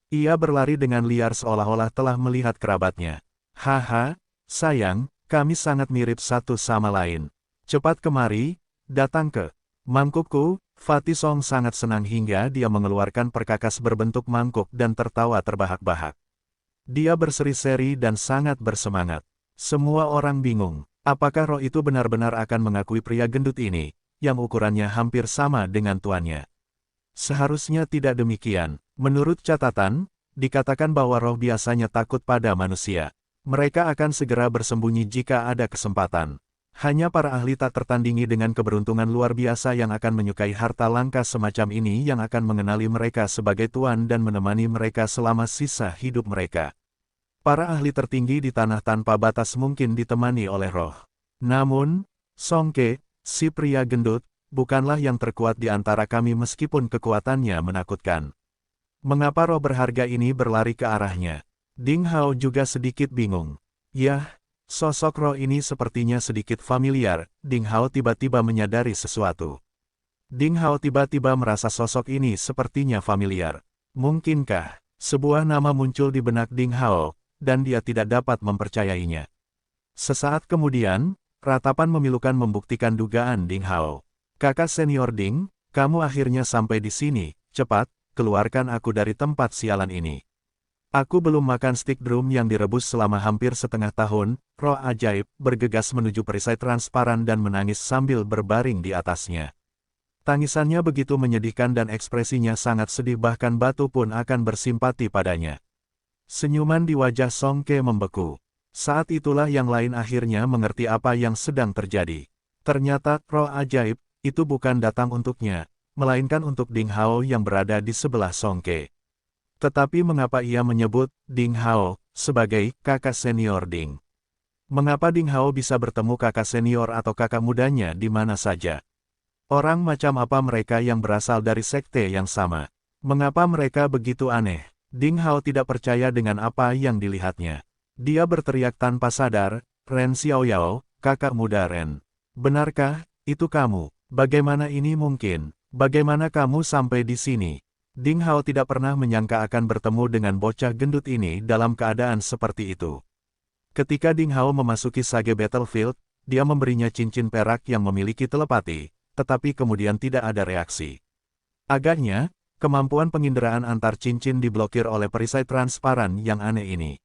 Ia berlari dengan liar seolah-olah telah melihat kerabatnya. Haha, sayang, kami sangat mirip satu sama lain. Cepat kemari, datang ke mangkukku. Fatty Song sangat senang hingga dia mengeluarkan perkakas berbentuk mangkuk dan tertawa terbahak-bahak. Dia berseri-seri dan sangat bersemangat. Semua orang bingung, apakah roh itu benar-benar akan mengakui pria gendut ini, yang ukurannya hampir sama dengan tuannya. Seharusnya tidak demikian. Menurut catatan, dikatakan bahwa roh biasanya takut pada manusia. Mereka akan segera bersembunyi jika ada kesempatan. Hanya para ahli tak tertandingi dengan keberuntungan luar biasa yang akan menyukai harta langka semacam ini yang akan mengenali mereka sebagai tuan dan menemani mereka selama sisa hidup mereka. Para ahli tertinggi di tanah tanpa batas mungkin ditemani oleh roh. Namun, Song Ke, si pria gendut, bukanlah yang terkuat di antara kami meskipun kekuatannya menakutkan. Mengapa roh berharga ini berlari ke arahnya? Ding Hao juga sedikit bingung. Yah, sosok roh ini sepertinya sedikit familiar. Ding Hao tiba-tiba menyadari sesuatu. Ding Hao tiba-tiba merasa sosok ini sepertinya familiar. Mungkinkah sebuah nama muncul di benak Ding Hao, dan dia tidak dapat mempercayainya. Sesaat kemudian, ratapan memilukan membuktikan dugaan Ding Hao. Kakak senior Ding, kamu akhirnya sampai di sini. Cepat, keluarkan aku dari tempat sialan ini. Aku belum makan stik drum yang direbus selama hampir setengah tahun. Roh ajaib bergegas menuju perisai transparan dan menangis sambil berbaring di atasnya. Tangisannya begitu menyedihkan dan ekspresinya sangat sedih, bahkan batu pun akan bersimpati padanya. Senyuman di wajah Song Ke membeku. Saat itulah yang lain akhirnya mengerti apa yang sedang terjadi. Ternyata roh ajaib itu bukan datang untuknya, melainkan untuk Ding Hao yang berada di sebelah Song Ke. Tetapi mengapa ia menyebut Ding Hao sebagai kakak senior Ding? Mengapa Ding Hao bisa bertemu kakak senior atau kakak mudanya di mana saja? Orang macam apa mereka yang berasal dari sekte yang sama? Mengapa mereka begitu aneh? Ding Hao tidak percaya dengan apa yang dilihatnya. Dia berteriak tanpa sadar, Ren Xiaoyao, kakak muda Ren. Benarkah itu kamu? Bagaimana ini mungkin? Bagaimana kamu sampai di sini? Ding Hao tidak pernah menyangka akan bertemu dengan bocah gendut ini dalam keadaan seperti itu. Ketika Ding Hao memasuki Sage Battlefield, dia memberinya cincin perak yang memiliki telepati, tetapi kemudian tidak ada reaksi. Agaknya, kemampuan penginderaan antar cincin diblokir oleh perisai transparan yang aneh ini.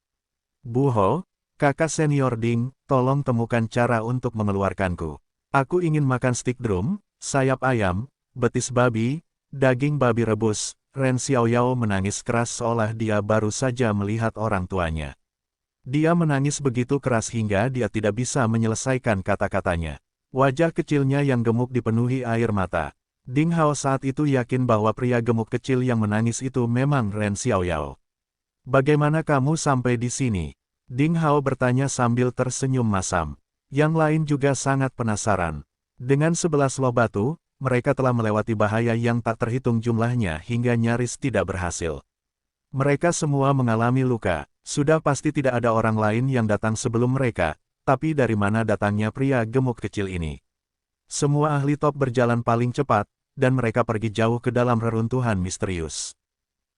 Bu Ho, kakak senior Ding, tolong temukan cara untuk mengeluarkanku. Aku ingin makan stik drum, sayap ayam, betis babi, daging babi rebus. Ren Xiaoyao menangis keras seolah dia baru saja melihat orang tuanya. Dia menangis begitu keras hingga dia tidak bisa menyelesaikan kata-katanya. Wajah kecilnya yang gemuk dipenuhi air mata. Ding Hao saat itu yakin bahwa pria gemuk kecil yang menangis itu memang Ren Xiaoyao. Bagaimana kamu sampai di sini? Ding Hao bertanya sambil tersenyum masam. Yang lain juga sangat penasaran. Dengan 11 loh batu, mereka telah melewati bahaya yang tak terhitung jumlahnya hingga nyaris tidak berhasil. Mereka semua mengalami luka. Sudah pasti tidak ada orang lain yang datang sebelum mereka, tapi dari mana datangnya pria gemuk kecil ini? Semua ahli top berjalan paling cepat, dan mereka pergi jauh ke dalam reruntuhan misterius.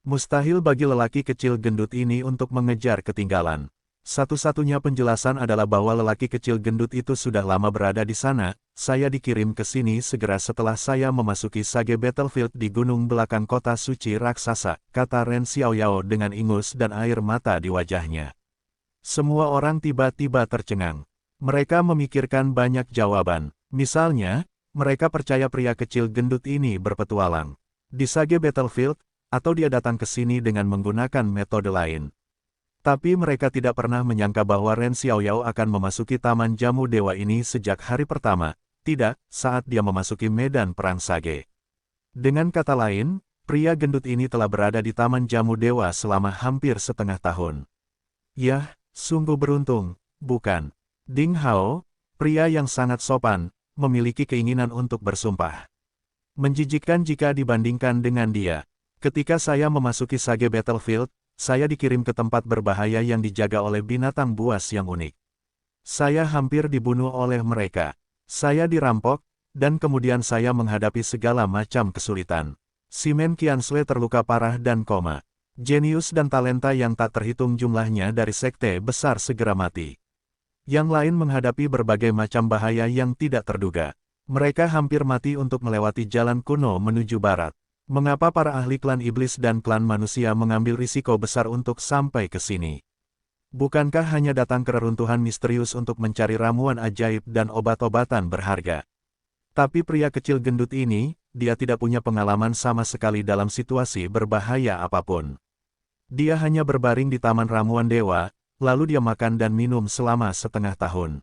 Mustahil bagi lelaki kecil gendut ini untuk mengejar ketinggalan. Satu-satunya penjelasan adalah bahwa lelaki kecil gendut itu sudah lama berada di sana. Saya dikirim ke sini segera setelah saya memasuki Sage Battlefield di gunung belakang kota suci raksasa, kata Ren Xiaoyao dengan ingus dan air mata di wajahnya. Semua orang tiba-tiba tercengang. Mereka memikirkan banyak jawaban. Misalnya, mereka percaya pria kecil gendut ini berpetualang di Sage Battlefield, atau dia datang ke sini dengan menggunakan metode lain. Tapi mereka tidak pernah menyangka bahwa Ren Xiaoyao akan memasuki Taman Jamu Dewa ini sejak hari pertama, tidak, saat dia memasuki medan perang Sage. Dengan kata lain, pria gendut ini telah berada di Taman Jamu Dewa selama hampir setengah tahun. Yah, sungguh beruntung, bukan? Ding Hao, pria yang sangat sopan, memiliki keinginan untuk bersumpah. Menjijikkan jika dibandingkan dengan dia. Ketika saya memasuki Sage Battlefield, saya dikirim ke tempat berbahaya yang dijaga oleh binatang buas yang unik. Saya hampir dibunuh oleh mereka. Saya dirampok, dan kemudian saya menghadapi segala macam kesulitan. Simen Qiansui terluka parah dan koma. Jenius dan talenta yang tak terhitung jumlahnya dari sekte besar segera mati. Yang lain menghadapi berbagai macam bahaya yang tidak terduga. Mereka hampir mati untuk melewati jalan kuno menuju barat. Mengapa para ahli klan iblis dan klan manusia mengambil risiko besar untuk sampai ke sini? Bukankah hanya datang ke reruntuhan misterius untuk mencari ramuan ajaib dan obat-obatan berharga? Tapi pria kecil gendut ini, dia tidak punya pengalaman sama sekali dalam situasi berbahaya apapun. Dia hanya berbaring di Taman Ramuan Dewa, lalu dia makan dan minum selama setengah tahun.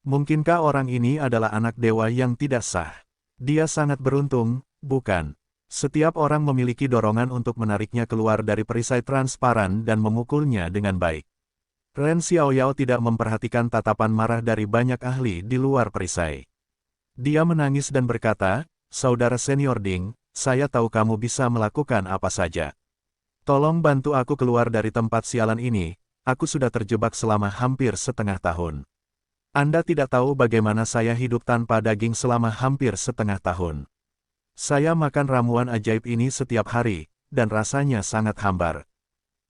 Mungkinkah orang ini adalah anak dewa yang tidak sah? Dia sangat beruntung, bukan? Setiap orang memiliki dorongan untuk menariknya keluar dari perisai transparan dan memukulnya dengan baik. Ren Xiaoyao tidak memperhatikan tatapan marah dari banyak ahli di luar perisai. Dia menangis dan berkata, "Saudara senior Ding, saya tahu kamu bisa melakukan apa saja. Tolong bantu aku keluar dari tempat sialan ini, aku sudah terjebak selama hampir setengah tahun. Anda tidak tahu bagaimana saya hidup tanpa daging selama hampir setengah tahun. Saya makan ramuan ajaib ini setiap hari, dan rasanya sangat hambar.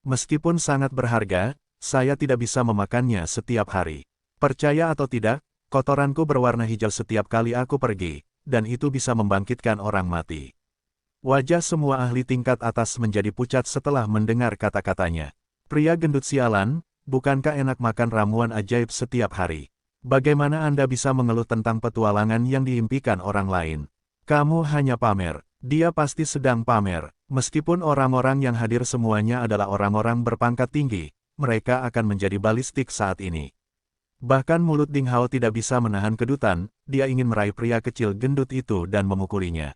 Meskipun sangat berharga, saya tidak bisa memakannya setiap hari. Percaya atau tidak, kotoranku berwarna hijau setiap kali aku pergi, dan itu bisa membangkitkan orang mati." Wajah semua ahli tingkat atas menjadi pucat setelah mendengar kata-katanya. Pria gendut sialan, bukankah enak makan ramuan ajaib setiap hari? Bagaimana Anda bisa mengeluh tentang petualangan yang diimpikan orang lain? Kamu hanya pamer. Dia pasti sedang pamer. Meskipun orang-orang yang hadir semuanya adalah orang-orang berpangkat tinggi, mereka akan menjadi balistik saat ini. Bahkan mulut Ding Hao tidak bisa menahan kedutan, dia ingin meraih pria kecil gendut itu dan memukulinya.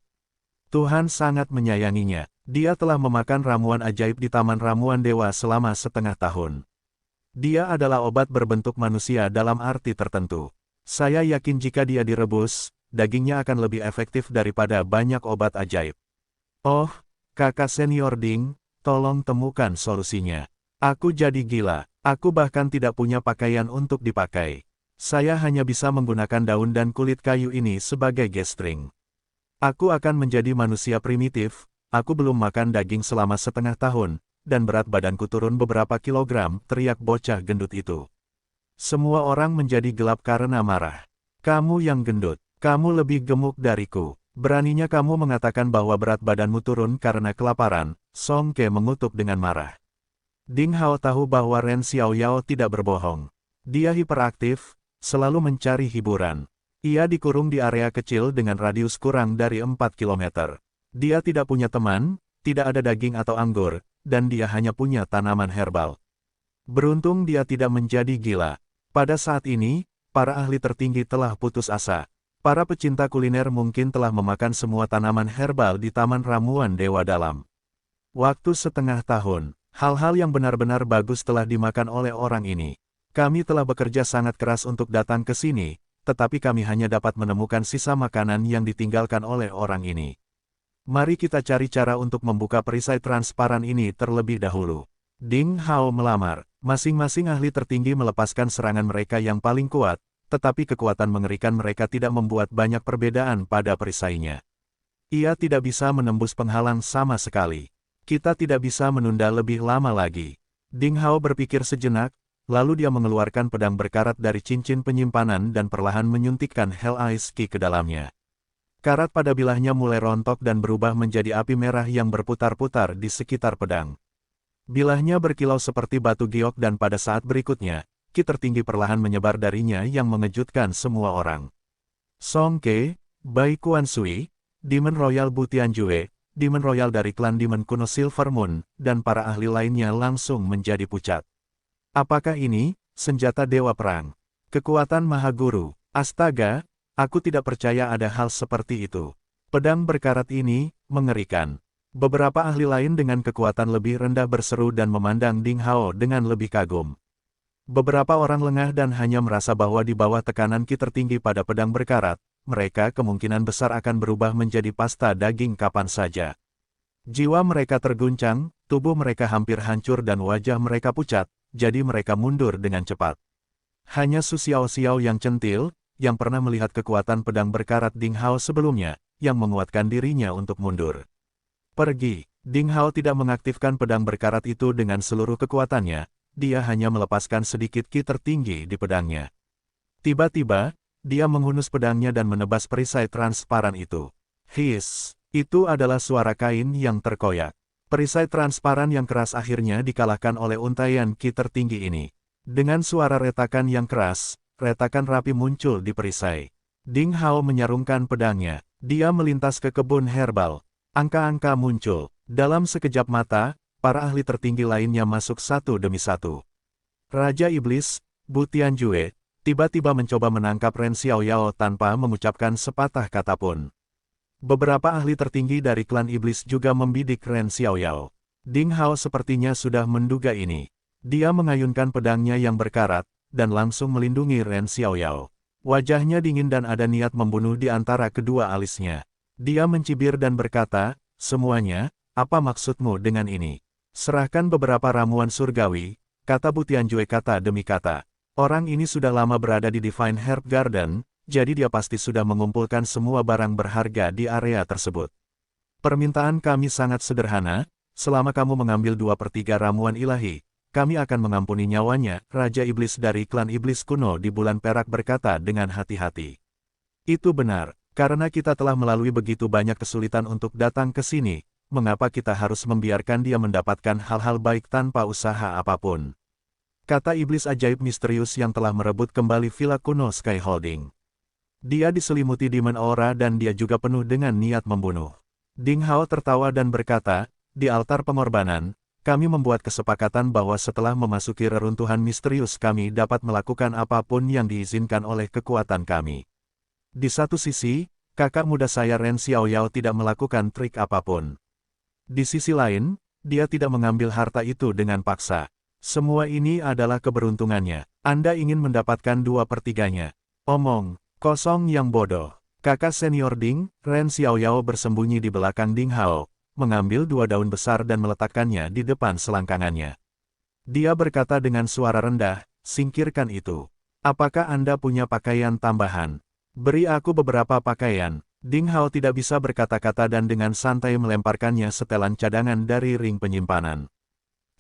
Tuhan sangat menyayanginya. Dia telah memakan ramuan ajaib di Taman Ramuan Dewa selama setengah tahun. Dia adalah obat berbentuk manusia dalam arti tertentu. Saya yakin jika dia direbus, dagingnya akan lebih efektif daripada banyak obat ajaib. Oh, kakak senior Ding, tolong temukan solusinya. Aku jadi gila, aku bahkan tidak punya pakaian untuk dipakai. Saya hanya bisa menggunakan daun dan kulit kayu ini sebagai gestring. Aku akan menjadi manusia primitif, aku belum makan daging selama setengah tahun, dan berat badanku turun beberapa kilogram, teriak bocah gendut itu. Semua orang menjadi gelap karena marah. Kamu yang gendut. Kamu lebih gemuk dariku. Beraninya kamu mengatakan bahwa berat badanmu turun karena kelaparan, Song Ke mengutuk dengan marah. Ding Hao tahu bahwa Ren Xiaoyao tidak berbohong. Dia hiperaktif, selalu mencari hiburan. Ia dikurung di area kecil dengan radius kurang dari 4 km. Dia tidak punya teman, tidak ada daging atau anggur, dan dia hanya punya tanaman herbal. Beruntung dia tidak menjadi gila. Pada saat ini, para ahli tertinggi telah putus asa. Para pecinta kuliner mungkin telah memakan semua tanaman herbal di Taman Ramuan Dewa Dalam. Waktu setengah tahun, hal-hal yang benar-benar bagus telah dimakan oleh orang ini. Kami telah bekerja sangat keras untuk datang ke sini, tetapi kami hanya dapat menemukan sisa makanan yang ditinggalkan oleh orang ini. Mari kita cari cara untuk membuka perisai transparan ini terlebih dahulu. Ding Hao melamar. Masing-masing ahli tertinggi melepaskan serangan mereka yang paling kuat, tetapi kekuatan mengerikan mereka tidak membuat banyak perbedaan pada perisainya. Ia tidak bisa menembus penghalang sama sekali. Kita tidak bisa menunda lebih lama lagi. Ding Hao berpikir sejenak, lalu dia mengeluarkan pedang berkarat dari cincin penyimpanan dan perlahan menyuntikkan Hell Ice Ki ke dalamnya. Karat pada bilahnya mulai rontok dan berubah menjadi api merah yang berputar-putar di sekitar pedang. Bilahnya berkilau seperti batu giok dan pada saat berikutnya, ki tertinggi perlahan menyebar darinya yang mengejutkan semua orang. Song Ke, Bai Kuan Sui, Demon Royal Bu Tianjue, Demon Royal dari klan Demon kuno Silver Moon, dan para ahli lainnya langsung menjadi pucat. Apakah ini senjata Dewa Perang? Kekuatan Maha Guru. Astaga, aku tidak percaya ada hal seperti itu. Pedang berkarat ini mengerikan. Beberapa ahli lain dengan kekuatan lebih rendah berseru dan memandang Ding Hao dengan lebih kagum. Beberapa orang lengah dan hanya merasa bahwa di bawah tekanan ki tertinggi pada pedang berkarat, mereka kemungkinan besar akan berubah menjadi pasta daging kapan saja. Jiwa mereka terguncang, tubuh mereka hampir hancur dan wajah mereka pucat, jadi mereka mundur dengan cepat. Hanya Su Xiao-xiao yang centil, yang pernah melihat kekuatan pedang berkarat Ding Hao sebelumnya, yang menguatkan dirinya untuk mundur. Pergi. Ding Hao tidak mengaktifkan pedang berkarat itu dengan seluruh kekuatannya, dia hanya melepaskan sedikit ki tertinggi di pedangnya. Tiba-tiba, dia menghunus pedangnya dan menebas perisai transparan itu. Hiss, itu adalah suara kain yang terkoyak. Perisai transparan yang keras akhirnya dikalahkan oleh untaian ki tertinggi ini. Dengan suara retakan yang keras, retakan rapi muncul di perisai. Ding Hao menyarungkan pedangnya, dia melintas ke kebun herbal. Angka-angka muncul. Dalam sekejap mata, para ahli tertinggi lainnya masuk satu demi satu. Raja Iblis, Bu Tianjue, tiba-tiba mencoba menangkap Ren Xiaoyao tanpa mengucapkan sepatah kata pun. Beberapa ahli tertinggi dari klan Iblis juga membidik Ren Xiaoyao. Ding Hao sepertinya sudah menduga ini. Dia mengayunkan pedangnya yang berkarat, dan langsung melindungi Ren Xiaoyao. Wajahnya dingin dan ada niat membunuh di antara kedua alisnya. Dia mencibir dan berkata, semuanya, apa maksudmu dengan ini? Serahkan beberapa ramuan surgawi, kata Bu Tianjue kata demi kata. Orang ini sudah lama berada di Divine Herb Garden, jadi dia pasti sudah mengumpulkan semua barang berharga di area tersebut. Permintaan kami sangat sederhana, selama kamu mengambil 2/3 ramuan ilahi, kami akan mengampuni nyawanya. Raja Iblis dari klan Iblis kuno di bulan perak berkata dengan hati-hati. Itu benar. Karena kita telah melalui begitu banyak kesulitan untuk datang ke sini, mengapa kita harus membiarkan dia mendapatkan hal-hal baik tanpa usaha apapun? Kata iblis ajaib misterius yang telah merebut kembali villa kuno Sky Holding. Dia diselimuti Demon Aura dan dia juga penuh dengan niat membunuh. Ding Hao tertawa dan berkata, di altar pengorbanan, kami membuat kesepakatan bahwa setelah memasuki reruntuhan misterius kami dapat melakukan apapun yang diizinkan oleh kekuatan kami. Di satu sisi, kakak muda saya Ren Xiaoyao tidak melakukan trik apapun. Di sisi lain, dia tidak mengambil harta itu dengan paksa. Semua ini adalah keberuntungannya. Anda ingin mendapatkan 2/3-nya. Omong kosong yang bodoh. Kakak senior Ding, Ren Xiaoyao bersembunyi di belakang Ding Hao, mengambil 2 daun besar dan meletakkannya di depan selangkangannya. Dia berkata dengan suara rendah, singkirkan itu. Apakah Anda punya pakaian tambahan? Beri aku beberapa pakaian. Ding Hao tidak bisa berkata-kata dan dengan santai melemparkannya setelan cadangan dari ring penyimpanan.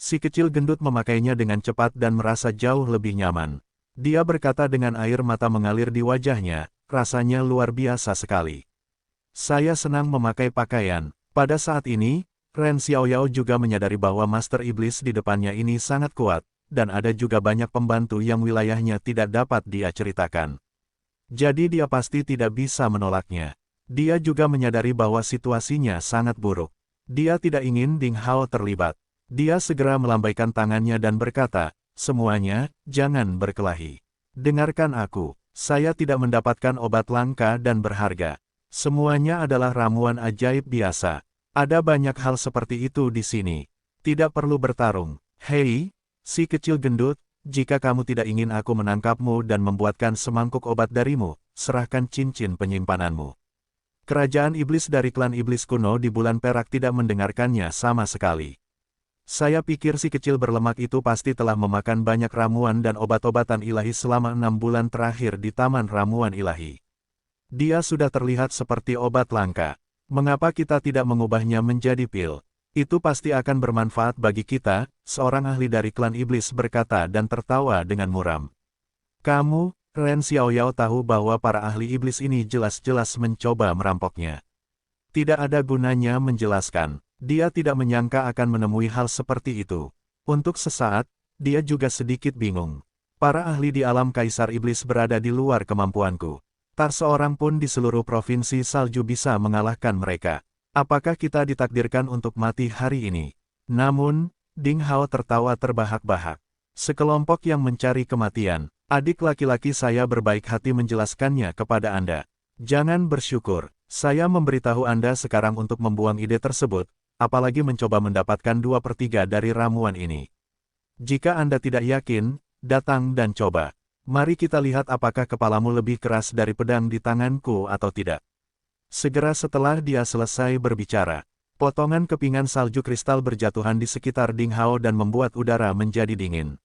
Si kecil gendut memakainya dengan cepat dan merasa jauh lebih nyaman. Dia berkata dengan air mata mengalir di wajahnya, rasanya luar biasa sekali. Saya senang memakai pakaian. Pada saat ini, Ren Xiaoyao juga menyadari bahwa Master Iblis di depannya ini sangat kuat, dan ada juga banyak pembantu yang wilayahnya tidak dapat dia ceritakan. Jadi dia pasti tidak bisa menolaknya. Dia juga menyadari bahwa situasinya sangat buruk. Dia tidak ingin Ding Hao terlibat. Dia segera melambaikan tangannya dan berkata, semuanya, jangan berkelahi. Dengarkan aku, saya tidak mendapatkan obat langka dan berharga. Semuanya adalah ramuan ajaib biasa. Ada banyak hal seperti itu di sini. Tidak perlu bertarung. Hei, si kecil gendut, jika kamu tidak ingin aku menangkapmu dan membuatkan semangkuk obat darimu, serahkan cincin penyimpananmu. Kerajaan iblis dari klan iblis kuno di bulan perak tidak mendengarkannya sama sekali. Saya pikir si kecil berlemak itu pasti telah memakan banyak ramuan dan obat-obatan ilahi selama 6 bulan terakhir di Taman Ramuan Ilahi. Dia sudah terlihat seperti obat langka. Mengapa kita tidak mengubahnya menjadi pil? Itu pasti akan bermanfaat bagi kita, seorang ahli dari klan iblis berkata dan tertawa dengan muram. Kamu, Ren Xiaoyao tahu bahwa para ahli iblis ini jelas-jelas mencoba merampoknya. Tidak ada gunanya menjelaskan. Dia tidak menyangka akan menemui hal seperti itu. Untuk sesaat, dia juga sedikit bingung. Para ahli di alam kaisar iblis berada di luar kemampuanku. Tak seorang pun di seluruh provinsi salju bisa mengalahkan mereka. Apakah kita ditakdirkan untuk mati hari ini? Namun, Ding Hao tertawa terbahak-bahak. Sekelompok yang mencari kematian. Adik laki-laki saya berbaik hati menjelaskannya kepada Anda. Jangan bersyukur. Saya memberitahu Anda sekarang untuk membuang ide tersebut, apalagi mencoba mendapatkan 2/3 dari ramuan ini. Jika Anda tidak yakin, datang dan coba. Mari kita lihat apakah kepalamu lebih keras dari pedang di tanganku atau tidak. Segera setelah dia selesai berbicara, potongan kepingan salju kristal berjatuhan di sekitar Ding Hao dan membuat udara menjadi dingin.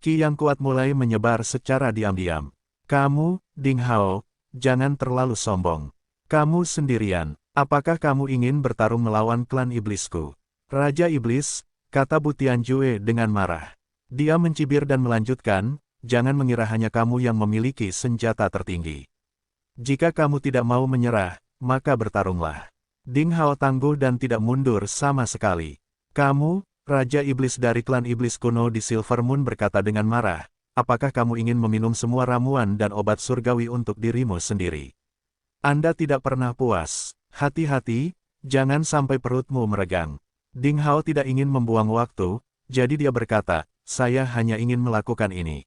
Qi yang kuat mulai menyebar secara diam-diam. Kamu, Ding Hao, jangan terlalu sombong. Kamu sendirian. Apakah kamu ingin bertarung melawan klan iblisku? Raja Iblis, kata Bu Tianjue dengan marah. Dia mencibir dan melanjutkan, jangan mengira hanya kamu yang memiliki senjata tertinggi. Jika kamu tidak mau menyerah, maka bertarunglah. Ding Hao tangguh dan tidak mundur sama sekali. Kamu, Raja Iblis dari klan Iblis kuno di Silver Moon berkata dengan marah, apakah kamu ingin meminum semua ramuan dan obat surgawi untuk dirimu sendiri? Anda tidak pernah puas. Hati-hati, jangan sampai perutmu meregang. Ding Hao tidak ingin membuang waktu, jadi dia berkata, saya hanya ingin melakukan ini.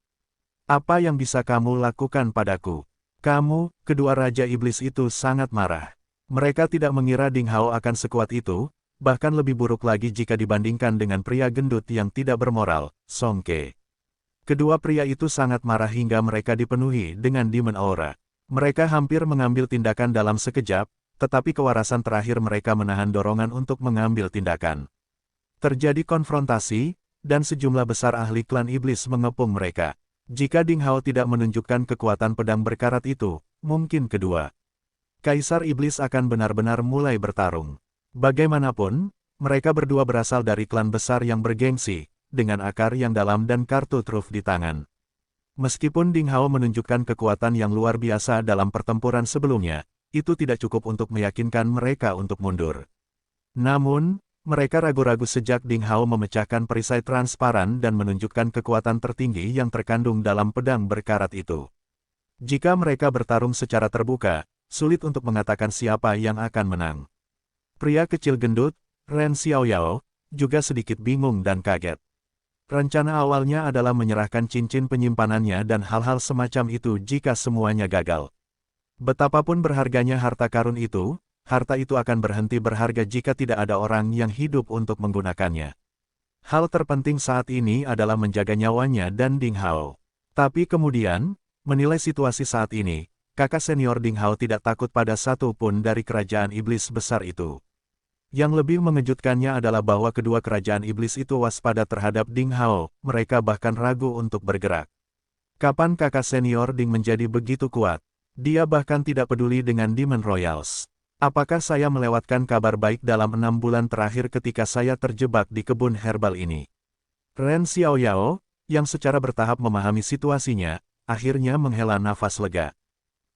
Apa yang bisa kamu lakukan padaku? Kamu, kedua Raja Iblis itu sangat marah. Mereka tidak mengira Ding Hao akan sekuat itu, bahkan lebih buruk lagi jika dibandingkan dengan pria gendut yang tidak bermoral, Song Ke. Kedua pria itu sangat marah hingga mereka dipenuhi dengan Demon Aura. Mereka hampir mengambil tindakan dalam sekejap, tetapi kewarasan terakhir mereka menahan dorongan untuk mengambil tindakan. Terjadi konfrontasi, dan sejumlah besar ahli klan iblis mengepung mereka. Jika Ding Hao tidak menunjukkan kekuatan pedang berkarat itu, mungkin kedua Kaisar Iblis akan benar-benar mulai bertarung. Bagaimanapun, mereka berdua berasal dari klan besar yang bergengsi, dengan akar yang dalam dan kartu truf di tangan. Meskipun Ding Hao menunjukkan kekuatan yang luar biasa dalam pertempuran sebelumnya, itu tidak cukup untuk meyakinkan mereka untuk mundur. Namun, mereka ragu-ragu sejak Ding Hao memecahkan perisai transparan dan menunjukkan kekuatan tertinggi yang terkandung dalam pedang berkarat itu. Jika mereka bertarung secara terbuka, sulit untuk mengatakan siapa yang akan menang. Pria kecil gendut, Ren Xiaoyao, juga sedikit bingung dan kaget. Rencana awalnya adalah menyerahkan cincin penyimpanannya dan hal-hal semacam itu jika semuanya gagal. Betapapun berharganya harta karun itu, harta itu akan berhenti berharga jika tidak ada orang yang hidup untuk menggunakannya. Hal terpenting saat ini adalah menjaga nyawanya dan Ding Hao. Tapi kemudian, menilai situasi saat ini, kakak senior Ding Hao tidak takut pada satu pun dari kerajaan iblis besar itu. Yang lebih mengejutkannya adalah bahwa kedua kerajaan iblis itu waspada terhadap Ding Hao, mereka bahkan ragu untuk bergerak. Kapan kakak senior Ding menjadi begitu kuat? Dia bahkan tidak peduli dengan Demon Royals. Apakah saya melewatkan kabar baik dalam 6 bulan terakhir ketika saya terjebak di kebun herbal ini? Ren Xiaoyao, yang secara bertahap memahami situasinya, akhirnya menghela nafas lega.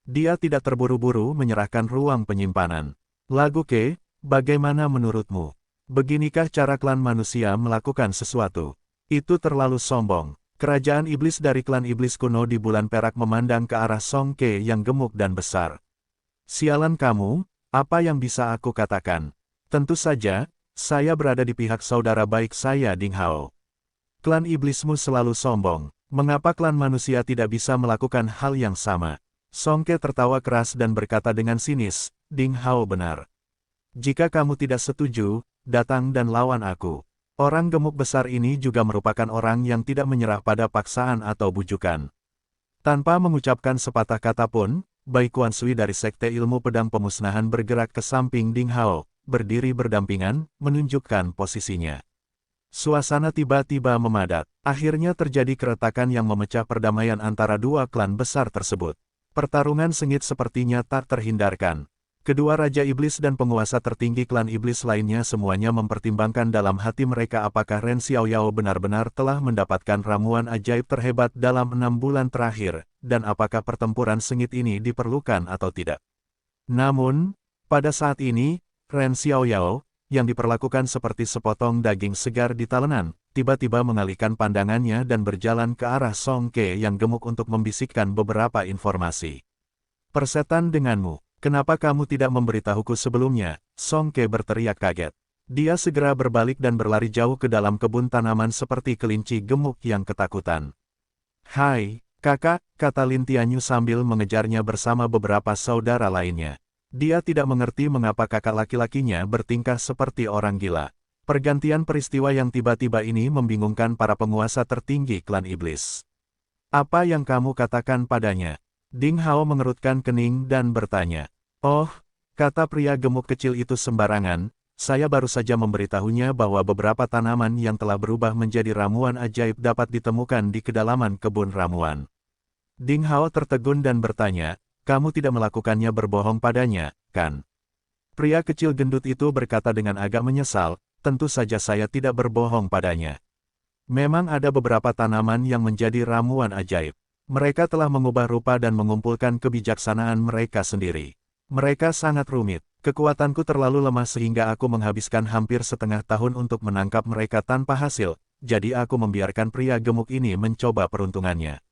Dia tidak terburu-buru menyerahkan ruang penyimpanan. Lagu Ke, bagaimana menurutmu? Beginikah cara klan manusia melakukan sesuatu? Itu terlalu sombong. Kerajaan iblis dari klan iblis kuno di bulan perak memandang ke arah Song Ke yang gemuk dan besar. Sialan kamu, apa yang bisa aku katakan? Tentu saja, saya berada di pihak saudara baik saya Ding Hao. Klan iblismu selalu sombong. Mengapa klan manusia tidak bisa melakukan hal yang sama? Song Ke tertawa keras dan berkata dengan sinis, Ding Hao benar. Jika kamu tidak setuju, datang dan lawan aku. Orang gemuk besar ini juga merupakan orang yang tidak menyerah pada paksaan atau bujukan. Tanpa mengucapkan sepatah kata pun, Bai Kuansui dari Sekte Ilmu Pedang Pemusnahan bergerak ke samping Ding Hao, berdiri berdampingan, menunjukkan posisinya. Suasana tiba-tiba memadat. Akhirnya terjadi keretakan yang memecah perdamaian antara dua klan besar tersebut. Pertarungan sengit sepertinya tak terhindarkan. Kedua Raja Iblis dan penguasa tertinggi klan Iblis lainnya semuanya mempertimbangkan dalam hati mereka apakah Ren Xiaoyao benar-benar telah mendapatkan ramuan ajaib terhebat dalam 6 bulan terakhir, dan apakah pertempuran sengit ini diperlukan atau tidak. Namun, pada saat ini, Ren Xiaoyao, yang diperlakukan seperti sepotong daging segar di talenan, tiba-tiba mengalihkan pandangannya dan berjalan ke arah Song Ke yang gemuk untuk membisikkan beberapa informasi. Persetan denganmu, kenapa kamu tidak memberitahuku sebelumnya? Song Ke berteriak kaget. Dia segera berbalik dan berlari jauh ke dalam kebun tanaman seperti kelinci gemuk yang ketakutan. Hai, kakak, kata Lin Tianyu sambil mengejarnya bersama beberapa saudara lainnya. Dia tidak mengerti mengapa kakak laki-lakinya bertingkah seperti orang gila. Pergantian peristiwa yang tiba-tiba ini membingungkan para penguasa tertinggi klan iblis. Apa yang kamu katakan padanya? Ding Hao mengerutkan kening dan bertanya. Oh, kata pria gemuk kecil itu sembarangan. Saya baru saja memberitahunya bahwa beberapa tanaman yang telah berubah menjadi ramuan ajaib dapat ditemukan di kedalaman kebun ramuan. Ding Hao tertegun dan bertanya, kamu tidak melakukannya berbohong padanya, kan? Pria kecil gendut itu berkata dengan agak menyesal, tentu saja saya tidak berbohong padanya. Memang ada beberapa tanaman yang menjadi ramuan ajaib. Mereka telah mengubah rupa dan mengumpulkan kebijaksanaan mereka sendiri. Mereka sangat rumit. Kekuatanku terlalu lemah sehingga aku menghabiskan hampir setengah tahun untuk menangkap mereka tanpa hasil, jadi aku membiarkan pria gemuk ini mencoba peruntungannya.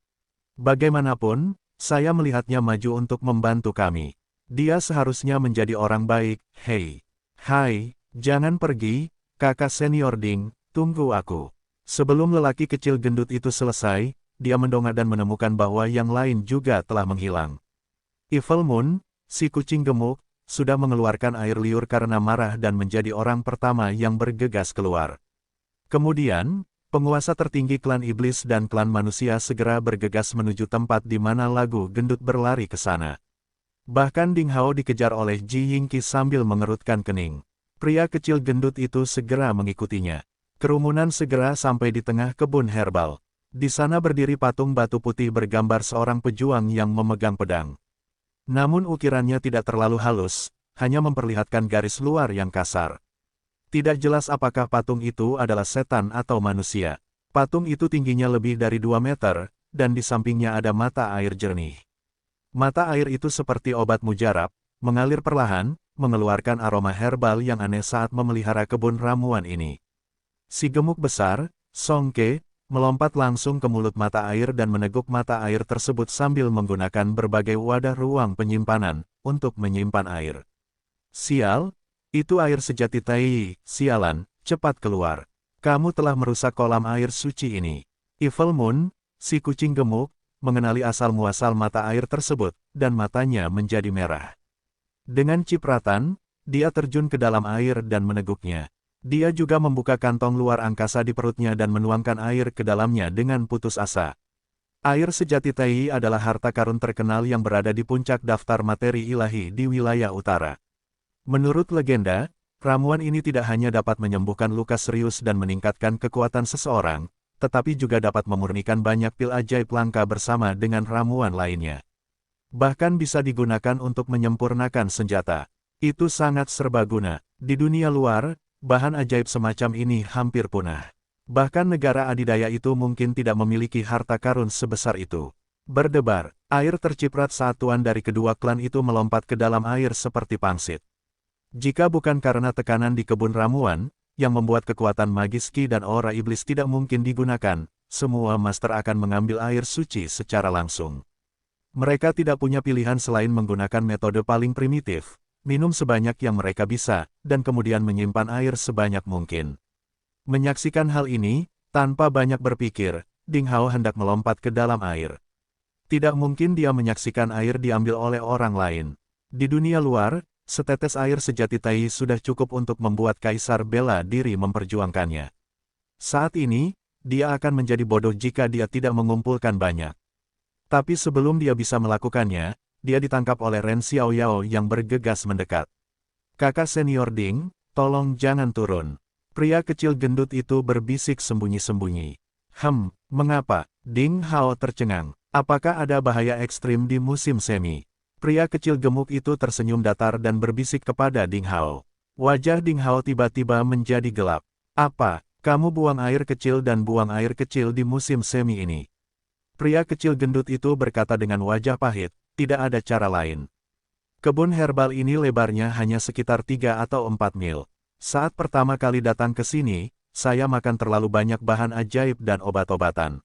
Bagaimanapun, saya melihatnya maju untuk membantu kami. Dia seharusnya menjadi orang baik. Hei. Hai, jangan pergi, kakak senior Ding, tunggu aku. Sebelum lelaki kecil gendut itu selesai, dia mendongak dan menemukan bahwa yang lain juga telah menghilang. Evil Moon, si kucing gemuk, sudah mengeluarkan air liur karena marah dan menjadi orang pertama yang bergegas keluar. Kemudian, penguasa tertinggi klan iblis dan klan manusia segera bergegas menuju tempat di mana lagu gendut berlari ke sana. Bahkan Ding Hao dikejar oleh Ji Yingqi sambil mengerutkan kening. Pria kecil gendut itu segera mengikutinya. Kerumunan segera sampai di tengah kebun herbal. Di sana berdiri patung batu putih bergambar seorang pejuang yang memegang pedang. Namun ukirannya tidak terlalu halus, hanya memperlihatkan garis luar yang kasar. Tidak jelas apakah patung itu adalah setan atau manusia. Patung itu tingginya lebih dari 2 meter, dan di sampingnya ada mata air jernih. Mata air itu seperti obat mujarab, mengalir perlahan, mengeluarkan aroma herbal yang aneh saat memelihara kebun ramuan ini. Si gemuk besar, Song Ke, melompat langsung ke mulut mata air dan meneguk mata air tersebut sambil menggunakan berbagai wadah ruang penyimpanan untuk menyimpan air. Sial, itu air sejati Tai, sialan, cepat keluar. Kamu telah merusak kolam air suci ini. Evil Moon, si kucing gemuk, mengenali asal-muasal mata air tersebut, dan matanya menjadi merah. Dengan cipratan, dia terjun ke dalam air dan meneguknya. Dia juga membuka kantong luar angkasa di perutnya dan menuangkan air ke dalamnya dengan putus asa. Air sejati Tai adalah harta karun terkenal yang berada di puncak daftar materi ilahi di wilayah utara. Menurut legenda, ramuan ini tidak hanya dapat menyembuhkan luka serius dan meningkatkan kekuatan seseorang, tetapi juga dapat memurnikan banyak pil ajaib langka bersama dengan ramuan lainnya. Bahkan bisa digunakan untuk menyempurnakan senjata. Itu sangat serbaguna. Di dunia luar, bahan ajaib semacam ini hampir punah. Bahkan negara adidaya itu mungkin tidak memiliki harta karun sebesar itu. Berdebar, air terciprat saat tuan dari kedua klan itu melompat ke dalam air seperti pangsit. Jika bukan karena tekanan di kebun ramuan, yang membuat kekuatan magis Qi dan aura iblis tidak mungkin digunakan, semua master akan mengambil air suci secara langsung. Mereka tidak punya pilihan selain menggunakan metode paling primitif, minum sebanyak yang mereka bisa, dan kemudian menyimpan air sebanyak mungkin. Menyaksikan hal ini, tanpa banyak berpikir, Ding Hao hendak melompat ke dalam air. Tidak mungkin dia menyaksikan air diambil oleh orang lain. Di dunia luar, setetes air sejati Tai sudah cukup untuk membuat kaisar bela diri memperjuangkannya. Saat ini, dia akan menjadi bodoh jika dia tidak mengumpulkan banyak. Tapi sebelum dia bisa melakukannya, dia ditangkap oleh Ren Xiaoyao yang bergegas mendekat. Kakak senior Ding, tolong jangan turun. Pria kecil gendut itu berbisik sembunyi-sembunyi. Mengapa? Ding Hao tercengang. Apakah ada bahaya ekstrim di musim semi? Pria kecil gemuk itu tersenyum datar dan berbisik kepada Ding Hao. Wajah Ding Hao tiba-tiba menjadi gelap. Apa, kamu buang air kecil dan buang air kecil di musim semi ini? Pria kecil gendut itu berkata dengan wajah pahit. Tidak ada cara lain. Kebun herbal ini lebarnya hanya sekitar 3 atau 4 mil. Saat pertama kali datang ke sini, saya makan terlalu banyak bahan ajaib dan obat-obatan.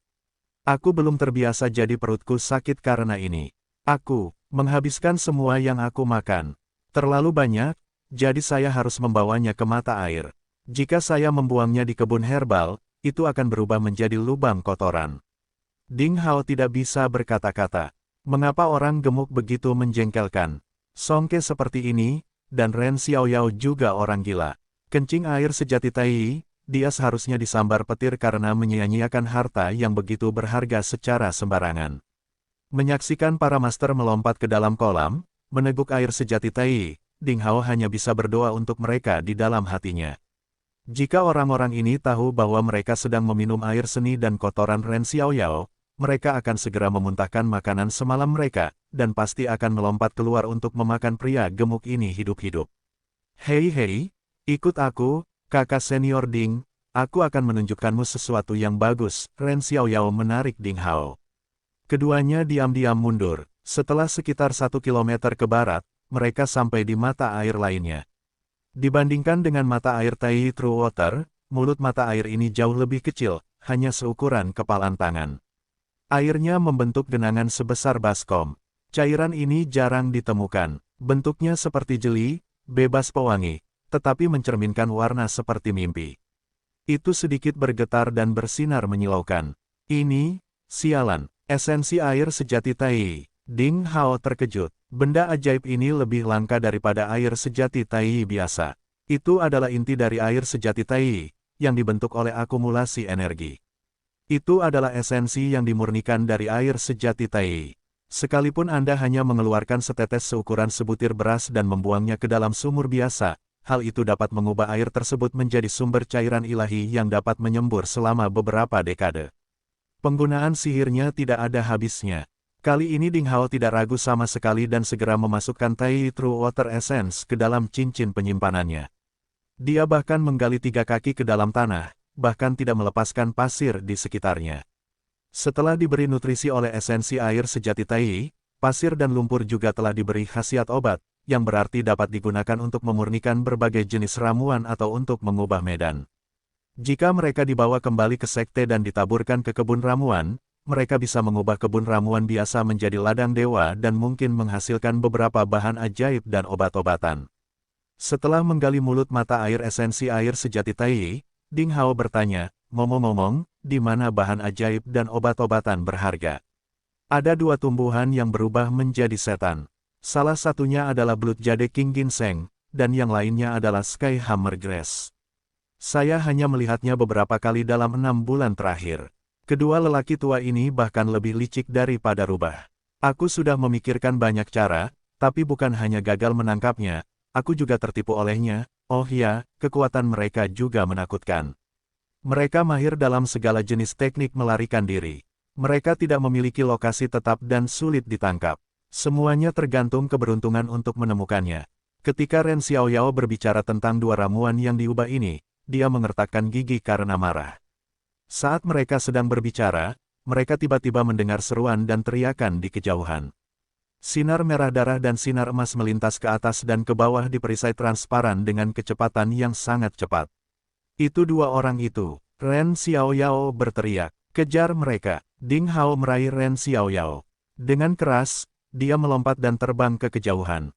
Aku belum terbiasa jadi perutku sakit karena ini. Aku menghabiskan semua yang aku makan. Terlalu banyak, jadi saya harus membawanya ke mata air. Jika saya membuangnya di kebun herbal, itu akan berubah menjadi lubang kotoran. Ding Hao tidak bisa berkata-kata. Mengapa orang gemuk begitu menjengkelkan? Songke seperti ini, dan Ren Xiaoyao juga orang gila. Kencing air sejati Tai, dia seharusnya disambar petir karena menyia-nyiakan harta yang begitu berharga secara sembarangan. Menyaksikan para master melompat ke dalam kolam, meneguk air sejati Tai, Ding Hao hanya bisa berdoa untuk mereka di dalam hatinya. Jika orang-orang ini tahu bahwa mereka sedang meminum air seni dan kotoran Ren Xiaoyao, mereka akan segera memuntahkan makanan semalam mereka, dan pasti akan melompat keluar untuk memakan pria gemuk ini hidup-hidup. Hei, ikut aku, kakak senior Ding, aku akan menunjukkanmu sesuatu yang bagus. Ren Xiaoyao menarik Ding Hao. Keduanya diam-diam mundur. Setelah sekitar 1 kilometer ke barat, mereka sampai di mata air lainnya. Dibandingkan dengan mata air Tai True Water, mulut mata air ini jauh lebih kecil, hanya seukuran kepalan tangan. Airnya membentuk genangan sebesar baskom. Cairan ini jarang ditemukan. Bentuknya seperti jeli, bebas pewangi, tetapi mencerminkan warna seperti mimpi. Itu sedikit bergetar dan bersinar menyilaukan. Ini, sialan, esensi air sejati Tai. Ding Hao terkejut. Benda ajaib ini lebih langka daripada air sejati Tai biasa. Itu adalah inti dari air sejati Tai, yang dibentuk oleh akumulasi energi. Itu adalah esensi yang dimurnikan dari air sejati Tai. Sekalipun Anda hanya mengeluarkan setetes seukuran sebutir beras dan membuangnya ke dalam sumur biasa, hal itu dapat mengubah air tersebut menjadi sumber cairan ilahi yang dapat menyembur selama beberapa dekade. Penggunaan sihirnya tidak ada habisnya. Kali ini Ding Hao tidak ragu sama sekali dan segera memasukkan Tai True Water Essence ke dalam cincin penyimpanannya. Dia bahkan menggali 3 kaki ke dalam tanah, bahkan tidak melepaskan pasir di sekitarnya. Setelah diberi nutrisi oleh esensi air sejati Tai, pasir dan lumpur juga telah diberi khasiat obat, yang berarti dapat digunakan untuk memurnikan berbagai jenis ramuan atau untuk mengubah medan. Jika mereka dibawa kembali ke sekte dan ditaburkan ke kebun ramuan, mereka bisa mengubah kebun ramuan biasa menjadi ladang dewa dan mungkin menghasilkan beberapa bahan ajaib dan obat-obatan. Setelah menggali mulut mata air esensi air sejati Tai, Ding Hao bertanya, ngomong-ngomong, di mana bahan ajaib dan obat-obatan berharga? Ada 2 tumbuhan yang berubah menjadi setan. Salah satunya adalah Blood Jade King Ginseng, dan yang lainnya adalah Sky Hammer Grass. Saya hanya melihatnya beberapa kali dalam 6 bulan terakhir. Kedua lelaki tua ini bahkan lebih licik daripada rubah. Aku sudah memikirkan banyak cara, tapi bukan hanya gagal menangkapnya, aku juga tertipu olehnya. Oh ya, kekuatan mereka juga menakutkan. Mereka mahir dalam segala jenis teknik melarikan diri. Mereka tidak memiliki lokasi tetap dan sulit ditangkap. Semuanya tergantung keberuntungan untuk menemukannya. Ketika Ren Xiaoyao berbicara tentang 2 ramuan yang diubah ini, dia mengertakkan gigi karena marah. Saat mereka sedang berbicara, mereka tiba-tiba mendengar seruan dan teriakan di kejauhan. Sinar merah darah dan sinar emas melintas ke atas dan ke bawah di perisai transparan dengan kecepatan yang sangat cepat. Itu 2 orang itu. Ren Xiaoyao berteriak, "Kejar mereka!" Ding Hao meraih Ren Xiaoyao. Dengan keras, dia melompat dan terbang ke kejauhan.